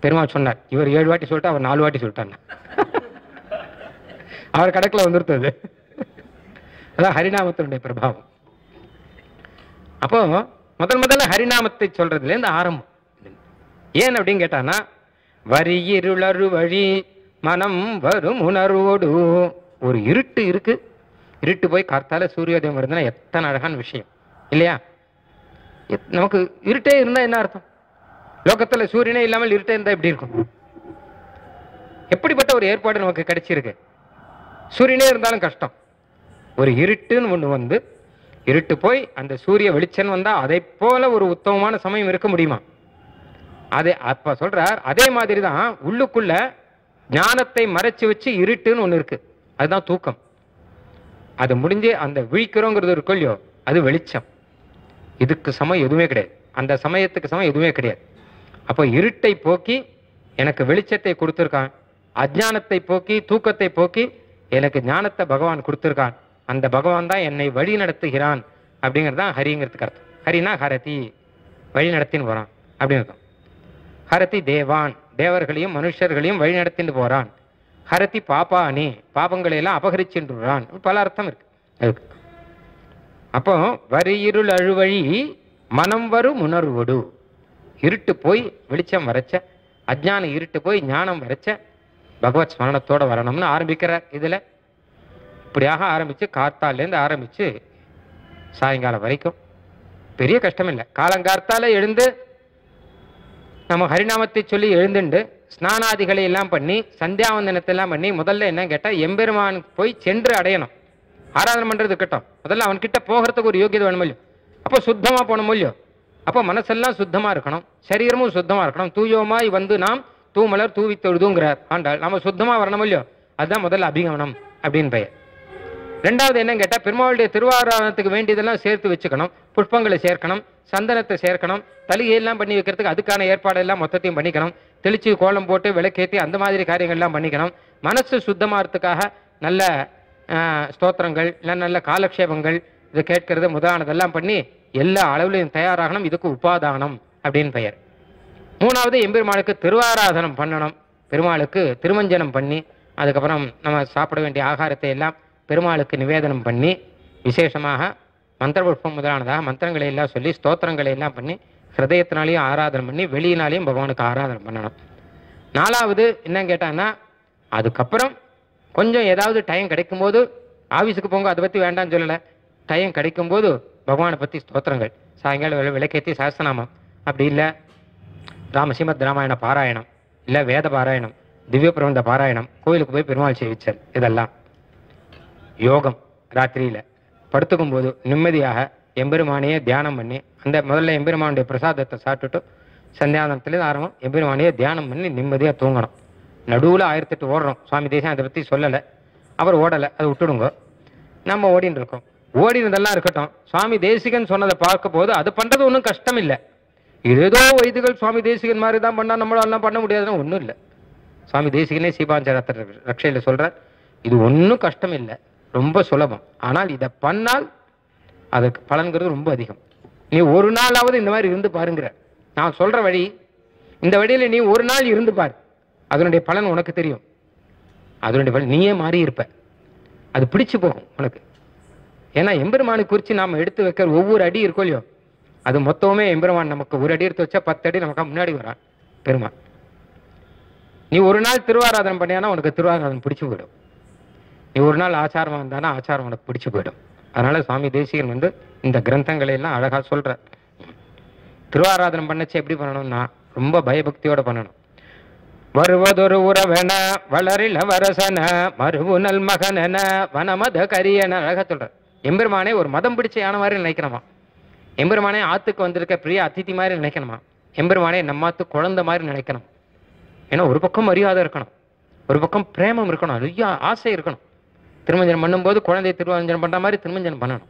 A: பெருமாள் சொன்னார். இவர் 7 வாட்டி சொல்லிட்டு அவர் 4 வாட்டி சொல்லிட்டாங்க. அவர் கணக்கில் வந்துருத்தது. அதான் ஹரிநாமத்தினுடைய பிரபாவம். அப்போ முதல்ல ஹரிநாமத்தை சொல்றதுலேருந்து ஆரம்பம். ஏன் அப்படின்னு கேட்டானா, வரியிருளரு வழி மனம் வரும் உணர்வோடு. ஒரு இருட்டு இருக்கு, இருட்டு போய் காத்தால சூரியோதயம் வருதுன்னா எத்தனை அழகான விஷயம் இல்லையா? நமக்கு இருட்டே இருந்தா என்ன அர்த்தம்? லோகத்துல சூரியனே இல்லாமல் இருட்டே இருந்தா எப்படி இருக்கும்? எப்படிப்பட்ட ஒரு ஏற்பாடு நமக்கு கிடைச்சிருக்கு. சூரியனே இருந்தாலும் கஷ்டம். ஒரு இருட்டுன்னு ஒண்ணு வந்து இருட்டு போய் அந்த சூரிய வெளிச்சம் வந்தா அதை போல ஒரு உத்தமமான சமயம் இருக்க முடியுமா? அதே அப்ப சொல்றார், அதே மாதிரி தான் உள்ளுக்குள்ள ஞானத்தை மறைச்சு வச்சு இருட்டுன்னு ஒண்ணு இருக்கு, அதுதான் தூக்கம். அது முடிஞ்சு அந்த விழிக்கிறோங்கிறது இருக்கும் இல்லையோ, அது வெளிச்சம். இதுக்கு சமம் எதுவுமே கிடையாது, அந்த சமயத்துக்கு சமம் எதுவுமே கிடையாது. அப்போ இருட்டை போக்கி எனக்கு வெளிச்சத்தை கொடுத்துருக்கான், அஜ்ஞானத்தை போக்கி தூக்கத்தை போக்கி எனக்கு ஞானத்தை பகவான் கொடுத்துருக்கான். அந்த பகவான் தான் என்னை வழி நடத்துகிறான் அப்படிங்கிறது தான் ஹரிங்கிறதுக்கு அர்த்தம். ஹரினா ஹரதி, வழி நடத்தின்னு போறான் அப்படின்னு இருக்கும். ஹரதி தேவான், தேவர்களையும் மனுஷர்களையும் வழி நடத்தின்னு போறான். ஹரதி பாப்பானி, பாபங்களை எல்லாம் அபகரிச்சுன்றான். பல அர்த்தம் இருக்கு அதுக்கு. அப்போ வரி இருள் அழுவழி மனம் வரும் உணர்வோடு, இருட்டு போய் வெளிச்சம் வரைச்ச, அஜ்ஞான இருட்டு போய் ஞானம் வரைச்ச பகவத் ஸ்மரணத்தோட வரணும்னு ஆரம்பிக்கிறார். இதுல இப்படியாக ஆரம்பிச்சு கார்த்தாலேருந்து ஆரம்பிச்சு சாயங்காலம் வரைக்கும் பெரிய கஷ்டம் இல்லை. காலங்கார்த்தால எழுந்து நம்ம ஹரிநாமத்தை சொல்லி எழுந்துண்டு ஸ்நானாதிகளை எல்லாம் பண்ணி சந்தியாவந்தனத்தை எல்லாம் பண்ணி முதல்ல என்ன கேட்டா எம்பெருமான் போய் சென்று அடையணும். ஆராதனை பண்றது இருக்கட்டும், முதல்ல அவன்கிட்ட போகிறதுக்கு ஒரு யோகியதை வேணும் இல்லையோ. அப்போ சுத்தமா போகணும் இல்லையோ. அப்போ மனசெல்லாம் சுத்தமா இருக்கணும், சரீரமும் சுத்தமா இருக்கணும். தூயோமாய் வந்து நாம் தூமலர் தூவி தொழுதுங்கிறார் ஆண்டாள். நம்ம சுத்தமா வரணும் இல்லையோ, அதுதான் முதல்ல அபிகமனம் அப்படின்னு பெயர். ரெண்டாவது என்ன கேட்டா பெருமாளுடைய திருவாராதனத்துக்கு வேண்டியதெல்லாம் சேர்த்து வச்சுக்கணும். புஷ்பங்களை சேர்க்கணும், சந்தனத்தை சேர்க்கணும், தலிகையெல்லாம் பண்ணி வைக்கிறதுக்கு அதுக்கான ஏற்பாடெல்லாம் மொத்தத்தையும் பண்ணிக்கணும். தெளிச்சு கோலம் போட்டு விளக்கேற்றி அந்த மாதிரி காரியங்கள்லாம் பண்ணிக்கணும். மனசு சுத்தமாகறதுக்காக நல்ல ஸ்தோத்திரங்கள், நல்ல காலக்ஷேபங்கள் இதை கேட்கறது முதலானதெல்லாம் பண்ணி எல்லா அளவுலையும் தயாராகணும். இதுக்கு உபாதானம் அப்படின்னு பெயர். மூணாவது எம்பெருமாளுக்கு திருவாராதனம் பண்ணணும். பெருமாளுக்கு திருமஞ்சனம் பண்ணி அதுக்கப்புறம் நம்ம சாப்பிட வேண்டிய ஆகாரத்தை எல்லாம் பெருமாளுக்கு நிவேதனம் பண்ணி விசேஷமாக மந்திர புஷ்பம் முதலானதாக மந்திரங்களை எல்லாம் சொல்லி ஸ்தோத்திரங்களை எல்லாம் பண்ணி ஹிருதயத்தினாலையும் ஆராதனை பண்ணி வெளியினாலையும் பகவானுக்கு ஆராதனை பண்ணணும். நாலாவது என்ன கேட்டான்னா அதுக்கப்புறம் கொஞ்சம் ஏதாவது டைம் கிடைக்கும்போது ஆஃபீஸுக்கு போங்க, அதை பற்றி வேண்டாம்னு சொல்லலை. டைம் கிடைக்கும்போது பகவானை பற்றி ஸ்தோத்திரங்கள், சாயங்காலம் விளக்கேற்றி சஹஸ்ரநாமம், அப்படி இல்லை ஸ்ரீமத் ராமாயண பாராயணம், இல்லை வேத பாராயணம், திவ்ய பிரபந்த பாராயணம், கோயிலுக்கு போய் பெருமாள் சேவிச்சல், இதெல்லாம் யோகம். ராத்திரியில படுத்துக்கும் போது நிம்மதியாக எம்பெருமானையே தியானம் பண்ணி அந்த முதல்ல எம்பெருமானுடைய பிரசாதத்தை சாப்பிட்டுட்டு சந்தியானத்திலேருந்து ஆரம்பம் எம்பெருமானையே தியானம் பண்ணி நிம்மதியாக தூங்கணும். நடுவில் 1008 ஓடுறோம், சுவாமி தேசம் அதை பற்றி சொல்லலை, அவர் ஓடலை, அதை விட்டுடுங்க. நம்ம ஓடின்னு இருக்கோம். ஓடினதெல்லாம் இருக்கட்டும், சுவாமி தேசிகன் சொன்னதை பார்க்க போது அது பண்ணுறது ஒன்றும் கஷ்டம் இல்லை. ஏதோ வைதிகள் சுவாமி தேசிகன் மாதிரி தான் பண்ணால் நம்மளாலாம் பண்ண முடியாதுன்னா ஒன்றும் இல்லை. சுவாமி தேசிகனே சீபாஞ்சரத்த ரக்ஷையில் சொல்கிறார், இது ஒன்றும் கஷ்டம் இல்லை, ரொம்ப சுலபம். ஆனால் இதை பண்ணால் அதுக்கு பலன்கிறது ரொம்ப அதிகம். நீ ஒரு நாளாவது இந்த மாதிரி இருந்து பாருங்கிற. நான் சொல்கிற வழி, இந்த வழியில் நீ ஒரு நாள் இருந்து பாரு, அதனுடைய பலன் உனக்கு தெரியும். அதனுடைய பலன் நீயே மாறி இருப்ப, அது பிடிச்சு போகும் உனக்கு. ஏன்னா எம்பெருமானை குறித்து நாம் எடுத்து வைக்கிற ஒவ்வொரு அடி இருக்கோ இல்லையோ, அது மொத்தமே எம்பெருமான் நமக்கு ஒரு அடி எடுத்து வச்சா 10 அடி நமக்கு முன்னாடி வரான் பெருமான். நீ ஒரு நாள் திருவாராதனம் பண்ணியானா உனக்கு திருவாராதனம் பிடிச்சு போயிடும். நீ ஒரு நாள் ஆச்சாரமாக இருந்தானா ஆச்சாரம் உனக்கு பிடிச்சு போயிடும். அதனால சுவாமி தேசிகன் இந்த கிரந்தங்களை எல்லாம் அழகாக சொல்ற. திருவாராதனம் பண்ணச்சு எப்படி பண்ணணும்னா ரொம்ப பயபக்தியோட பண்ணணும். வருவதொரு உறவென வளரில வரசன மறுவுனல் மகனென வனமத கரியன அழகா சொல்ற. எம்பெருமானே ஒரு மதம் பிடிச்ச யானை மாதிரி நினைக்கணுமா, எம்பெருமானே ஆத்துக்கு வந்திருக்க பிரிய அதிதி மாதிரி நினைக்கணுமா, எம்பெருமானே நம்மாத்து குழந்தை மாதிரி நினைக்கணும். ஏன்னா ஒரு பக்கம் மரியாதை இருக்கணும், ஒரு பக்கம் பிரேமம் இருக்கணும், நிறைய ஆசை இருக்கணும். திருமஞ்சனம் பண்ணும்போது குழந்தைய திருமஞ்சனம் பண்ற மாதிரி திருமஞ்சனம் பண்ணணும்.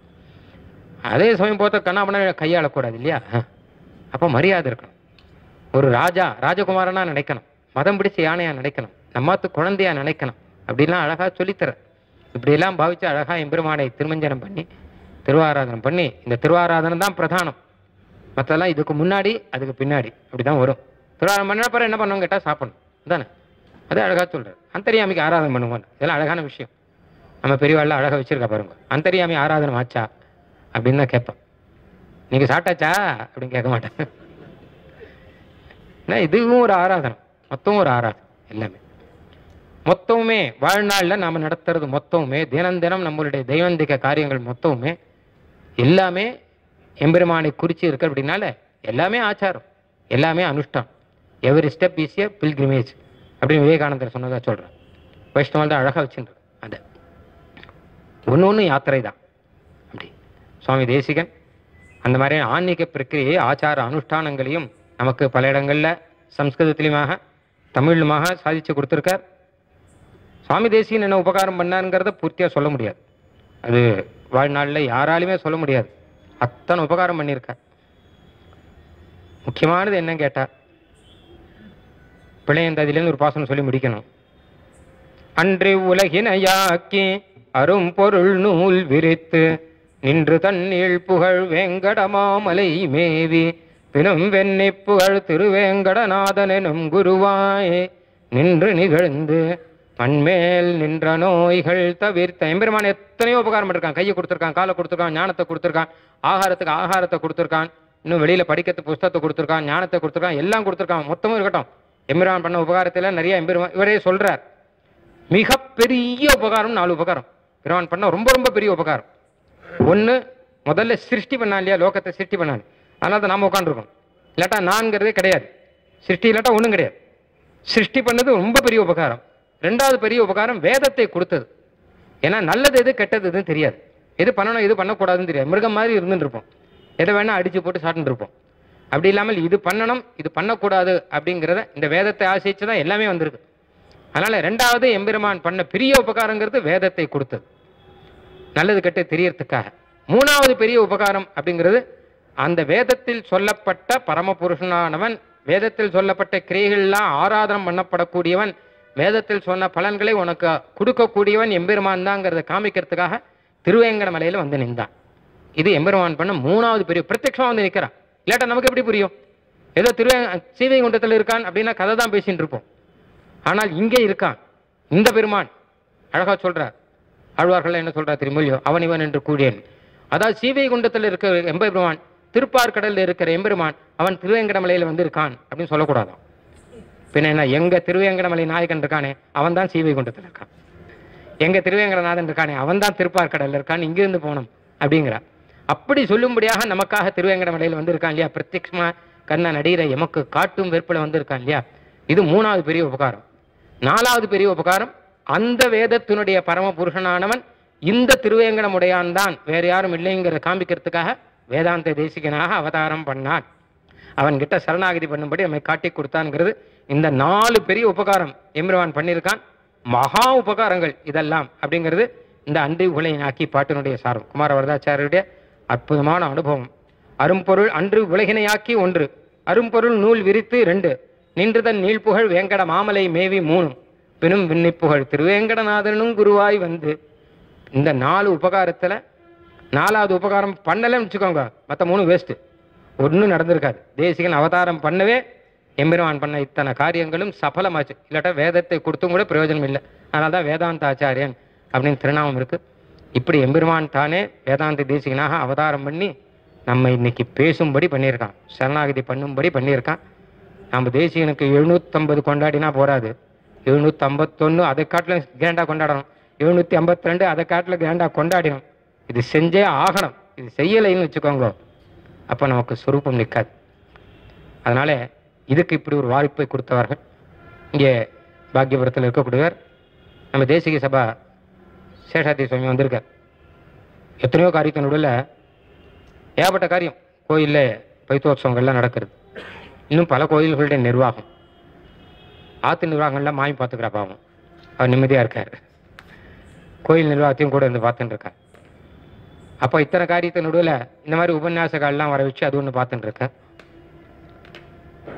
A: அதே சமயம் போத்த கண்ணா பண்ண கையாளக்கூடாது இல்லையா. அப்போ மரியாதை இருக்கணும். ஒரு ராஜகுமாரனா நினைக்கணும், மதம் பிடிச்ச யானையா நினைக்கணும், நம்மாத்து குழந்தையா நினைக்கணும். அப்படிலாம் அழகா சொல்லித்தர. இப்படியெல்லாம் பாவிச்சு அழகா எம்பெருமானை திருமஞ்சனம் பண்ணி திருவாராதனம் பண்ணி, இந்த திருவாராதனம் தான் பிரதானம், மற்றெல்லாம் இதுக்கு முன்னாடி அதுக்கு பின்னாடி அப்படிதான் வரும். திருவாராதனம் பண்ண அப்புறம் என்ன பண்ணுவோம் கேட்டால் சாப்பிடணும் தானே. அதே அழகா சொல்றாரு. அந்தரியாமிக்கு ஆராதனை பண்ணுவோம், இதெல்லாம் அழகான விஷயம். நம்ம பெரியவாள்லாம் அழகா வச்சிருக்கா பாருங்க. அந்தரியாமி ஆராதனை ஆச்சா அப்படின்னு தான் கேட்பேன். நீங்க சாப்பிட்டாச்சா அப்படின்னு கேட்க மாட்டேன். இதுவும் ஒரு ஆராதனை, மொத்தமும் ஒரு ஆராதனை. எல்லாமே மொத்தமுமே வாழ்நாள்ல நாம நடத்துறது மொத்தமுமே தினம் தினம் நம்மளுடைய தெய்வந்திக காரியங்கள் மொத்தமுமே எல்லாமே எம்பெருமானை குறிச்சு இருக்கு. அப்படின்னால எல்லாமே ஆச்சாரம், எல்லாமே அனுஷ்டான். Every step is a pilgrimage அப்படின்னு விவேகானந்தர் சொன்னதா சொல்றேன். வைஷ்ணவன் தான் அழகா வச்சுருக்கார். அதை ஒன்று யாத்திரை தான். அப்படி சுவாமி தேசிகன் அந்த மாதிரி ஆன்மீக பிரக்கிரியை ஆச்சார அனுஷ்டானங்களையும் நமக்கு பல இடங்கள்ல சம்ஸ்கிருதத்திலுமாக தமிழுமாக சாதிச்சு கொடுத்துருக்கார். சுவாமி தேசிகன் என்ன உபகாரம் பண்ணாருங்கிறத பூர்த்தியாக சொல்ல முடியாது. அது வாழ்நாளில் யாராலுமே சொல்ல முடியாது. அத்தனை உபகாரம் பண்ணியிருக்கார். முக்கியமானது என்ன கேட்டால் பிள்ளையந்ததிலேருந்து ஒரு பாசனம் சொல்லி முடிக்கணும். அன்று உலகினையாக்கி அரும்பொருள் நூல் விரித்து நின்று தண்ணீள் புகழ் வேங்கடமாமலை மேவி பினும் வெண்ணி புகழ் திருவேங்கடநாதன் எனும் குருவாய் நின்று நிகழ்ந்து மண்மேல் நின்ற நோய்கள் தவிர்த்த எம்பெருமான் எத்தனையோ உபகாரம் பண்ணிருக்கான். கையை கொடுத்துருக்கான், காலை கொடுத்துருக்கான், ஞானத்தை கொடுத்துருக்கான், ஆகாரத்துக்கு ஆகாரத்தை கொடுத்துருக்கான், இன்னும் வெளியில படிக்கிறதுக்கு புஸ்தகத்தை கொடுத்துருக்கான், ஞானத்தை கொடுத்துருக்கான், எல்லாம் கொடுத்துருக்கான். மொத்தமும் இருக்கட்டும், எம்பெருமான் பண்ண உபகாரத்தில் நிறைய எம்பெருமான் இவரே சொல்றார். மிகப்பெரிய உபகாரம் 4 உபகாரம் பெருமான் பண்ண, ரொம்ப ரொம்ப பெரிய உபகாரம். ஒன்று, முதல்ல சிருஷ்டி பண்ணான் இல்லையா, லோகத்தை சிருஷ்டி பண்ணான். அதனால தான் நாம உட்காந்துருக்கோம். இல்லாட்டா நான்கிறதே கிடையாது. சிருஷ்டி இல்லாட்டா ஒன்றும் கிடையாது. சிருஷ்டி பண்ணது ரொம்ப பெரிய உபகாரம். 2வது பெரிய உபகாரம் வேதத்தை கொடுத்தது. ஏன்னா நல்லது எது கெட்டது எதுன்னு தெரியாது, எது பண்ணணும் எது பண்ணக்கூடாதுன்னு தெரியாது. மிருகம் மாதிரி இருந்துட்டு இருப்போம், எதை வேணா அடிச்சு போட்டு சாப்பிட்டு இருப்போம். அப்படி இல்லாமல் இது பண்ணணும் இது பண்ணக்கூடாது அப்படிங்கிறத இந்த வேதத்தை ஆசைச்சு தான் எல்லாமே வந்திருக்கு. அதனால 2வது எம்பெருமான் பண்ண பெரிய உபகாரங்கிறது வேதத்தை கொடுத்தது, நல்லது கெட்ட தெரியறதுக்காக. 3வது பெரிய உபகாரம் அப்படிங்கிறது அந்த வேதத்தில் சொல்லப்பட்ட பரமபுருஷனானவன், வேதத்தில் சொல்லப்பட்ட கிரியைகள்லாம் ஆராதனம் பண்ணப்படக்கூடியவன், வேதத்தில் சொன்ன பலன்களை உனக்கு கொடுக்கக்கூடியவன் எம்பெருமான் தாங்கிறத காமிக்கிறதுக்காக திருவேங்கட மலையில வந்து நின்றான். இது எம்பெருமான் பண்ண 3வது பெரிய பிரத்யட்சமா வந்து நிற்கிறான். இல்லாட்டா நமக்கு எப்படி புரியும்? ஏதோ சீவைகுண்டத்தில் இருக்கான் அப்படின்னா கதை தான் பேசிட்டு இருப்போம். ஆனால் இங்கே இருக்கான் இந்த பெருமான். அழகா சொல்றார் ஆழ்வார்கள், என்ன சொல்றார் திருமொழியோ, அவன் இவன் என்று கூடியன். அதாவது சீவைகுண்டத்தில் இருக்கிற எம்பெருமான், திருப்பார்கடலில் இருக்கிற எம்பெருமான் அவன் திருவேங்கடமலையில் வந்து இருக்கான் அப்படின்னு சொல்லக்கூடாதான். பின்ன என்ன, எங்க திருவேங்கடமலை நாயகன் இருக்கானே அவன் தான் சீவைகுண்டத்தில் இருக்கான், எங்க திருவேங்கடநாதன் இருக்கானே அவன் தான் திருப்பார்கடலில் இருக்கான், இங்கிருந்து போனோம் அப்படிங்கிறார். அப்படி சொல்லும்படியாக நமக்காக திருவேங்கடமலையில் வந்து இருக்கான் இல்லையா, பிரத்யட்சமா கண்ணன் அடிகிற எமக்கு காட்டும் வெறுப்பில் வந்து இருக்கான் இல்லையா. இது 3வது பெரிய உபகாரம். 4வது பெரிய உபகாரம், அந்த வேதத்தினுடைய பரம புருஷனானவன் இந்த திருவேங்கடமுடையான் தான், வேற யாரும் இல்லைங்கிற காண்பிக்கிறதுக்காக வேதாந்த தேசிகனாக அவதாரம் பண்ணான். அவன்கிட்ட சரணாகதி பண்ணும்படி நம்மை காட்டி கொடுத்தான்ங்கிறது இந்த 4 பெரிய உபகாரம் எம்பெருமான் பண்ணியிருக்கான். மகா உபகாரங்கள் இதெல்லாம் அப்படிங்கிறது இந்த அன்றி உலை நாக்கி பாட்டினுடைய சாரம். குமார வரதாச்சாரியருடைய அற்புதமான அனுபவம். அரும்பொருள் அன்று உலகினையாக்கி 1, அரும்பொருள் நூல் விரித்து 2, நின்றுதன் நீழ்ப்புகழ் வேங்கட மாமலை மேவி 3, பினும் விண்ணிப்புகழ் திருவேங்கடநாதனும் குருவாய் வந்து. இந்த 4 உபகாரத்துல 4வது உபகாரம் பண்ணலன்னு வச்சுக்கோங்க, மற்ற 3 வேஸ்ட்டு, ஒன்றும் நடந்திருக்காது. தேசிகன் அவதாரம் பண்ணவே எம்பெருமான் பண்ண இத்தனை காரியங்களும் சஃலமாச்சு. இல்லாட்டா வேதத்தை கொடுத்தும் கூட பிரயோஜனம் இல்லை. அதனால தான் வேதாந்த ஆச்சாரியன் அப்படின்னு திருநாமம் இருக்கு. இப்படி எம்பெருமான் தானே வேதாந்த தேசிகனாக அவதாரம் பண்ணி நம்ம இன்னைக்கு பேசும்படி பண்ணியிருக்கான், சரணாகதி பண்ணும்படி பண்ணியிருக்கான். நம்ம தேசிகனுக்கு 750 கொண்டாடினா போராது, 751 அதை காட்டிலும் கிராண்டா கொண்டாடணும், 752 அதை காட்டிலும் கிராண்டா கொண்டாடினோம். இது செஞ்சே ஆகணும். இது செய்யலைன்னு வச்சுக்கோங்க, அப்போ நமக்கு சொரூபம் நிற்காது. அதனால இதுக்கு இப்படி ஒரு வாய்ப்பை கொடுத்தவர்கள் இங்கே பாக்கியபுரத்தில் இருக்கக்கூடியவர் நம்ம தேசிக சபா சேஷாத்தி சுவாமி வந்திருக்கார். எத்தனையோ காரியத்தினுடைய ஏகப்பட்ட காரியம் கோயிலில் பைத்தோத்சவங்கள்லாம் நடக்கிறது. இன்னும் பல கோயில்களுடைய நிர்வாகம், ஆற்று நிர்வாகங்கள்லாம் மாமி பார்த்துக்கிறா பாவம், அவர் நிம்மதியாக இருக்கார். கோயில் நிர்வாகத்தையும் கூட இருந்து பார்த்துட்டு இருக்கார். அப்போ இத்தனை காரியத்தின் நடுவில் இந்த மாதிரி உபன்யாசங்கள்லாம் வர வச்சு அது ஒன்று பார்த்துட்டு இருக்கேன்.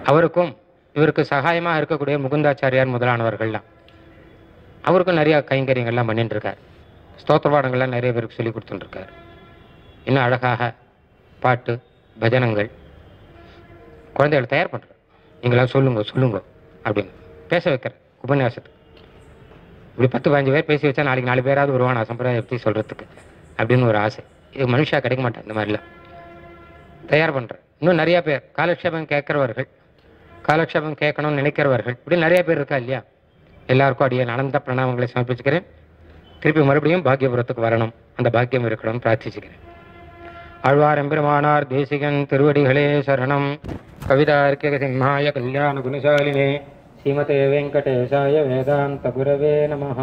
A: அவருக்கும் இவருக்கு சகாயமாக இருக்கக்கூடிய முகுந்தாச்சாரியார் முதலானவர்கள்லாம் அவருக்கும் நிறையா கைங்கரியங்கள்லாம் பண்ணிட்டு இருக்கார். ஸ்தோத்திர பாடங்கள்லாம் நிறைய பேருக்கு சொல்லி கொடுத்துட்டுருக்கார். இன்னும் அழகாக பாட்டு பஜனங்கள் குழந்தைகளை தயார் பண்ணுறார். நீங்களாம் சொல்லுங்க சொல்லுங்க அப்படின்னு பேச வைக்கிற உபன்யாசத்துக்கு. இப்படி 10-15 பேர் பேசி வச்சா நாளைக்கு 4 பேராவது வருவான் சம்பிரதாயம் எப்படி சொல்கிறதுக்கு அப்படின்னு ஒரு ஆசை. இது மனுஷா கிடைக்க மாட்டேன் இந்த மாதிரிலாம் தயார் பண்ணுறேன். இன்னும் நிறையா பேர் காலக்ஷேபம் கேட்குறவர்கள், காலக்ஷேபம் கேட்கணும்னு நினைக்கிறவர்கள், இப்படி நிறைய பேர் இருக்கா இல்லையா. எல்லாருக்கும் அடியே அனந்த பிரணாமங்களை சமர்ப்பிச்சுக்கிறேன். திருப்பி மறுபடியும் பாக்கியபுரத்துக்கு வரணும், அந்த பாக்கியம் இருக்கணும்னு பிரார்த்திச்சுக்கிறேன். ஆழ்வார் எம்பெருமானார் தேசிகன் திருவடிகளே சரணம். கவிதார்க்கிக சிம்ஹாய கல்யாண குணசாலினே ஸ்ரீமதே வெங்கடேசாய வேதாந்த குரவே நமஹ.